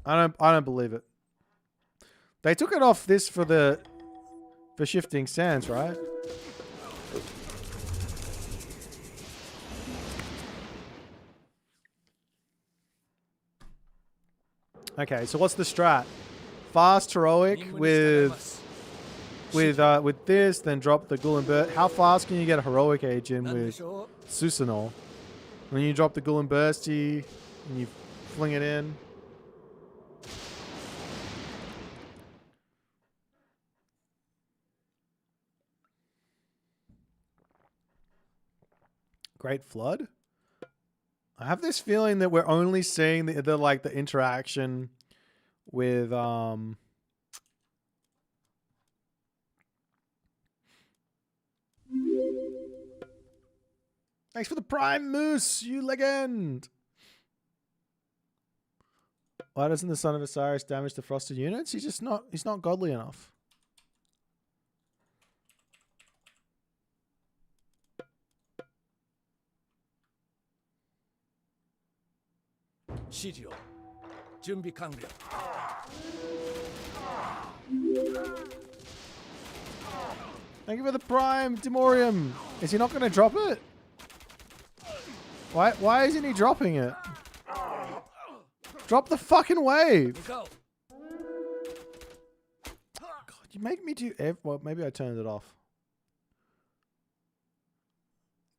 I don't believe it. They took it off this for shifting sands, right? Okay, so what's the strat? Fast heroic with this, then drop the Ghoul and Burst. How fast can you get a heroic age in with Susanoo? When you drop the Ghoul and Bursty and you fling it in. Great Flood? I have this feeling that we're only seeing the interaction with Thanks for the Prime Moose, you legend. Why doesn't the Son of Osiris damage the frosted units? He's not godly enough. Thank you for the Prime, Timorium. Is he not going to drop it? Why isn't he dropping it? Drop the fucking wave. God, you make me do... Well, maybe I turned it off.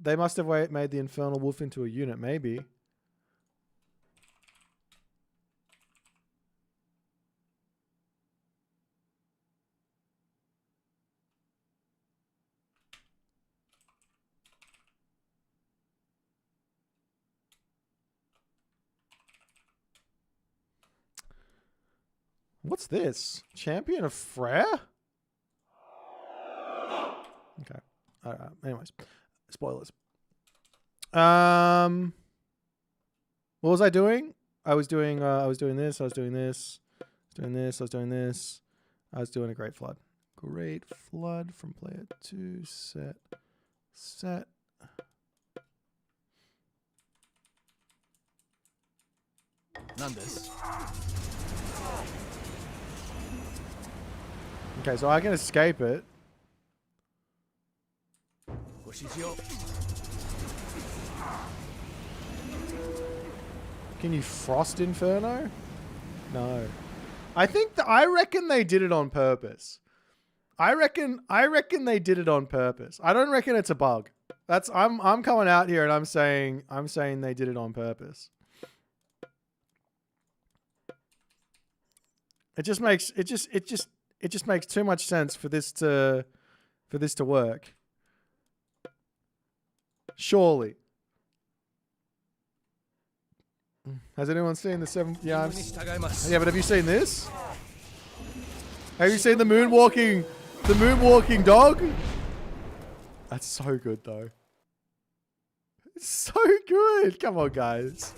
They must have made the Infernal Wolf into a unit, maybe. What's this? Champion of Freyr? Okay. Anyways, spoilers. What was I doing? I was doing this. I was doing this. I was doing this. I was doing this. I was doing this. I was doing a Great Flood. Great Flood from player 2. Set. Okay, so I can escape it. Can you Frost Inferno? No. I reckon they did it on purpose. I reckon they did it on purpose. I don't reckon it's a bug. I'm coming out here and I'm saying they did it on purpose. It just it just makes too much sense for this to work. Surely. Has anyone seen the 7? Yeah, yeah, but have you seen this? Have you seen the moonwalking dog? That's so good though. It's so good. Come on, guys.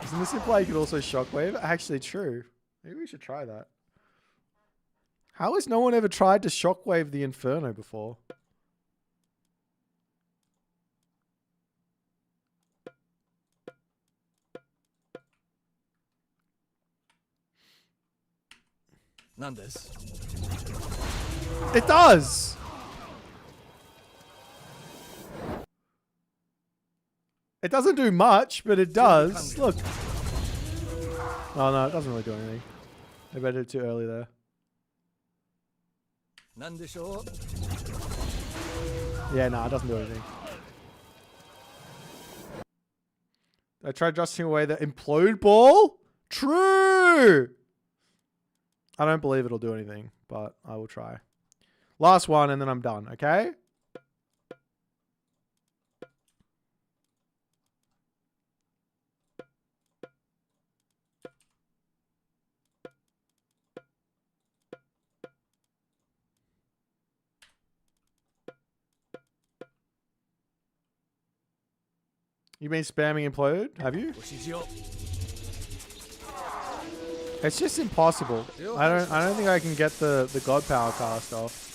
Isn't this imply you could also shockwave? Actually, true. Maybe we should try that. How has no one ever tried to shockwave the Inferno before? It does! It doesn't do much, but it does. Look. Oh no, it doesn't really do anything. Maybe I did it too early there. Yeah, no, it doesn't do anything. I tried adjusting away the implode ball? True! I don't believe it'll do anything, but I will try. Last one and then I'm done, okay? You been spamming implode? Have you? It's just impossible. I don't think I can get the god power cast off.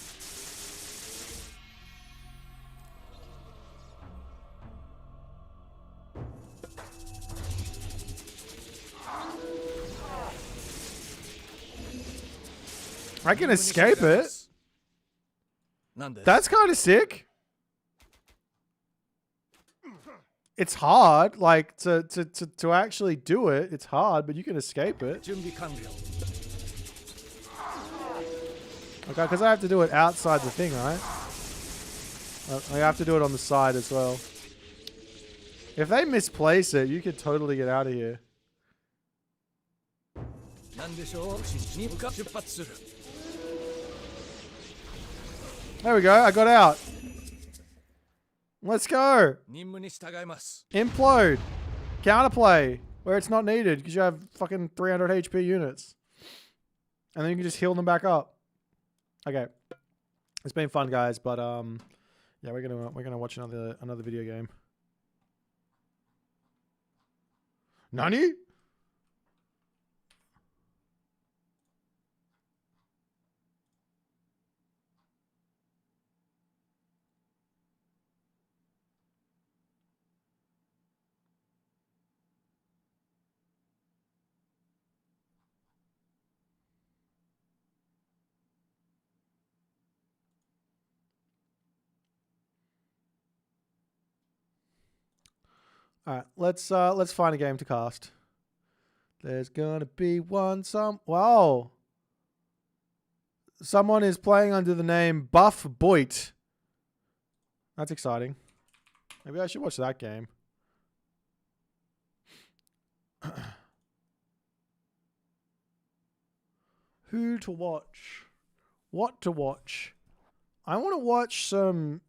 I can escape it. That's kind of sick. It's hard, like to actually do it. It's hard, but you can escape it. Okay, because I have to do it outside the thing, right? I have to do it on the side as well. If they misplace it, you could totally get out of here. There we go. I got out. Let's go. Implode. Counterplay. Where it's not needed because you have fucking 300 HP units. And then you can just heal them back up. Okay. It's been fun, guys, but yeah, we're gonna watch another video game. Nani? All right, let's find a game to cast. There's gonna be one. Wow. Someone is playing under the name Buff Boit. That's exciting. Maybe I should watch that game. Who to watch? What to watch? I want to watch some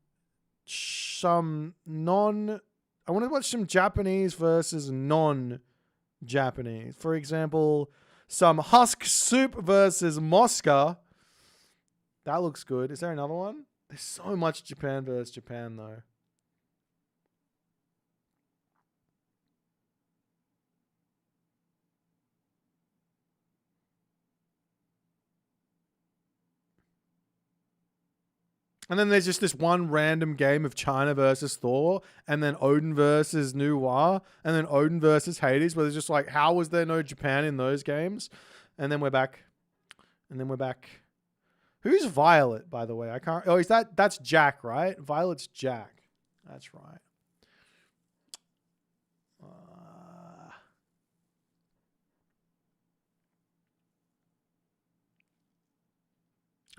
I want to watch some Japanese versus non-Japanese. For example, some Husk Soup versus Mosca. That looks good. Is there another one? There's so much Japan versus Japan, though. And then there's just this one random game of China versus Thor, and then Odin versus Noir, and then Odin versus Hades, where there's just like, how was there no Japan in those games? And then we're back. And then we're back. Who's Violet, by the way? I can't. Oh, that's Jack, right? Violet's Jack. That's right.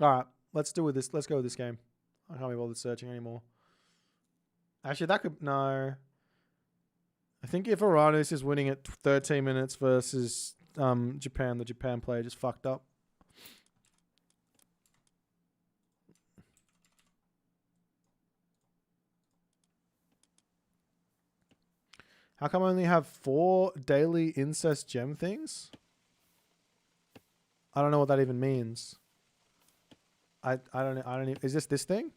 All right. Let's do with this. Let's go with this game. I can't be bothered searching anymore. Actually, that could... No. I think if Uranus is winning at 13 minutes versus Japan, the Japan player just fucked up. How come I only have 4 daily incest gem things? I don't know what that even means. I don't even, is this thing?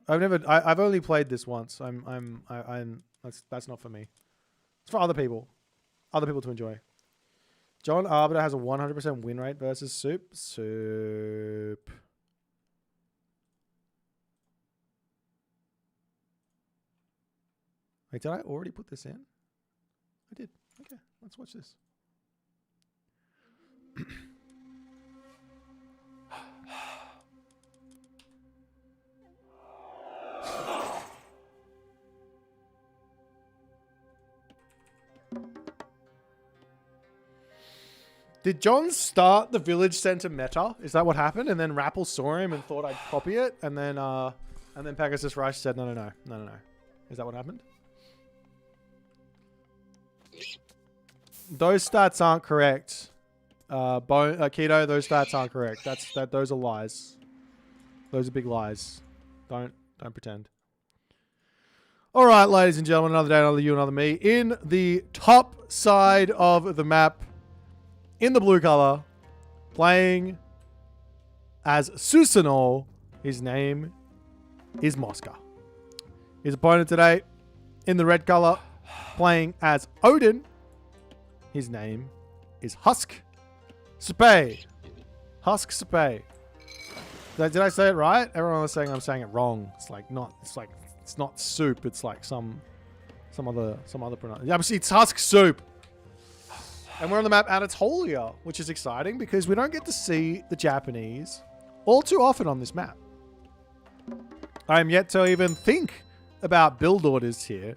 I've only played this once. That's not for me. It's for other people. Other people to enjoy. John Arbiter has a 100% win rate versus Soup. Soup. Wait, did I already put this in? I did. Okay, let's watch this. Did John start the village center meta? Is that what happened? And then Rappel saw him and thought I'd copy it, and then Pegasus Rush said no. Is that what happened? Those stats aren't correct. Keto, those stats aren't correct. Those are lies. Those are big lies. Don't pretend. All right, ladies and gentlemen, another day, another you, another me. In the top side of the map, in the blue color, playing as Susanoo. His name is Mosca. His opponent today, in the red color, playing as Odin. His name is Husk Spay. Husk Spay. Did I say it right? Everyone was saying I'm saying it wrong. It's not soup. It's like some other pronunciation. Yeah, but it's Husk Soup. And we're on the map Anatolia, which is exciting because we don't get to see the Japanese all too often on this map. I am yet to even think about build orders here.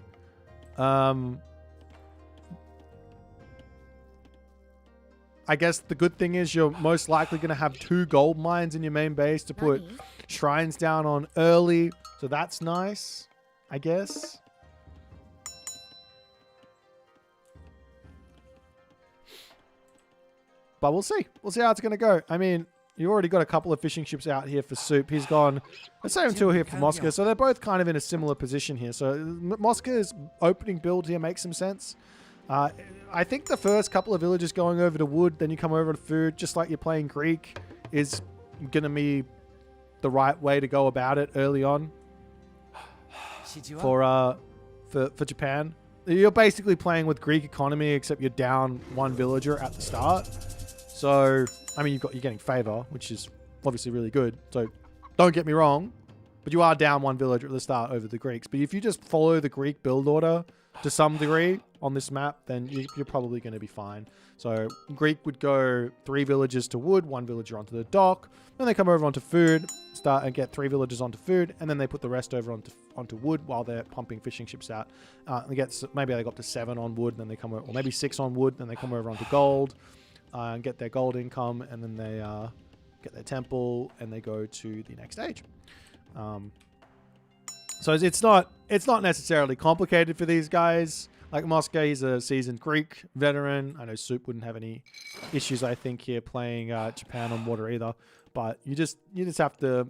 I guess the good thing is you're most likely going to have 2 gold mines in your main base to put shrines down on early. So that's nice, I guess. But we'll see. We'll see how it's going to go. I mean, you already got a couple of fishing ships out here for Soup. He's gone the same 2 here for Mosca. So they're both kind of in a similar position here. So Mosca's opening build here makes some sense. I think the first couple of villages going over to wood, then you come over to food, just like you're playing Greek, is going to be the right way to go about it early on for Japan. You're basically playing with Greek economy, except you're down 1 villager at the start. So, I mean, you're getting favor, which is obviously really good. So, don't get me wrong, but you are down 1 villager at the start over the Greeks. But if you just follow the Greek build order to some degree on this map, then you're probably going to be fine. So, Greek would go 3 villagers to wood, 1 villager onto the dock. Then they come over onto food, start and get 3 villagers onto food, and then they put the rest over onto wood while they're pumping fishing ships out. Maybe they go up to 7 on wood, then they come over, or maybe 6 on wood, then they come over onto gold and get their gold income, and then they get their temple, and they go to the next stage. So it's not necessarily complicated for these guys. Like Mosca, he's a seasoned Greek veteran. I know Soup wouldn't have any issues, I think, here playing Japan on water either. But you just have to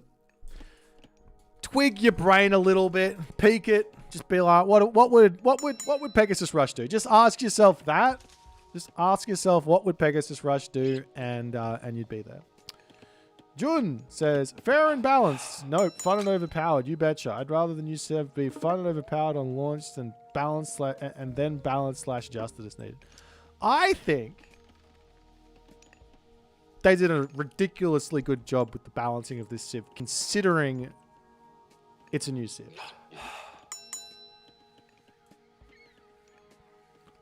twig your brain a little bit, peek it, just be like, what would Pegasus Rush do? Just ask yourself that. Just ask yourself what would Pegasus Rush do, and you'd be there. Jun says, fair and balanced. Nope, fun and overpowered. You betcha. I'd rather than you Sev be fun and overpowered on launch than balance and then balance / justice is needed. I think they did a ridiculously good job with the balancing of this Civ, considering it's a new Civ.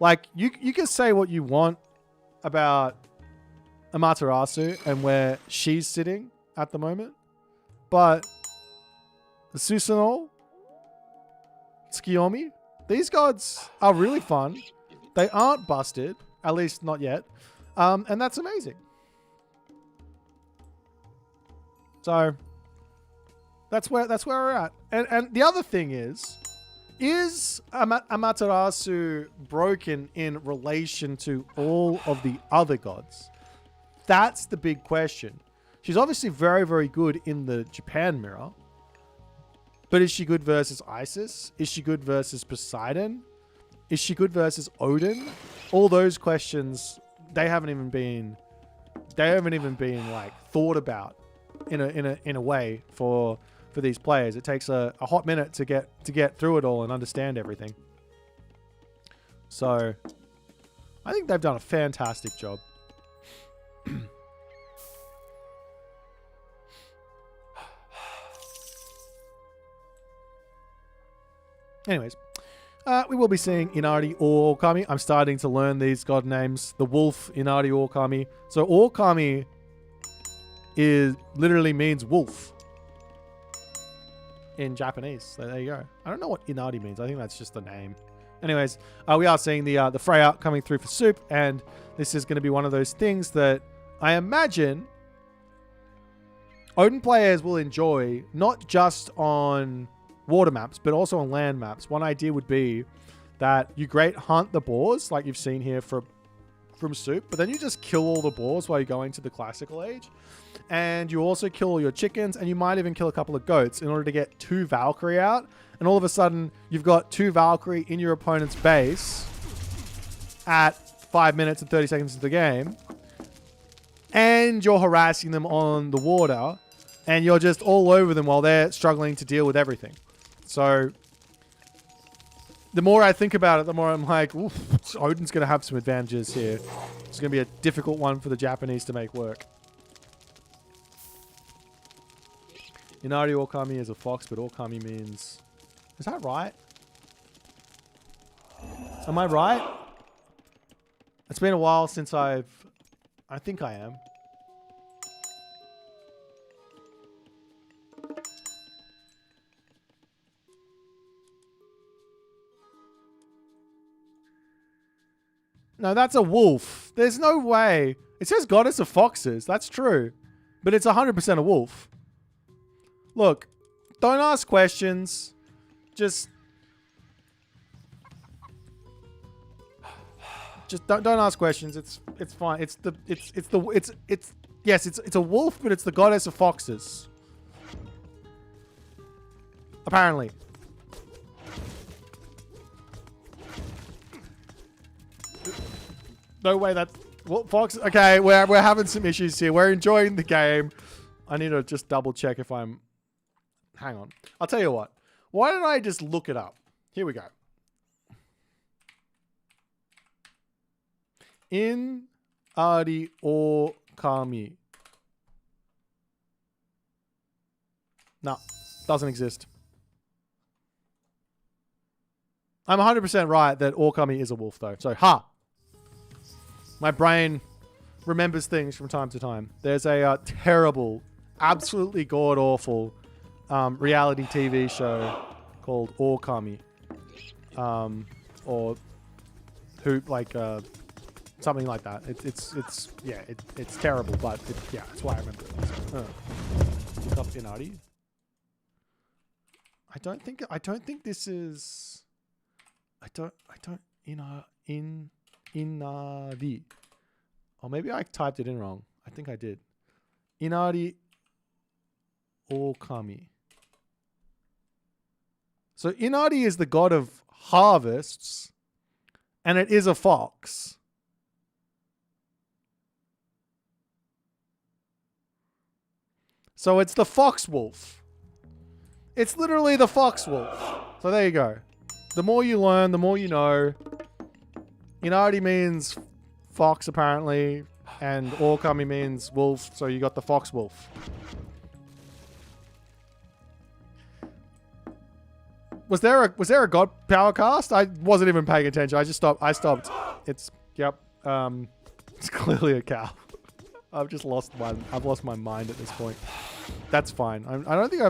Like, you can say what you want about Amaterasu and where she's sitting at the moment, but Susanoo, Tsukiyomi, these gods are really fun. They aren't busted, at least not yet, and that's amazing. So that's where we're at. And the other thing is Amaterasu broken in relation to all of the other gods? That's the big question. She's obviously very, very good in the Japan mirror. But is she good versus Isis? Is she good versus Poseidon? Is she good versus Odin? All those questions, they haven't even been like thought about in a way for these players. It takes a hot minute to get through it all and understand everything. So I think they've done a fantastic job. Anyways, we will be seeing Inari or Orkami. I'm starting to learn these god names. The wolf, Inari, Orkami. So Orkami literally means wolf in Japanese. So there you go. I don't know what Inari means. I think that's just the name. Anyways, we are seeing the Freya coming through for soup, and this is going to be one of those things that I imagine Odin players will enjoy, not just on water maps, but also on land maps. One idea would be that you great hunt the boars, like you've seen here from soup, but then you just kill all the boars while you're going to the classical age. And you also kill all your chickens, and you might even kill a couple of goats in order to get 2 Valkyrie out. And all of a sudden, you've got 2 Valkyrie in your opponent's base at 5 minutes and 30 seconds into the game. And you're harassing them on the water, and you're just all over them while they're struggling to deal with everything. So the more I think about it, the more I'm like, oof, Odin's going to have some advantages here. It's going to be a difficult one for the Japanese to make work. Inari Orkami is a fox, but Orkami means... Is that right? Am I right? It's been a while since I think I am. No, that's a wolf. There's no way. It says goddess of foxes. That's true. But it's 100% a wolf. Look, don't ask questions. Just don't ask questions. It's fine. Yes, it's a wolf, but it's the goddess of foxes. Apparently. No way that's... Well, Fox... Okay, we're having some issues here. We're enjoying the game. I need to just double check if I'm... Hang on. I'll tell you what. Why don't I just look it up? Here we go. Inari Orkami. No, doesn't exist. I'm 100% right that Orkami is a wolf, though. So, ha! My brain remembers things from time to time. There's a terrible, absolutely god-awful reality TV show called Orkami. Or who, like, something like that. It's terrible, but yeah, that's why I remember it. Look up Inari. I don't think this is... Inari. Or maybe I typed it in wrong. I think I did. Inari Orkami. So Inari is the god of harvests, and it is a fox. So it's the fox wolf. It's literally the fox wolf. So there you go. The more you learn, the more you know. Inari means fox, apparently, and Orkami means wolf, so you got the fox wolf. Was there a god power cast? I wasn't even paying attention. I stopped. It's it's clearly a cow. I've lost my mind at this point. That's fine. I don't think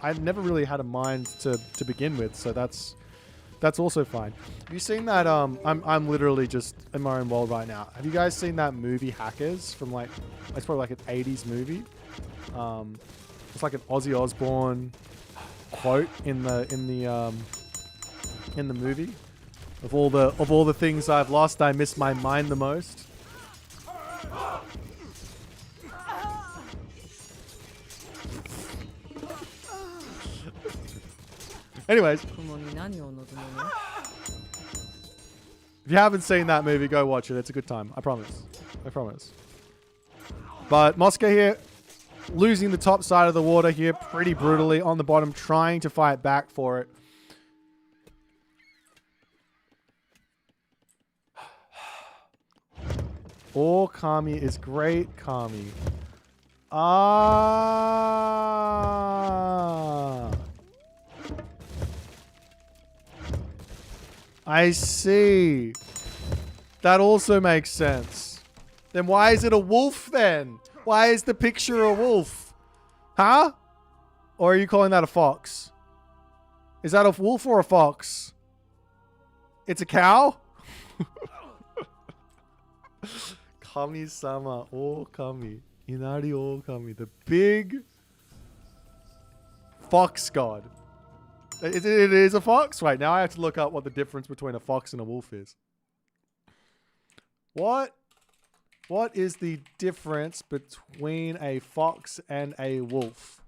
I've never really had a mind to begin with, so that's also fine. Have you seen that? I'm literally just in my own world right now. Have you guys seen that movie Hackers from it's probably like an 80s movie? It's like an Ozzy Osbourne quote in the movie. Of all the things I've lost, I miss my mind the most. Anyways, if you haven't seen that movie, go watch it. It's a good time. I promise. I promise. But Mosca here, losing the top side of the water here pretty brutally on the bottom, trying to fight back for it. Oh, Kami is great, Kami. Ah. I see. That also makes sense. Then why is it a wolf then? Why is the picture a wolf? Huh? Or are you calling that a fox? Is that a wolf or a fox? It's a cow? Kami-sama, oh Kami. Inari oh Kami. The big fox god. It is a fox? Wait, now I have to look up what the difference between a fox and a wolf is. What is the difference between a fox and a wolf?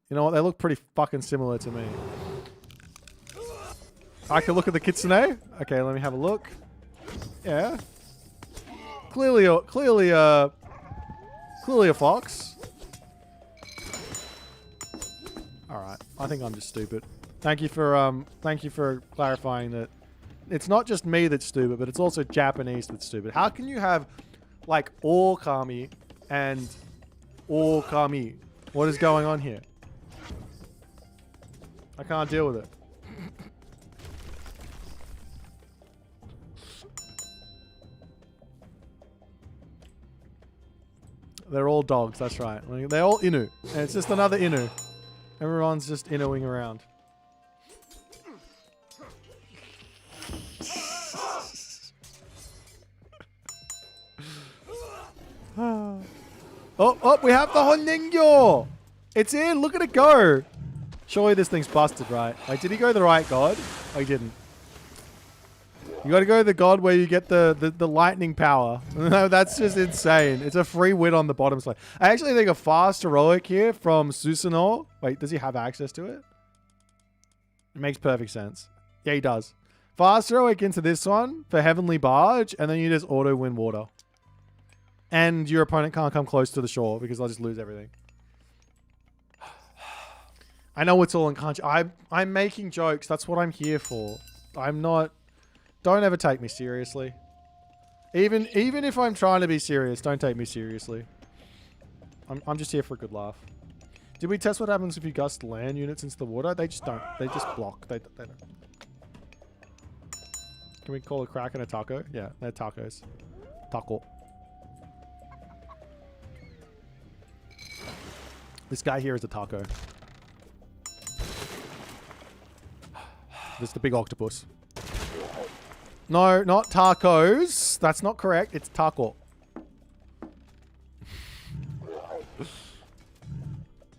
You know what? They look pretty fucking similar to me. I can look at the kitsune. Okay, let me have a look. Yeah. Clearly a fox. All right. I think I'm just stupid. Thank you for clarifying that it's not just me that's stupid, but it's also Japanese that's stupid. How can you have like Okami and Okami? What is going on here? I can't deal with it. They're all dogs, that's right. They're all Inu. And it's just another Inu. Everyone's just Inuing around. Oh, we have the Honengyo! It's in, look at it go! Surely this thing's busted, right? Like, did he go the right god? Oh, he didn't. You gotta go to the god where you get the lightning power. That's just insane. It's a free win on the bottom side. I actually think a fast heroic here from Susanoo. Wait, does he have access to it? It makes perfect sense. Yeah, he does. Fast heroic into this one for Heavenly Barge, and then you just auto win water. And your opponent can't come close to the shore because I'll just lose everything. I know it's all in country. I'm making jokes. That's what I'm here for. I'm not... Don't ever take me seriously. Even if I'm trying to be serious, don't take me seriously. I'm just here for a good laugh. Did we test what happens if you gust land units into the water? They just don't. They just block. They don't. Can we call a Kraken a taco? Yeah, they're tacos. Taco. This guy here is a taco. This is the big octopus. No, not tacos. That's not correct. It's taco.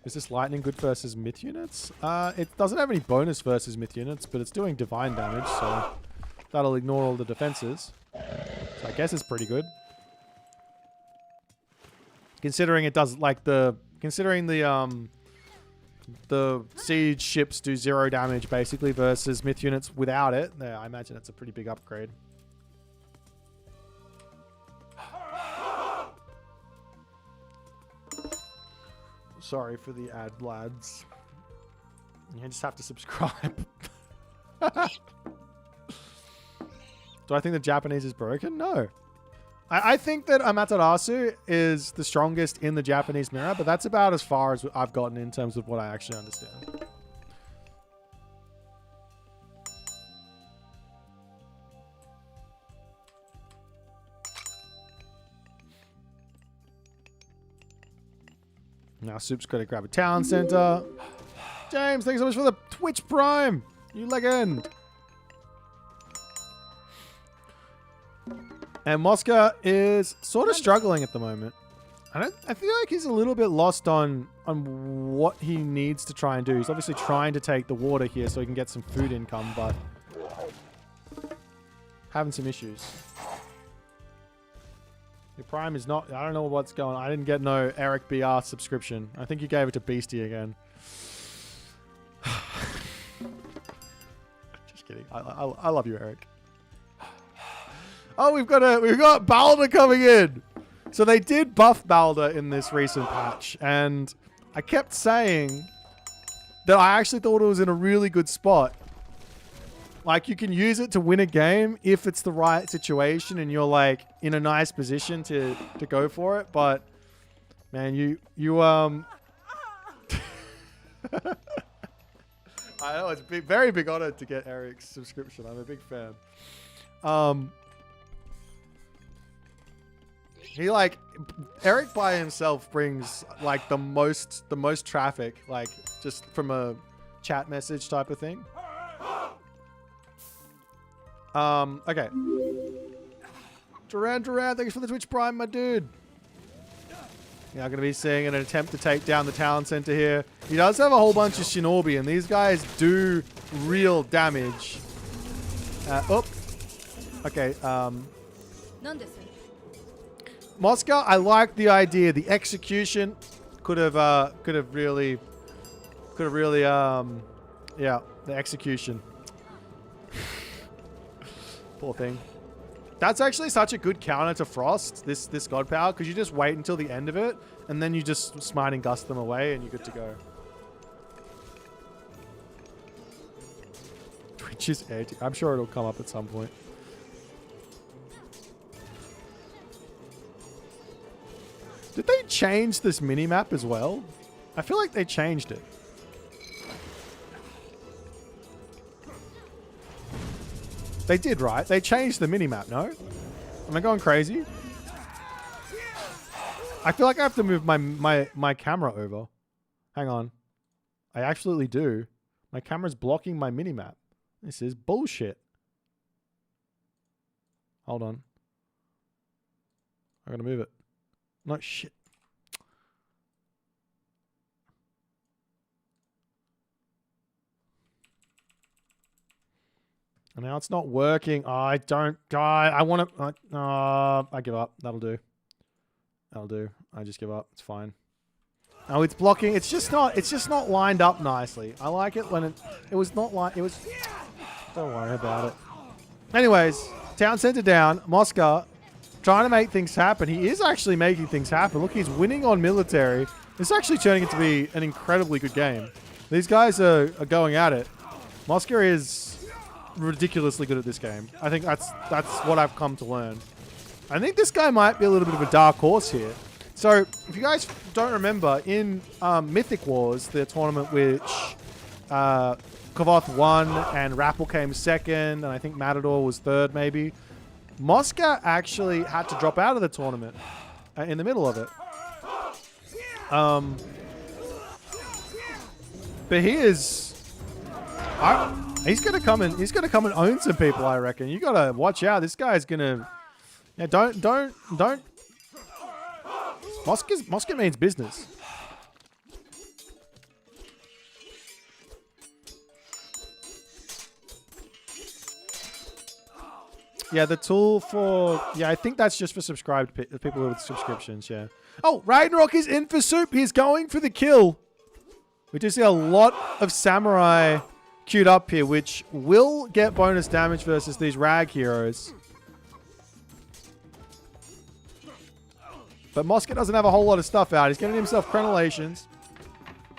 Is this lightning good versus myth units? It doesn't have any bonus versus myth units, but it's doing divine damage, so that'll ignore all the defenses. So I guess it's pretty good. Considering it does like considering the siege ships do 0 damage basically versus myth units without it. Yeah, I imagine it's a pretty big upgrade. Sorry for the ad, lads. You just have to subscribe. Do I think the Japanese is broken? No. I think that Amaterasu is the strongest in the Japanese mirror, but that's about as far as I've gotten in terms of what I actually understand. Now Soup's got to grab a town center. James, thanks so much for the Twitch Prime. You legend. And Mosca is sort of struggling at the moment. I feel like he's a little bit lost on what he needs to try and do. He's obviously trying to take the water here so he can get some food income, but having some issues. Your Prime is not... I don't know what's going on. I didn't get no Eric BR subscription. I think you gave it to Beastie again. Just kidding. I love you, Eric. Oh, we've got Balder coming in. So they did buff Balder in this recent patch, and I kept saying that I actually thought it was in a really good spot. Like, you can use it to win a game if it's the right situation and you're like in a nice position to go for it. But man, you I know it's a very big honor to get Eric's subscription. I'm a big fan. He like Eric by himself brings like the most traffic, like just from a chat message type of thing. Okay. Duran, thanks for the Twitch Prime, my dude. Yeah, I'm going to be seeing an attempt to take down the town center here. He does have a whole bunch of Shinobi, and these guys do real damage. Okay, Mosca, I like the idea. The execution could have really, yeah, the execution. Poor thing. That's actually such a good counter to Frost, this God Power, because you just wait until the end of it, and then you just smite and gust them away, and you're good to go. Twitch's Edge. I'm sure it'll come up at some point. Did they change this mini-map as well? I feel like they changed it. They did, right? They changed the mini-map, no? Am I going crazy? I feel like I have to move my camera over. Hang on. I absolutely do. My camera's blocking my mini-map. This is bullshit. Hold on. I gotta move it. No, shit. And now it's not working. Oh, I don't... God, I want to... I give up. That'll do. That'll do. I just give up. It's fine. Oh, it's blocking. It's just not lined up nicely. I like it when it was not like... It was... Don't worry about it. Anyways, town center down. Mosca trying to make things happen. He is actually making things happen. Look, he's winning on military. It's actually turning into be an incredibly good game. These guys are going at it. Mosca is ridiculously good at this game. I think that's what I've come to learn. I think this guy might be a little bit of a dark horse here. So, if you guys don't remember, in Mythic Wars, the tournament which Kavoth won and Rappel came second, and I think Matador was third maybe, Mosca actually had to drop out of the tournament in the middle of it. But he is... He's gonna come and own some people, I reckon. You gotta watch out. This guy's gonna... Yeah, don't... Mosca means business. Yeah, the tool for... Yeah, I think that's just for subscribed people with subscriptions, yeah. Oh, Ragnarok is in for soup. He's going for the kill. We do see a lot of samurai queued up here, which will get bonus damage versus these rag heroes. But Mosca doesn't have a whole lot of stuff out. He's getting himself crenellations.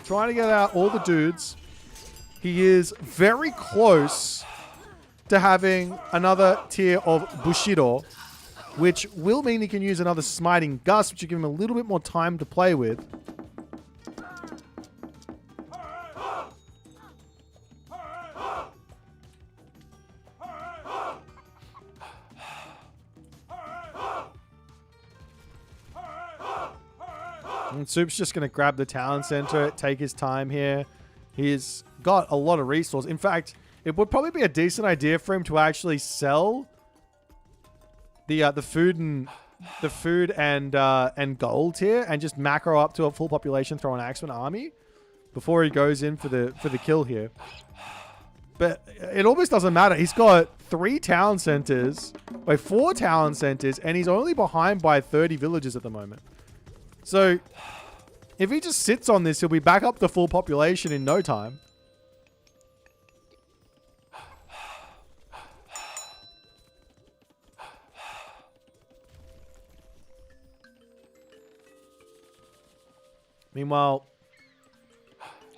Trying to get out all the dudes. He is very close to having another tier of Bushido, which will mean he can use another Smiting Gust, which will give him a little bit more time to play with. And Soup's just going to grab the town center, take his time here. He's got a lot of resource. In fact, it would probably be a decent idea for him to actually sell the food and gold here, and just macro up to a full population, throw an Axeman army before he goes in for the kill here. But it almost doesn't matter. He's got 4 town centers, and he's only behind by 30 villages at the moment. So if he just sits on this, he'll be back up to full population in no time. Meanwhile,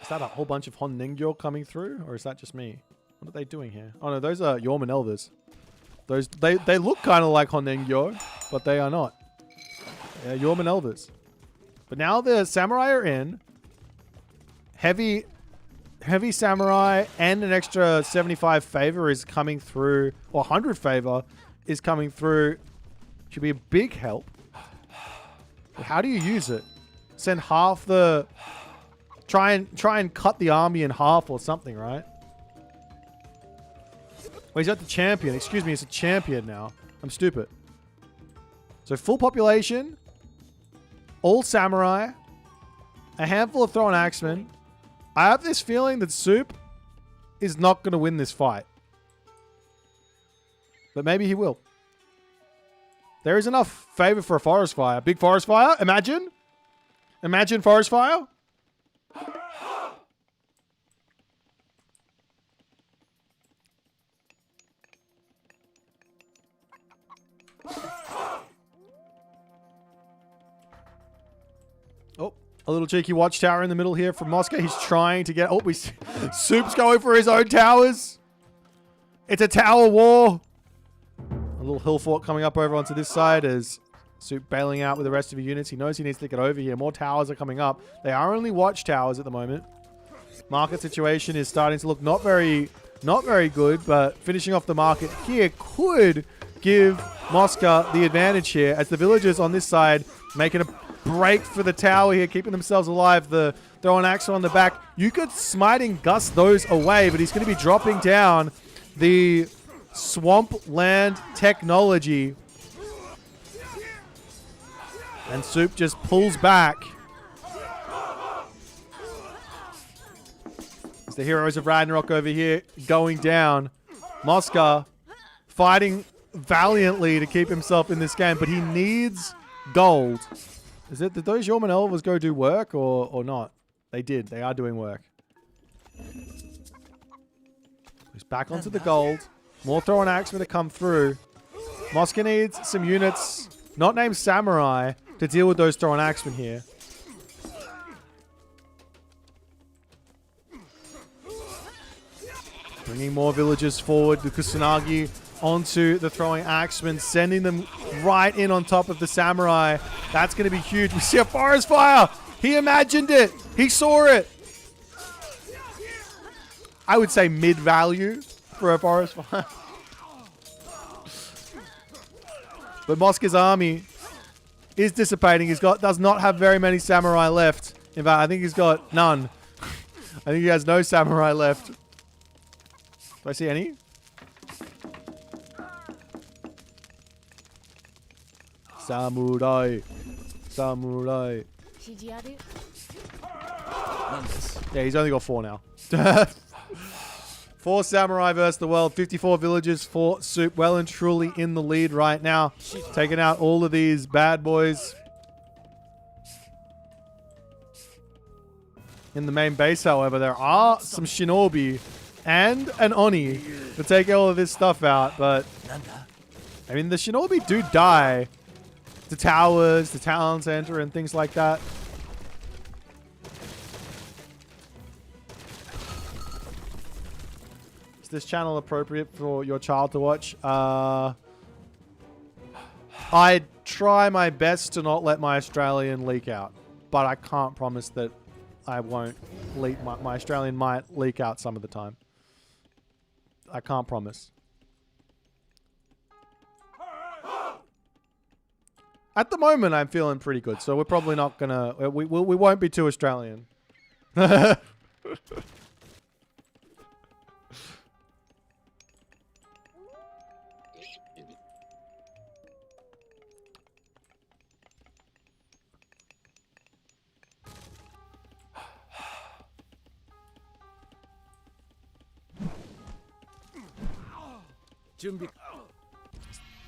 is that a whole bunch of Honningyo coming through, or is that just me? What are they doing here? Oh no, those are Yorman Elvers. They look kind of like Honningyo, but they are not. They're Yorman Elvers. But now the samurai are in. Heavy samurai and an extra 75 favor is coming through, or 100 favor is coming through. Should be a big help. But how do you use it? Send half the... Try and cut the army in half or something, right? Well, he's got the champion. Excuse me, it's a champion now. I'm stupid. So full population. All samurai. A handful of thrown axemen. I have this feeling that Soup is not going to win this fight. But maybe he will. There is enough favor for a forest fire. Big forest fire? Imagine. Imagine forest fire. Oh, a little cheeky watchtower in the middle here from Moscow. He's trying to get... Oh, Soup's going for his own towers. It's a tower war. A little hill fort coming up over onto this side as Soup bailing out with the rest of his units. He knows he needs to get over here. More towers are coming up. They are only watchtowers at the moment. Market situation is starting to look not very good, but finishing off the market here could give Moscow the advantage here as the villagers on this side making a break for the tower here, keeping themselves alive. The throw an axe on the back. You could smiting gust those away, but he's going to be dropping down the swampland technology. And Soup just pulls back. As the heroes of Ragnarok over here going down. Moscow fighting valiantly to keep himself in this game, but he needs gold. Did those Yorman Elvers go do work or not? They did. They are doing work. He's back onto the gold. More throwing axemen to come through. Moscow needs some units, not named Samurai, to deal with those throwing axemen here. Bringing more villagers forward. The Kusanagi onto the throwing axemen, sending them right in on top of the samurai. That's going to be huge. We see a forest fire. He imagined it. He saw it. I would say mid-value for a forest fire. But Moscow's army is dissipating. Does not have very many samurai left. In fact, I think he's got none. I think he has no samurai left. Do I see any? Samurai. Samurai. Yeah, he's only got 4 now. 4 samurai versus the world. 54 villagers for Soup. Well and truly in the lead right now. Taking out all of these bad boys. In the main base, however, there are some shinobi and an oni to take all of this stuff out. But, I mean, the shinobi do die to towers, the town center, and things like that. Is this channel appropriate for your child to watch? I try my best to not let my Australian leak out, but I can't promise that I won't leak. My Australian might leak out some of the time. I can't promise. At the moment, I'm feeling pretty good, so we're probably not gonna. We won't be too Australian. 準備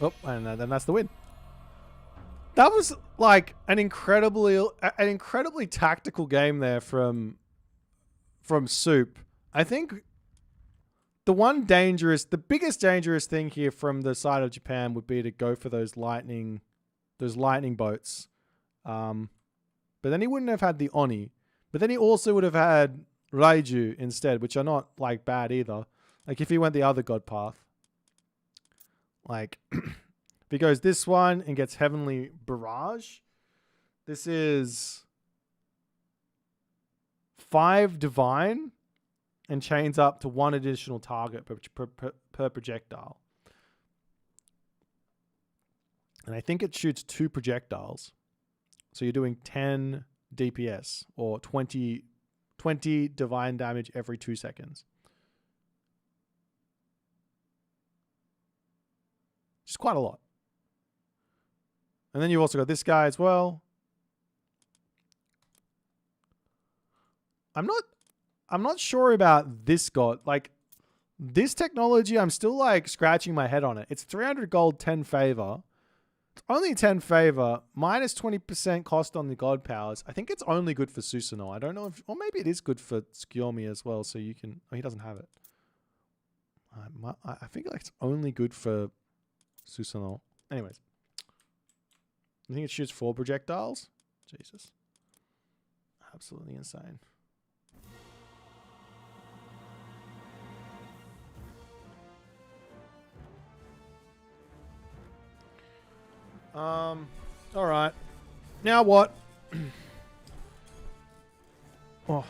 Oh, and then that's the win. That was like an incredibly tactical game there from Soup. I think the biggest dangerous thing here from the side of Japan would be to go for those lightning boats. But then he wouldn't have had the Oni. But then he also would have had Raiju instead, which are not like bad either. Like if he went the other god path. Like if he goes this one and gets Heavenly Barrage, this is 5 Divine and chains up to 1 additional target per projectile. And I think it shoots 2 projectiles. So you're doing 10 DPS or 20 divine damage every 2 seconds. Which is quite a lot. And then you've also got this guy as well. I'm not sure about this god. Like this technology, I'm still like scratching my head on it. It's 300 gold, 10 favor. It's only 10 favor, minus 20% cost on the god powers. I think it's only good for Susanoo. I don't know if, or maybe it is good for Skirmishes as well. So you can, oh, he doesn't have it. I think like it's only good for Susanoo. Anyways. I think it shoots 4 projectiles. Jesus. Absolutely insane. All right. Now what? Oh.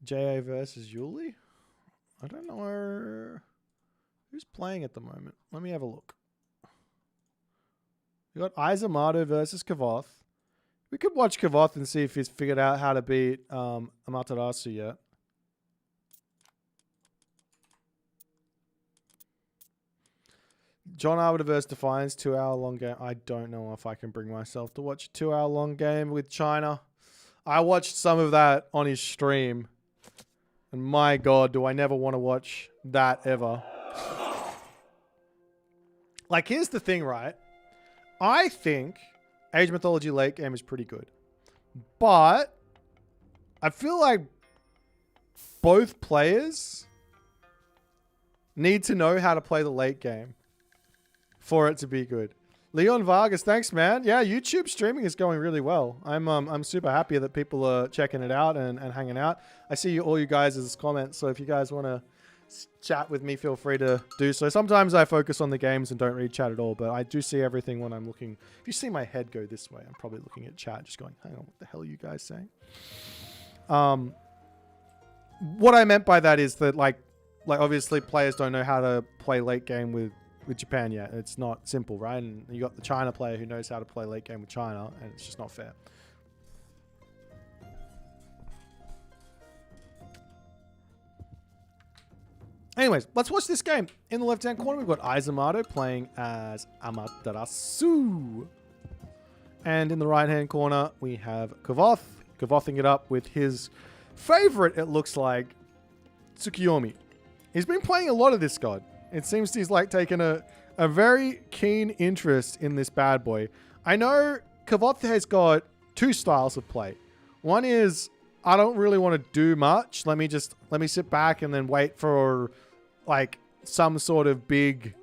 JA versus Yuli? I don't know who's playing at the moment. Let me have a look. We got Izamato versus Kavoth. We could watch Kavoth and see if he's figured out how to beat Amaterasu yet. John Arbiter versus Defiance, 2-hour long game. I don't know if I can bring myself to watch a 2-hour long game with China. I watched some of that on his stream. And my God, do I never want to watch that ever. Like, here's the thing, right? I think Age Mythology late game is pretty good. But I feel like both players need to know how to play the late game for it to be good. Leon Vargas, thanks, man. Yeah, YouTube streaming is going really well. I'm super happy that people are checking it out and hanging out. I see all you guys' comments, so if you guys want to chat with me, feel free to do so. Sometimes I focus on the games and don't read chat at all, but I do see everything when I'm looking. If you see my head go this way, I'm probably looking at chat, just going, hang on, what the hell are you guys saying? What I meant by that is that, like obviously players don't know how to play late game with Japan yet. It's not simple, right? And you got the China player who knows how to play late game with China, and it's just not fair. Anyways, let's watch this game. In the left-hand corner, we've got Izamato playing as Amaterasu. And in the right-hand corner, we have Kavoth, Kavothing it up with his favorite, it looks like, Tsukiyomi. He's been playing a lot of this god. It seems he's like taken a very keen interest in this bad boy. I know Kavoth has got 2 styles of play. One is, I don't really want to do much. Let me sit back and then wait for like some sort of big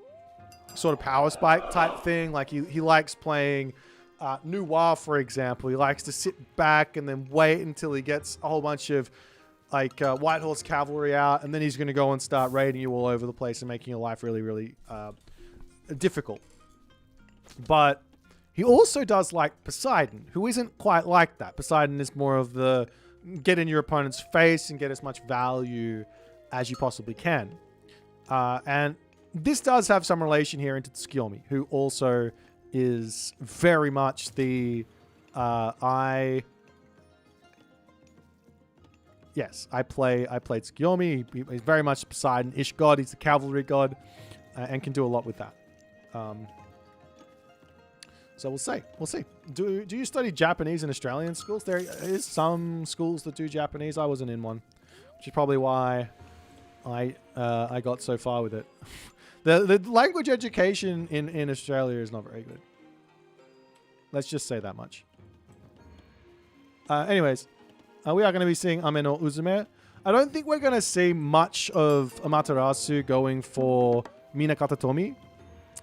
sort of power spike type thing. Like he likes playing Noir, for example. He likes to sit back and then wait until he gets a whole bunch of like White Horse Cavalry out, and then he's going to go and start raiding you all over the place and making your life really, really difficult. But he also does like Poseidon, who isn't quite like that. Poseidon is more of the get in your opponent's face and get as much value as you possibly can. And this does have some relation here into Tsukiyomi, who also is very much the yes, I played Tsukiyomi. He's very much Poseidon-ish god. He's the cavalry god and can do a lot with that. So we'll see. We'll see. Do you study Japanese in Australian schools? There is some schools that do Japanese. I wasn't in one, which is probably why I got so far with it. The language education in Australia is not very good. Let's just say that much. Anyways, we are going to be seeing Ame no Uzume. I don't think we're going to see much of Amaterasu going for Minakata-tomi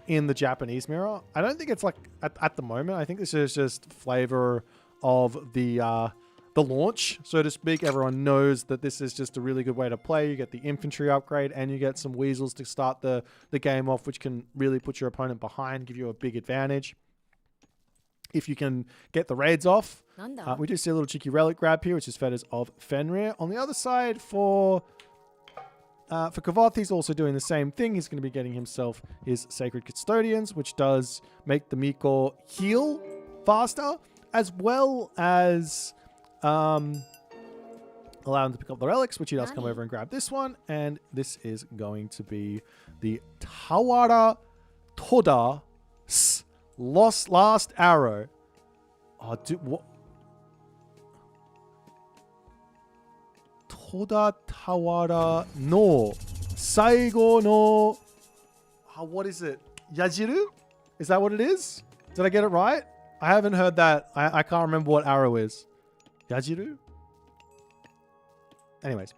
in the Japanese mirror. I don't think it's like at the moment. I think this is just flavor of the launch, so to speak. Everyone knows that this is just a really good way to play. You get the infantry upgrade and you get some weasels to start the game off, which can really put your opponent behind, give you a big advantage. If you can get the raids off. We do see a little cheeky relic grab here, which is Fetters of Fenrir. On the other side, for Kavoth, he's also doing the same thing. He's going to be getting himself his Sacred Custodians, which does make the Miko heal faster, as well as allow him to pick up the relics, which he does come over and grab this one. And this is going to be the Tawara Toda Last Arrow. Oh, what? Toda Tawara no Saigo no... what is it? Yajiru? Is that what it is? Did I get it right? I haven't heard that. I can't remember what arrow is. Yajiru? Anyways.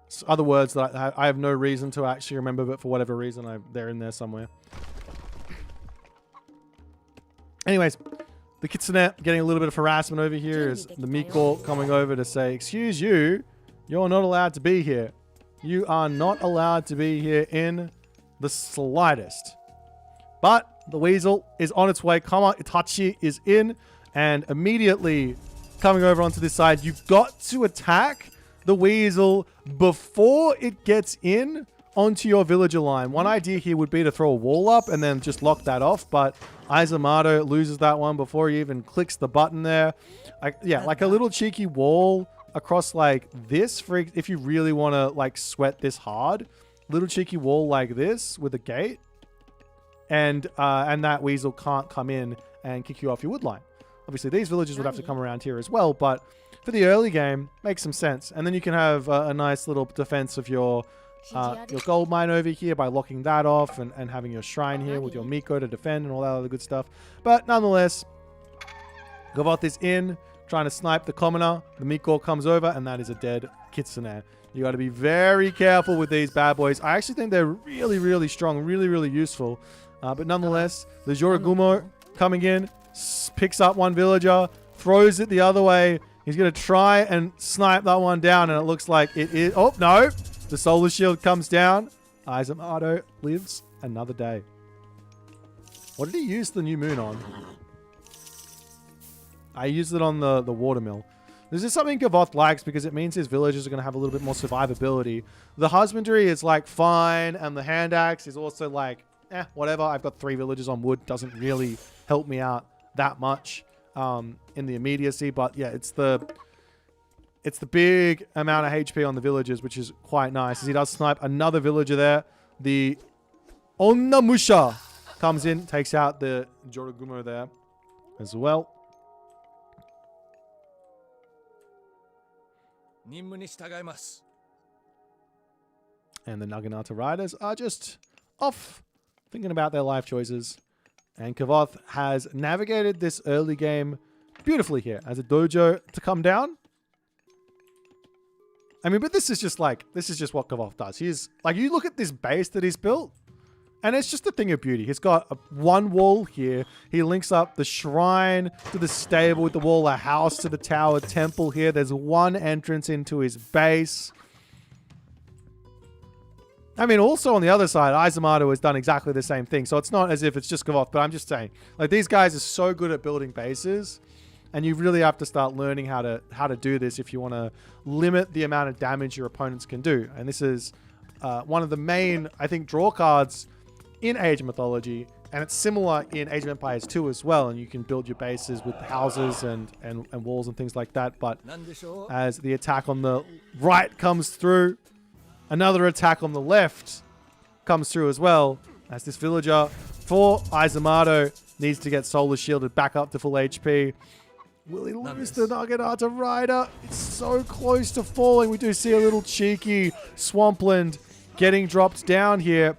So other words that I have no reason to actually remember, but for whatever reason, they're in there somewhere. Anyways. The Kitsune getting a little bit of harassment over here is the Miko coming over to say, excuse you, you're not allowed to be here. You are not allowed to be here in the slightest. But the Weasel is on its way. Kama Itachi is in and immediately coming over onto this side. You've got to attack the Weasel before it gets in onto your villager line. One idea here would be to throw a wall up and then just lock that off, but Izumato loses that one before he even clicks the button there. Like a little cheeky wall across like this, for if you really want to like sweat this hard. Little cheeky wall like this with a gate, and that Weasel can't come in and kick you off your wood line. Obviously, these villagers would have to come around here as well, but for the early game, makes some sense. And then you can have a nice little defense of your gold mine over here by locking that off and having your shrine here with your Miko to defend and all that other good stuff. But nonetheless, Gavoth is in, trying to snipe the commoner. The Miko comes over, and that is a dead Kitsune. You got to be very careful with these bad boys. I actually think they're really, really strong, really, really useful. But nonetheless, the Jorogumo coming in, picks up one villager, throws it the other way. He's going to try and snipe that one down, and it looks like it is... Oh, no! The solar shield comes down. Izumato lives another day. What did he use the new moon on? I used it on the watermill. This is something Gavoth likes because it means his villagers are going to have a little bit more survivability. The husbandry is like fine, and the hand axe is also like, whatever. I've got 3 villagers on wood. Doesn't really help me out that much in the immediacy. But yeah, it's the big amount of HP on the villagers, which is quite nice. As he does snipe another villager there. The Onnamusha comes in, takes out the Jorogumo there as well. And the Naginata riders are just off thinking about their life choices. And Kavoth has navigated this early game beautifully here as a dojo to come down. I mean, but this is just what Kavoth does. He's like, you look at this base that he's built, and it's just a thing of beauty. He's got one wall here. He links up the shrine to the stable with the wall, a house to the tower temple here. There's one entrance into his base. I mean, also on the other side, Izumato has done exactly the same thing. So it's not as if it's just Kavoth, but I'm just saying, like, these guys are so good at building bases. And you really have to start learning how to do this if you want to limit the amount of damage your opponents can do. And this is one of the main, I think, draw cards in Age of Mythology And it's similar in Age of Empires 2 as well, and you can build your bases with houses and walls and things like that. But as the attack on the right comes through, another attack on the left comes through as well, as this villager for Izumato needs to get solar shielded back up to full HP. Will he lose the Naginata Rider? It's so close to falling. We do see a little cheeky Swampland getting dropped down here.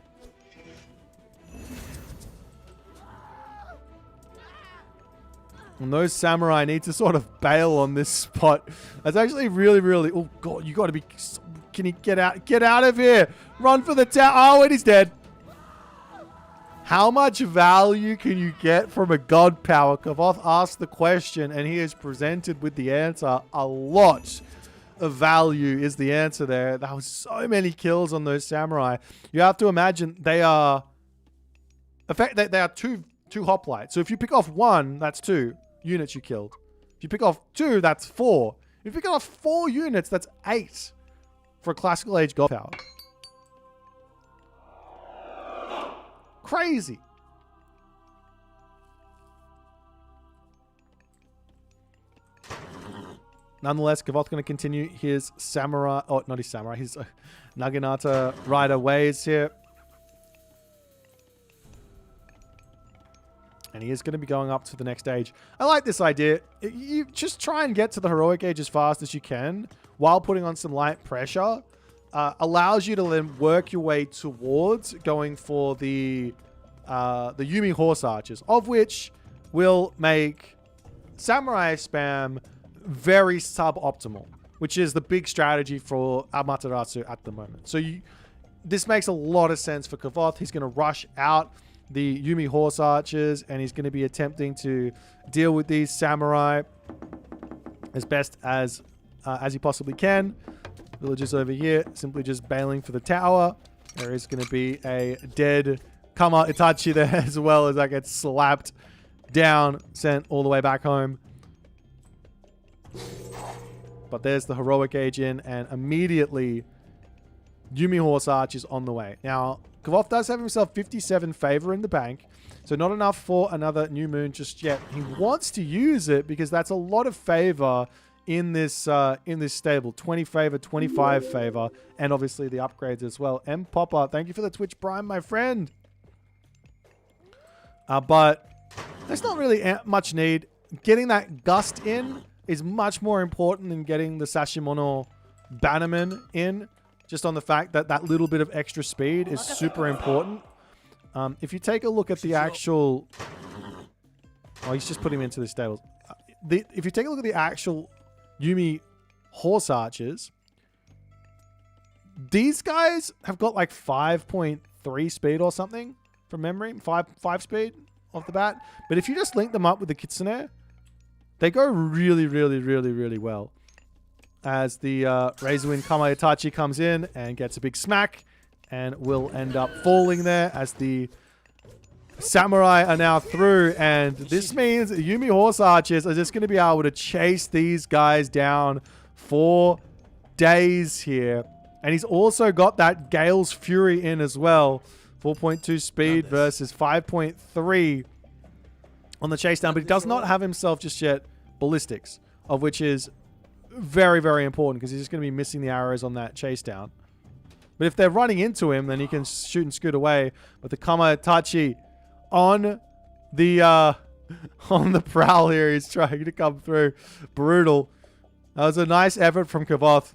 And those samurai need to sort of bail on this spot. That's actually really, really... Oh, God, you got to be... Can he get out? Get out of here! Run for the tower! Oh, and he's dead. How much value can you get from a god power? Kavoth asked the question, and he is presented with the answer. A lot of value is the answer there. There was so many kills on those samurai. You have to imagine they are... In fact, they are two hoplites. So if you pick off one, that's 2 units you killed. If you pick off 2, that's 4. If you pick off 4 units, that's 8 for a classical age god power. Crazy. Nonetheless, Kavoth going to continue his samurai... Oh, not his samurai. His Naginata Rider ways here. And he is going to be going up to the next age. I like this idea. You just try and get to the heroic age as fast as you can while putting on some light pressure. Allows you to then work your way towards going for the Yumi Horse Archers, of which will make Samurai Spam very suboptimal, which is the big strategy for Amaterasu at the moment. So this makes a lot of sense for Kavoth. He's going to rush out the Yumi Horse Archers, and he's going to be attempting to deal with these samurai as best as he possibly can. Villagers over here simply just bailing for the tower. There is going to be a dead Kama Itachi there as well, as that gets slapped down, sent all the way back home. But there's the heroic age in, and immediately Yumi Horse Archers on the way. Now, Kavoth does have himself 57 favor in the bank, so not enough for another new moon just yet. He wants to use it because that's a lot of favor in this stable. 20 favor, 25 favor, and obviously the upgrades as well. M Popper, thank you for the Twitch Prime, my friend. But there's not really much need. Getting that gust in is much more important than getting the Sashimono Bannerman in. Just on the fact that that little bit of extra speed is super important. If you take a look at the actual... Oh, he's just put him into the stables. If you take a look at the actual Yumi Horse Archers, these guys have got like 5.3 speed or something from memory. 5 speed off the bat. But if you just link them up with the Kitsune, they go really, really, really, really well. As the Razorwind Kama Itachi comes in and gets a big smack and will end up falling there as the samurai are now through. And this means Yumi Horse Archers are just going to be able to chase these guys down for days here. And he's also got that Gale's Fury in as well. 4.2 speed versus 5.3 on the chase down. But he does not have himself just yet ballistics, of which is very, very important because he's just going to be missing the arrows on that chase down. But if they're running into him, then he can shoot and scoot away. But the Kama Itachi on the prowl here, he's trying to come through. Brutal. That was a nice effort from Kavoth.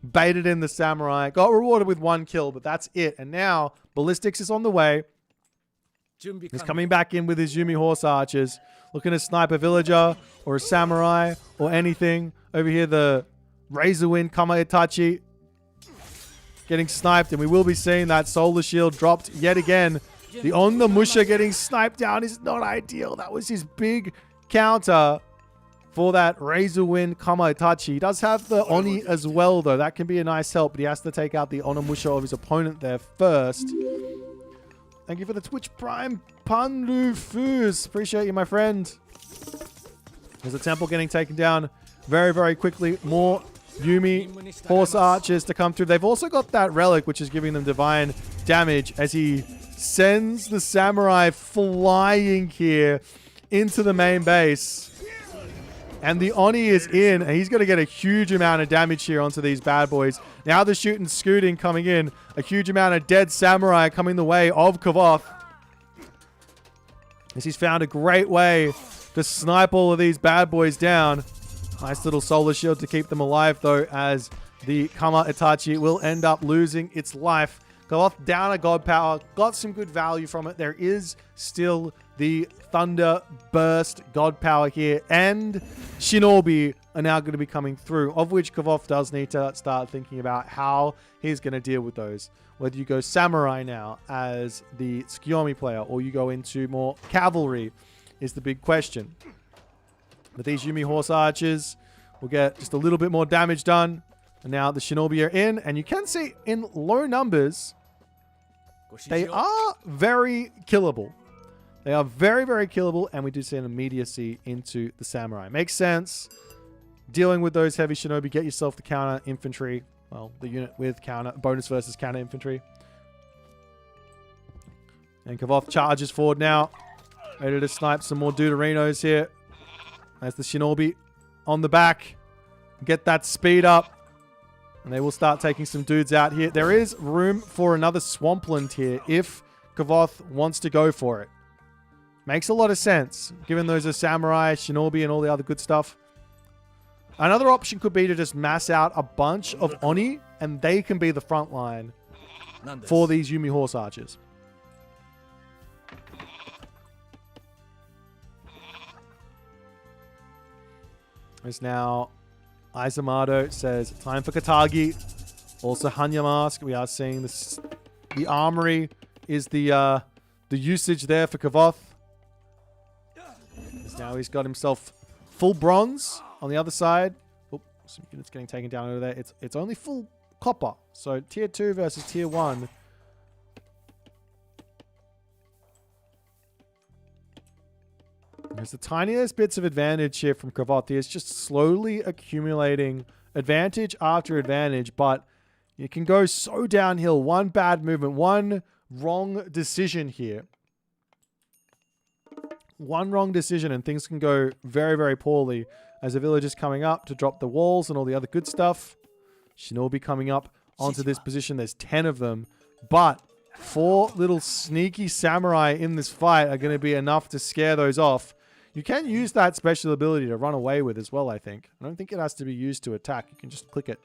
Baited in the samurai. Got rewarded with 1 kill, but that's it. And now ballistics is on the way. He's coming back in with his Yumi Horse Archers. Looking to snipe a villager or a samurai or anything. Over here, the Razorwind Kama Itachi getting sniped. And we will be seeing that solar shield dropped yet again. The Onimusha getting sniped down is not ideal. That was his big counter for that Razorwind Kama Itachi. He does have the Oni as well, though. That can be a nice help, but he has to take out the Onimusha of his opponent there first. Thank you for the Twitch Prime, Panlu Fus. Appreciate you, my friend. There's a temple getting taken down very, very quickly. More Yumi Horse Archers to come through. They've also got that relic, which is giving them divine damage as he sends the samurai flying here into the main base. And the Oni is in, and he's going to get a huge amount of damage here onto these bad boys. Now the shooting scooting coming in. A huge amount of dead samurai coming the way of Kavoth. As he's found a great way to snipe all of these bad boys down. Nice little solar shield to keep them alive, though, as the Kama Itachi will end up losing its life. Kavoth down a god power. Got some good value from it. There is still the Thunder Burst god power here. And Shinobi are now going to be coming through, of which Kavoth does need to start thinking about how he's going to deal with those. Whether you go Samurai now as the Tsukiyomi player or you go into more Cavalry is the big question. But these Yumi Horse Archers will get just a little bit more damage done. And now the Shinobi are in. And you can see in low numbers, they are very killable. They are very, very killable. And we do see an immediacy into the Samurai. Makes sense. Dealing with those heavy Shinobi, get yourself the counter infantry. Well, the unit with counter bonus versus counter infantry. And Kavoth charges forward now. Ready to snipe some more Deuterinos here. As the Shinobi on the back. Get that speed up. And they will start taking some dudes out here. There is room for another Swampland here if Kavoth wants to go for it. Makes a lot of sense, given those are Samurai, Shinobi, and all the other good stuff. Another option could be to just mass out a bunch of Oni, and they can be the front line for these Yumi Horse Archers. There's now Izamato says, time for Katagi. Also Hanya Mask. We are seeing this. The armory is the usage there for Kavoth. Now he's got himself full bronze on the other side. Oh, some units getting taken down over there. It's only full copper. So tier 2 versus tier 1. There's the tiniest bits of advantage here from Kavoth. He's just slowly accumulating advantage after advantage, but you can go so downhill. One bad movement, one wrong decision here. One wrong decision and things can go very, very poorly as a village is coming up to drop the walls and all the other good stuff. Shinobi coming up onto this position. There's 10 of them, but 4 little sneaky samurai in this fight are going to be enough to scare those off. You can use that special ability to run away with as well, I think. I don't think it has to be used to attack. You can just click it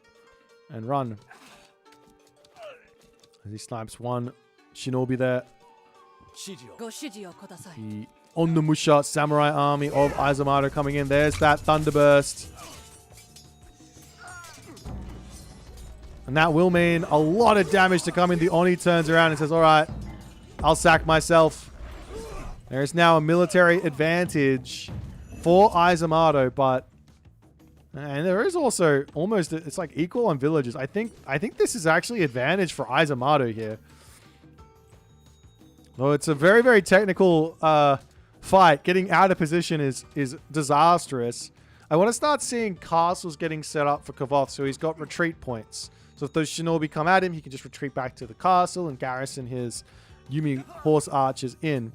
and run. As he snipes one Shinobi there. The Onnomusha samurai army of Izamato coming in. There's that Thunderburst. And that will mean a lot of damage to come in. The Oni turns around and says, all right, I'll sack myself. There is now a military advantage for Izamato, but... And there is also almost... It's like equal on villages. I think this is actually advantage for Izamato here. Though it's a very, very technical fight. Getting out of position is disastrous. I want to start seeing castles getting set up for Kavoth, so he's got retreat points. So if those Shinobi come at him, he can just retreat back to the castle and garrison his Yumi Horse Archers in.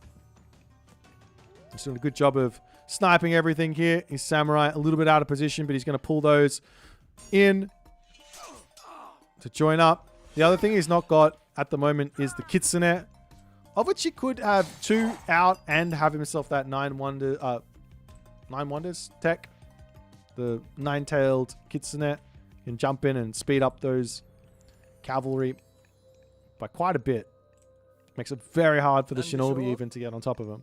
He's doing a good job of sniping everything here. He's Samurai a little bit out of position, but he's going to pull those in to join up. The other thing he's not got at the moment is the Kitsune, of which he could have 2 out and have himself that 9 Wonders tech. The 9-tailed Kitsune can jump in and speed up those cavalry by quite a bit. Makes it very hard for the Shinobi even to get on top of him.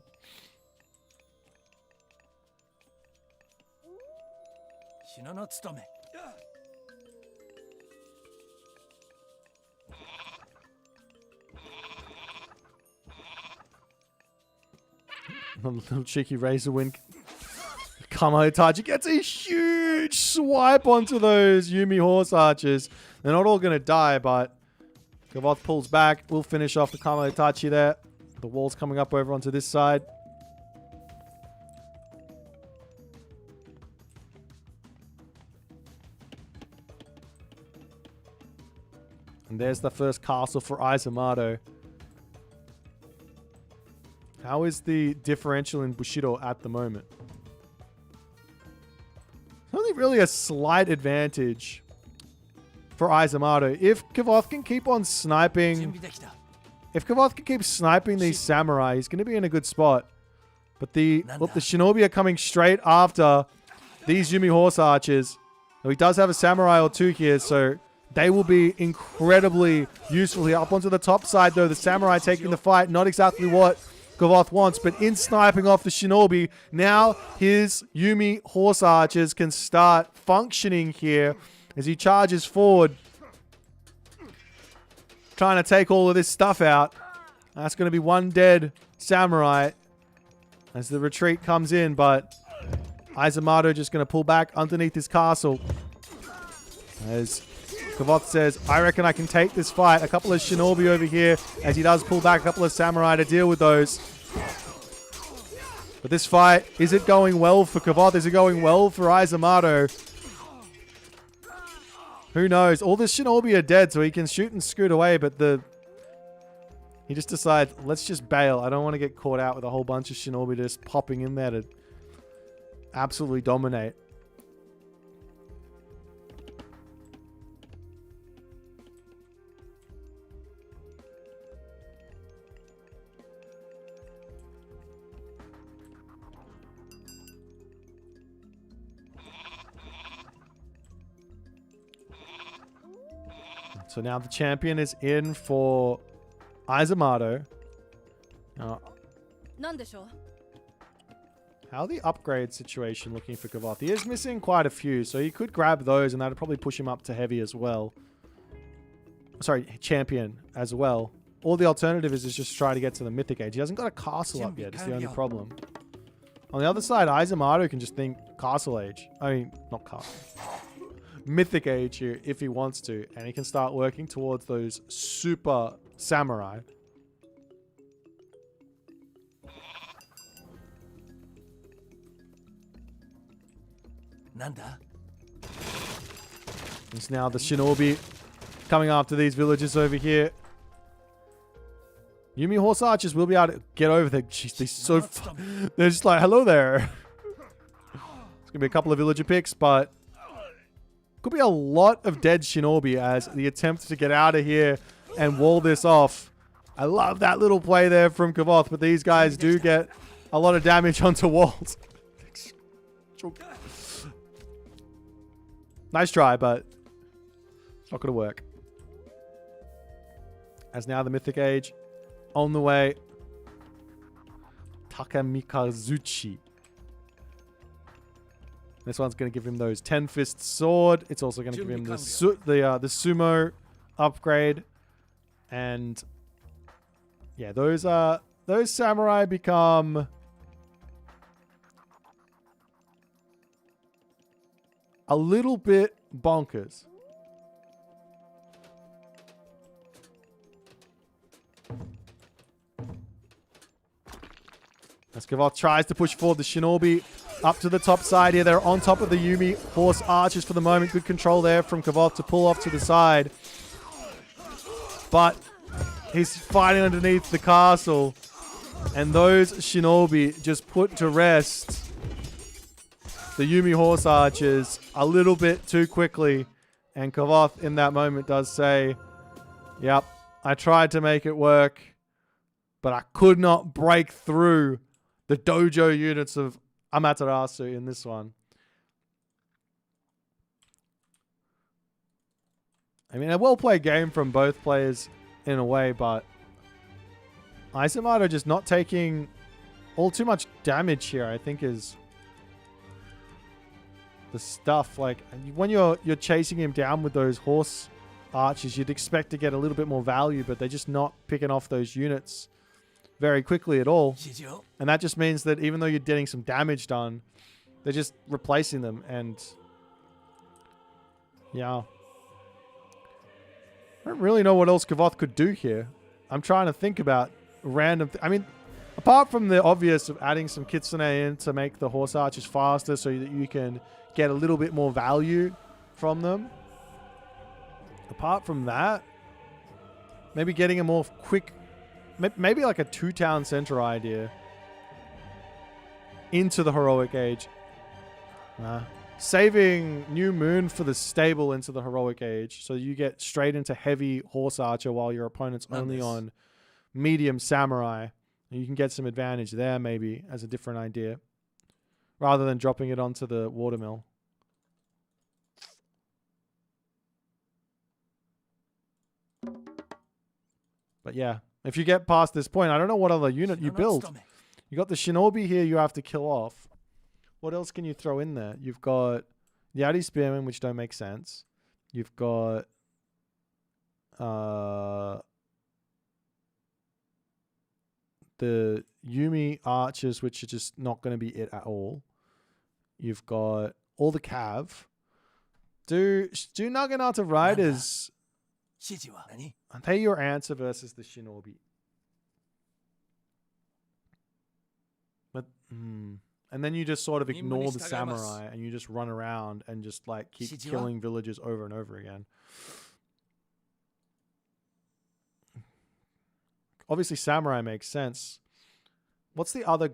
A little cheeky razor wind. Kama Itachi gets a huge swipe onto those Yumi Horse Archers. They're not all going to die, but Kavoth pulls back. We'll finish off the Kama Itachi there. The wall's coming up over onto this side. And there's the first castle for Izamato. How is the differential in Bushido at the moment? Only really a slight advantage for Izumato. If Kavoth can keep on sniping, if Kavoth can keep sniping these samurai, he's going to be in a good spot. But the shinobi are coming straight after these Yumi horse archers. Now, he does have a samurai or two here, so they will be incredibly useful here. Up onto the top side, though, the samurai taking the fight. Not exactly what Kavoth wants, but in sniping off the shinobi, now his Yumi horse archers can start functioning here as he charges forward, trying to take all of this stuff out. That's going to be one dead samurai as the retreat comes in, but Izumato just going to pull back underneath his castle. As Kavoth says, I reckon I can take this fight. A couple of shinobi over here as he does pull back a couple of samurai to deal with those. But this fight, is it going well for Kavoth? Is it going well for Izumato? Who knows? All the shinobi are dead, so he can shoot and scoot away, but he just decides, let's just bail. I don't want to get caught out with a whole bunch of shinobi just popping in there to absolutely dominate. So now the champion is in for Izumato. How the upgrade situation looking for Kavoth? He is missing quite a few, so he could grab those and that'd probably push him up to heavy as well. Sorry, champion as well. Or the alternative is just try to get to the Mythic Age. He hasn't got a castle up yet. It's the only problem. On the other side, Izumato can just think Castle Age. I mean, not Castle. Mythic Age here if he wants to. And he can start working towards those super samurai. Nanda. It's now the shinobi coming after these villagers over here. Yumi horse archers will be able to get over there. Jeez, they're so they're just like, hello there. It's gonna be a couple of villager picks, but could be a lot of dead shinobi as the attempt to get out of here and wall this off. I love that little play there from Kavoth, but these guys do get a lot of damage onto walls. Nice try, but it's not going to work. As now the Mythic Age on the way. Takamikazuchi. This one's going to give him those 10-fist sword. It's also going to give him the sumo upgrade. And yeah, those samurai become a little bit bonkers. As Kavoth tries to push forward the shinobi up to the top side here. They're on top of the Yumi horse archers for the moment. Good control there from Kavoth to pull off to the side. But he's fighting underneath the castle. And those shinobi just put to rest the Yumi horse archers a little bit too quickly. And Kavoth in that moment does say, yep, I tried to make it work, but I could not break through the dojo units of Amaterasu in this one. I mean, a well-played game from both players in a way, but Izumato just not taking all too much damage here, I think, is the stuff. Like, when you're chasing him down with those horse archers, you'd expect to get a little bit more value, but they're just not picking off those units very quickly at all. And that just means that even though you're getting some damage done, they're just replacing them. And yeah, I don't really know what else Kavoth could do here. I'm trying to think about random I mean, apart from the obvious of adding some kitsune in to make the horse archers faster so that you can get a little bit more value from them. Apart from that, maybe getting a more quick maybe like a 2-town center idea into the heroic age. Saving New Moon for the stable into the heroic age, so you get straight into heavy horse archer while your opponent's only on medium samurai. And you can get some advantage there maybe as a different idea, rather than dropping it onto the watermill. But yeah, if you get past this point, I don't know what other unit you build. You got the shinobi here you have to kill off. What else can you throw in there? You've got Yadi Spearmen, which don't make sense. You've got the Yumi archers, which are just not going to be it at all. You've got all the cav. Do Naginata Riders... Are they your answer versus the shinobi? But and then you just sort of ignore the samurai and you just run around and just like keep killing villagers over and over again. Obviously samurai makes sense. What's the other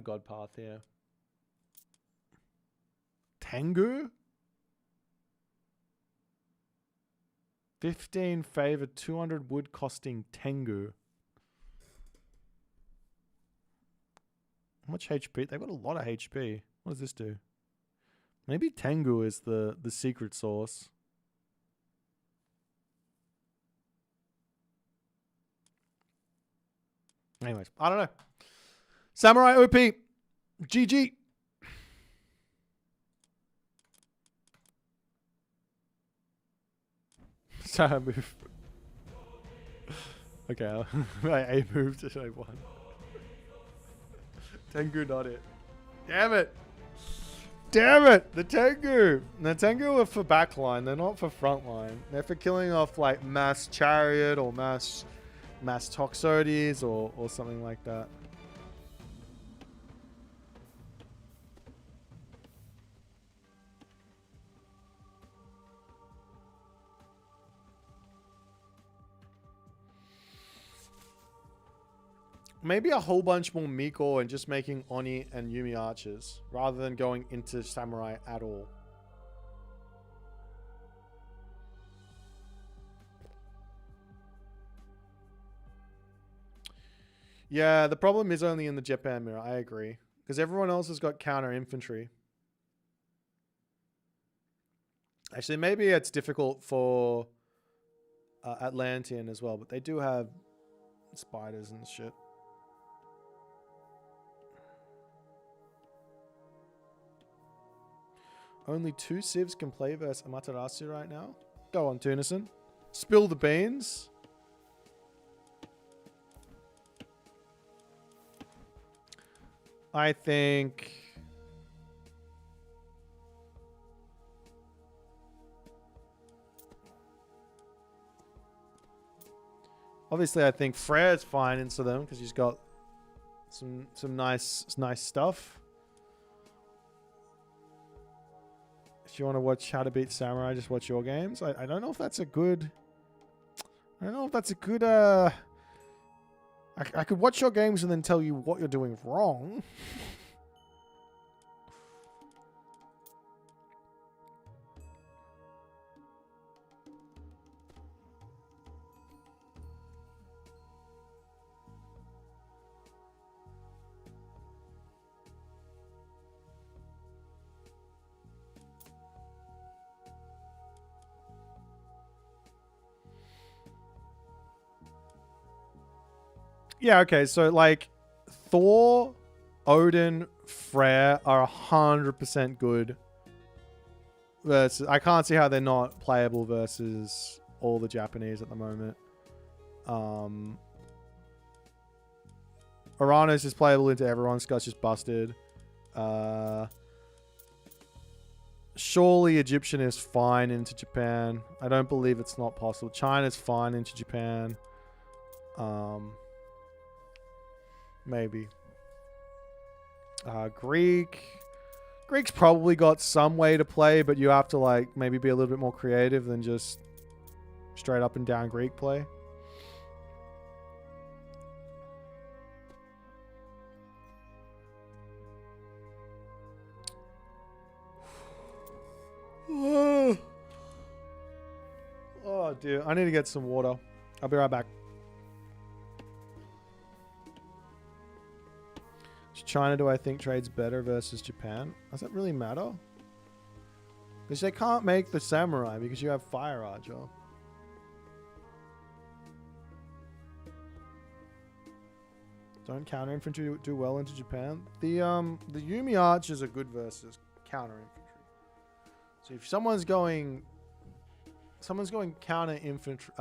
god path here? Tengu? 15 favor, 200 wood costing Tengu. How much HP? They've got a lot of HP. What does this do? Maybe Tengu is the secret sauce. Anyways, I don't know. Samurai OP. GG. So I moved. Okay, I moved and I won. Tengu not it. Damn it. Damn it. The Tengu. The Tengu are for backline. They're not for frontline. They're for killing off like mass chariot or mass toxotes or something like that. Maybe a whole bunch more Miko and just making Oni and Yumi archers rather than going into samurai at all. Yeah, the problem is only in the Japan mirror. I agree. Because everyone else has got counter infantry. Actually, maybe it's difficult for Atlantean as well, but they do have spiders and shit. Only 2 civs can play versus Amaterasu right now. Go on, Tunison. Spill the beans. I think... Obviously, I think Frere's fine into them because he's got some nice stuff. If you want to watch How to Beat Samurai, just watch your games. I don't know if that's a good... I don't know if that's a good... I could watch your games and then tell you what you're doing wrong. Yeah, okay, so like Thor, Odin, Freyr are 100% good versus... I can't see how they're not playable versus all the Japanese at the moment. Uranus is playable into everyone. Scott's just busted. Surely Egyptian is fine into Japan. I don't believe it's not possible. China's fine into Japan. Maybe. Greek's probably got some way to play, but you have to like maybe be a little bit more creative than just straight up and down Greek play. Dude, I need to get some water. I'll be right back. China, do I think trades better versus Japan? Does that really matter? Because they can't make the samurai because you have fire archer. Don't counter infantry do well into Japan? The Yumi archers are good versus counter infantry. So if someone's going counter infantry,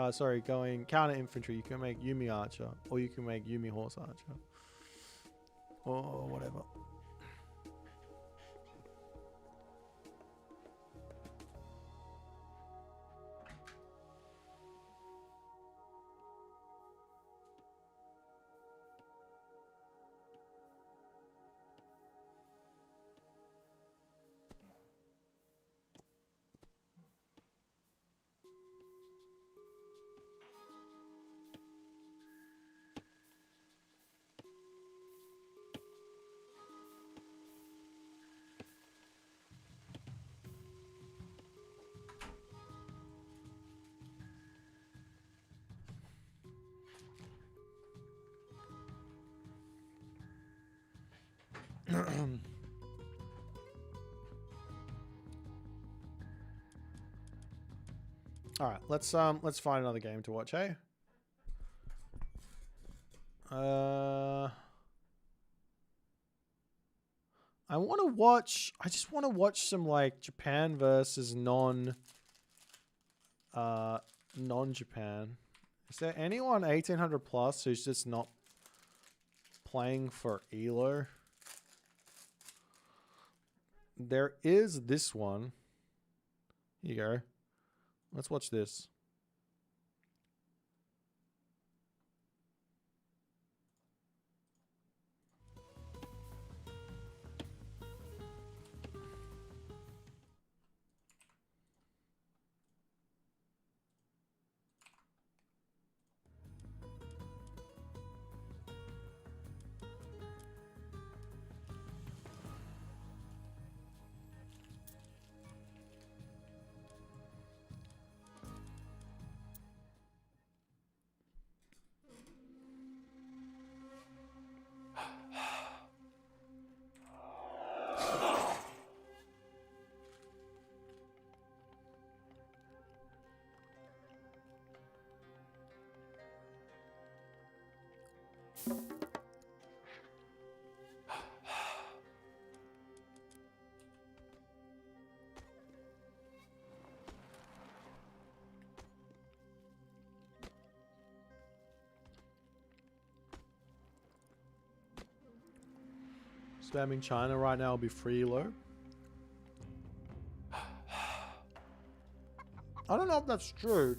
going counter infantry, you can make Yumi archer, or you can make Yumi horse archer, or whatever. All right, let's find another game to watch, hey? I just want to watch some like Japan versus non-Japan. Is there anyone 1800 plus who's just not playing for ELO? There is this one. Here you go. Let's watch this. Spamming China right now will be free low. I don't know if that's true.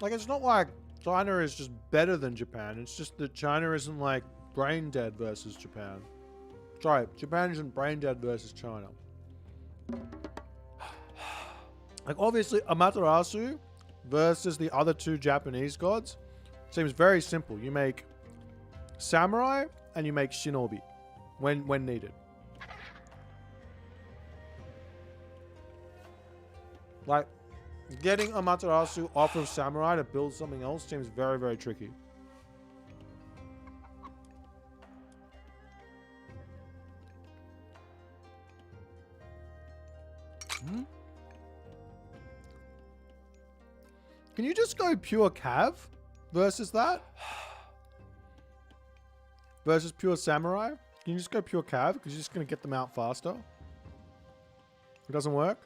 Like, it's not like China is just better than Japan. It's just that China isn't like brain dead versus Japan. Sorry, Japan isn't brain dead versus China. Like, obviously, Amaterasu versus the other two Japanese gods seems very simple. You make samurai and you make shinobi when needed. Like, getting Amaterasu off of samurai to build something else seems very, very tricky. Can you just go pure cav versus that? Versus pure samurai? Can you just go pure cav? Because you're just going to get them out faster. It doesn't work?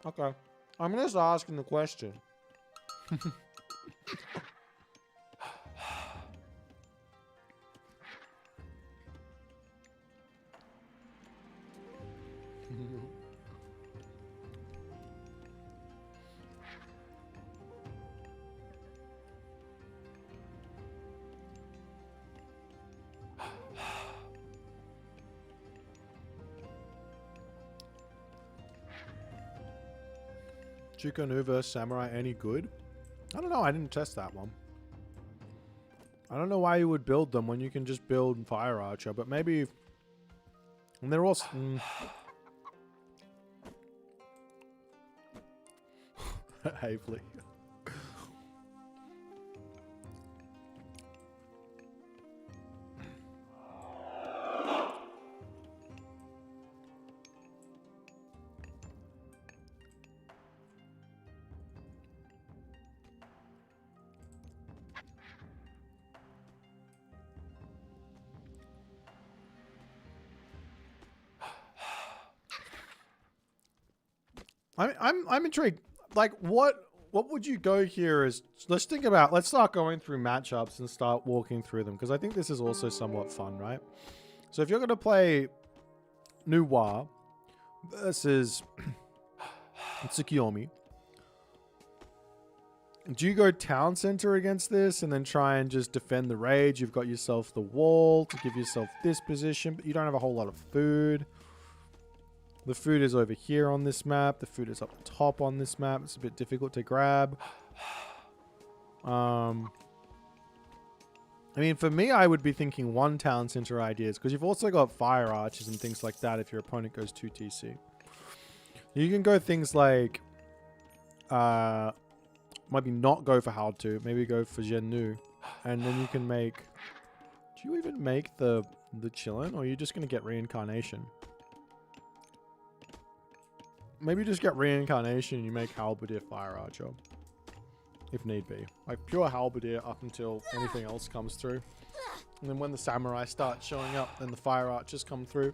Okay. I'm just asking the question. Chukonu versus Samurai any good? I don't know. I didn't test that one. I don't know why you would build them when you can just build Fire Archer, but maybe... And they're all... Havely. I'm intrigued. Like, what would you go here as? Let's think about. Let's start going through matchups and start walking through them, because I think this is also somewhat fun, right? So if you're going to play Noir versus Tsukiyomi, do you go town center against this and then try and just defend the rage? You've got yourself the wall to give yourself this position, but you don't have a whole lot of food. The food is over here on this map. The food is up top on this map. It's a bit difficult to grab. I mean, for me, I would be thinking one town center ideas, because you've also got fire archers and things like that if your opponent goes 2 TC. You can go things like, maybe not go for how to, maybe go for Genu, and then you can make. Do you even make the chillin', or are you just gonna get reincarnation? Maybe just get reincarnation and you make halberdier fire archer, if need be. Like pure halberdier up until anything else comes through. And then when the samurai start showing up, then the fire archers come through.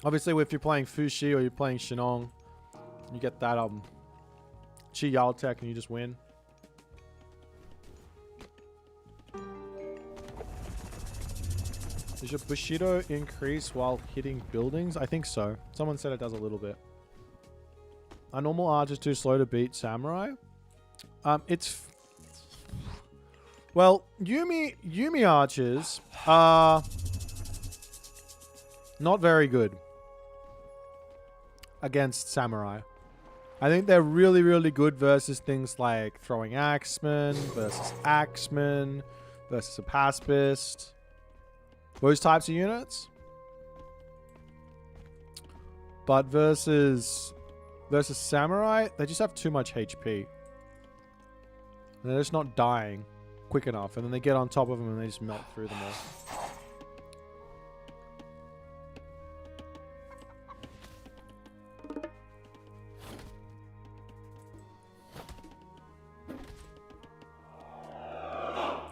Obviously, if you're playing Fushi or you're playing Shinong, you get that Chi Yao tech and you just win. Does your Bushido increase while hitting buildings? I think so. Someone said it does a little bit. Are normal archers too slow to beat samurai? Well, Yumi archers are not very good against samurai. I think they're really, really good versus things like throwing axemen, versus axemen, versus a pacifist. Those types of units. But versus samurai, they just have too much HP. And they're just not dying quick enough. And then they get on top of them and they just melt through them all.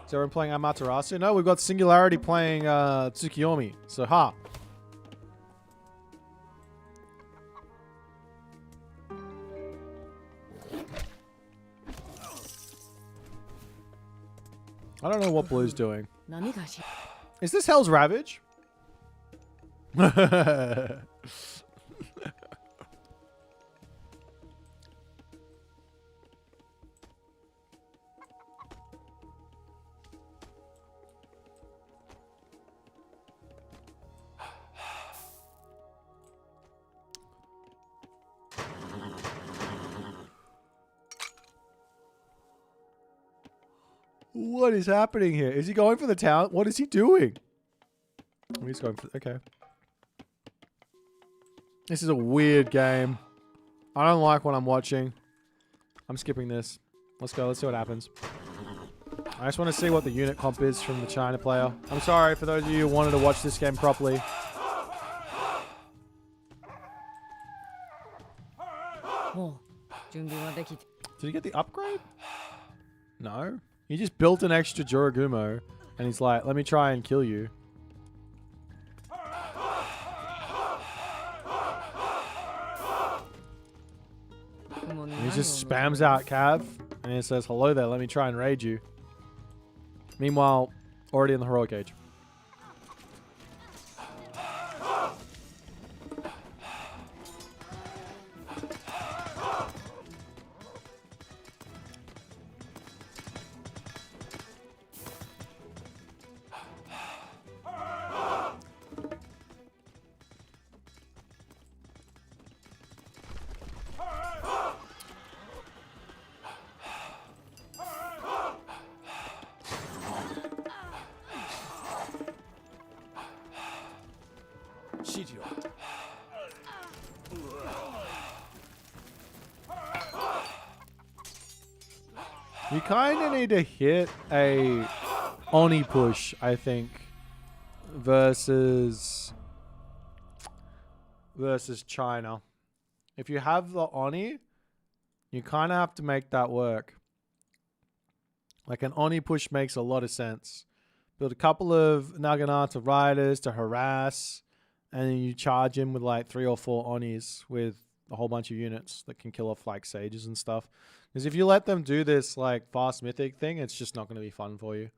So we're playing Amaterasu? No, we've got Singularity playing Tsukiyomi. So, ha. I don't know what Blue's doing. Is this Hell's Ravage? What is happening here? Is he going for the town? What is he doing? Oh, he's going for... Okay. This is a weird game. I don't like what I'm watching. I'm skipping this. Let's go. Let's see what happens. I just want to see what the unit comp is from the China player. I'm sorry for those of you who wanted to watch this game properly. Did he get the upgrade? No. He just built an extra Jorogumo, and he's like, let me try and kill you. And he just spams out Cav, and he says, hello there, let me try and raid you. Meanwhile, already in the Heroic Age. You kind of need to hit a Oni push, I think, versus China. If you have the Oni, you kind of have to make that work. Like an Oni push makes a lot of sense. Build a couple of Naginata riders to harass, and then you charge him with like 3 or 4 Onis with a whole bunch of units that can kill off like sages and stuff. Because if you let them do this like fast mythic thing, it's just not going to be fun for you.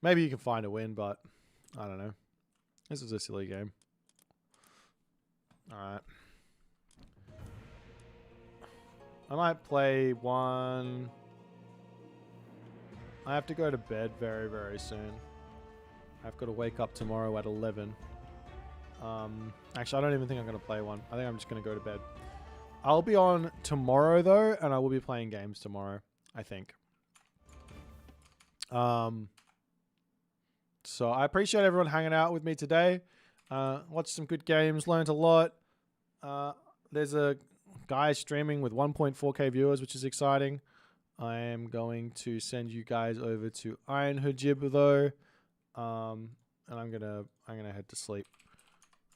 Maybe you can find a win, but I don't know. This is a silly game. Alright. I might play one. I have to go to bed very, very soon. I've got to wake up tomorrow at 11. Actually, I don't even think I'm going to play one. I think I'm just going to go to bed. I'll be on tomorrow, though, and I will be playing games tomorrow, I think. So I appreciate everyone hanging out with me today. Watched some good games, learned a lot. There's a guy streaming with 1.4k viewers, which is exciting. I am going to send you guys over to Iron Hajib, though. And I'm gonna head to sleep.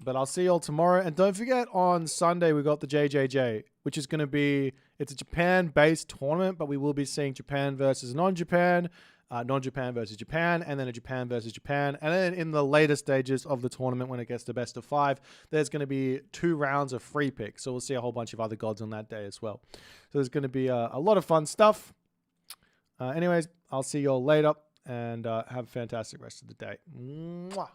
But I'll see you all tomorrow. And don't forget, on Sunday, we got the JJJ, which is going to be, it's a Japan-based tournament, but we will be seeing Japan versus non-Japan, non-Japan versus Japan, and then a Japan versus Japan. And then in the later stages of the tournament, when it gets to best of 5, there's going to be 2 rounds of free pick. So we'll see a whole bunch of other gods on that day as well. So there's going to be a lot of fun stuff. Anyways, I'll see you all later, and have a fantastic rest of the day. Mwah.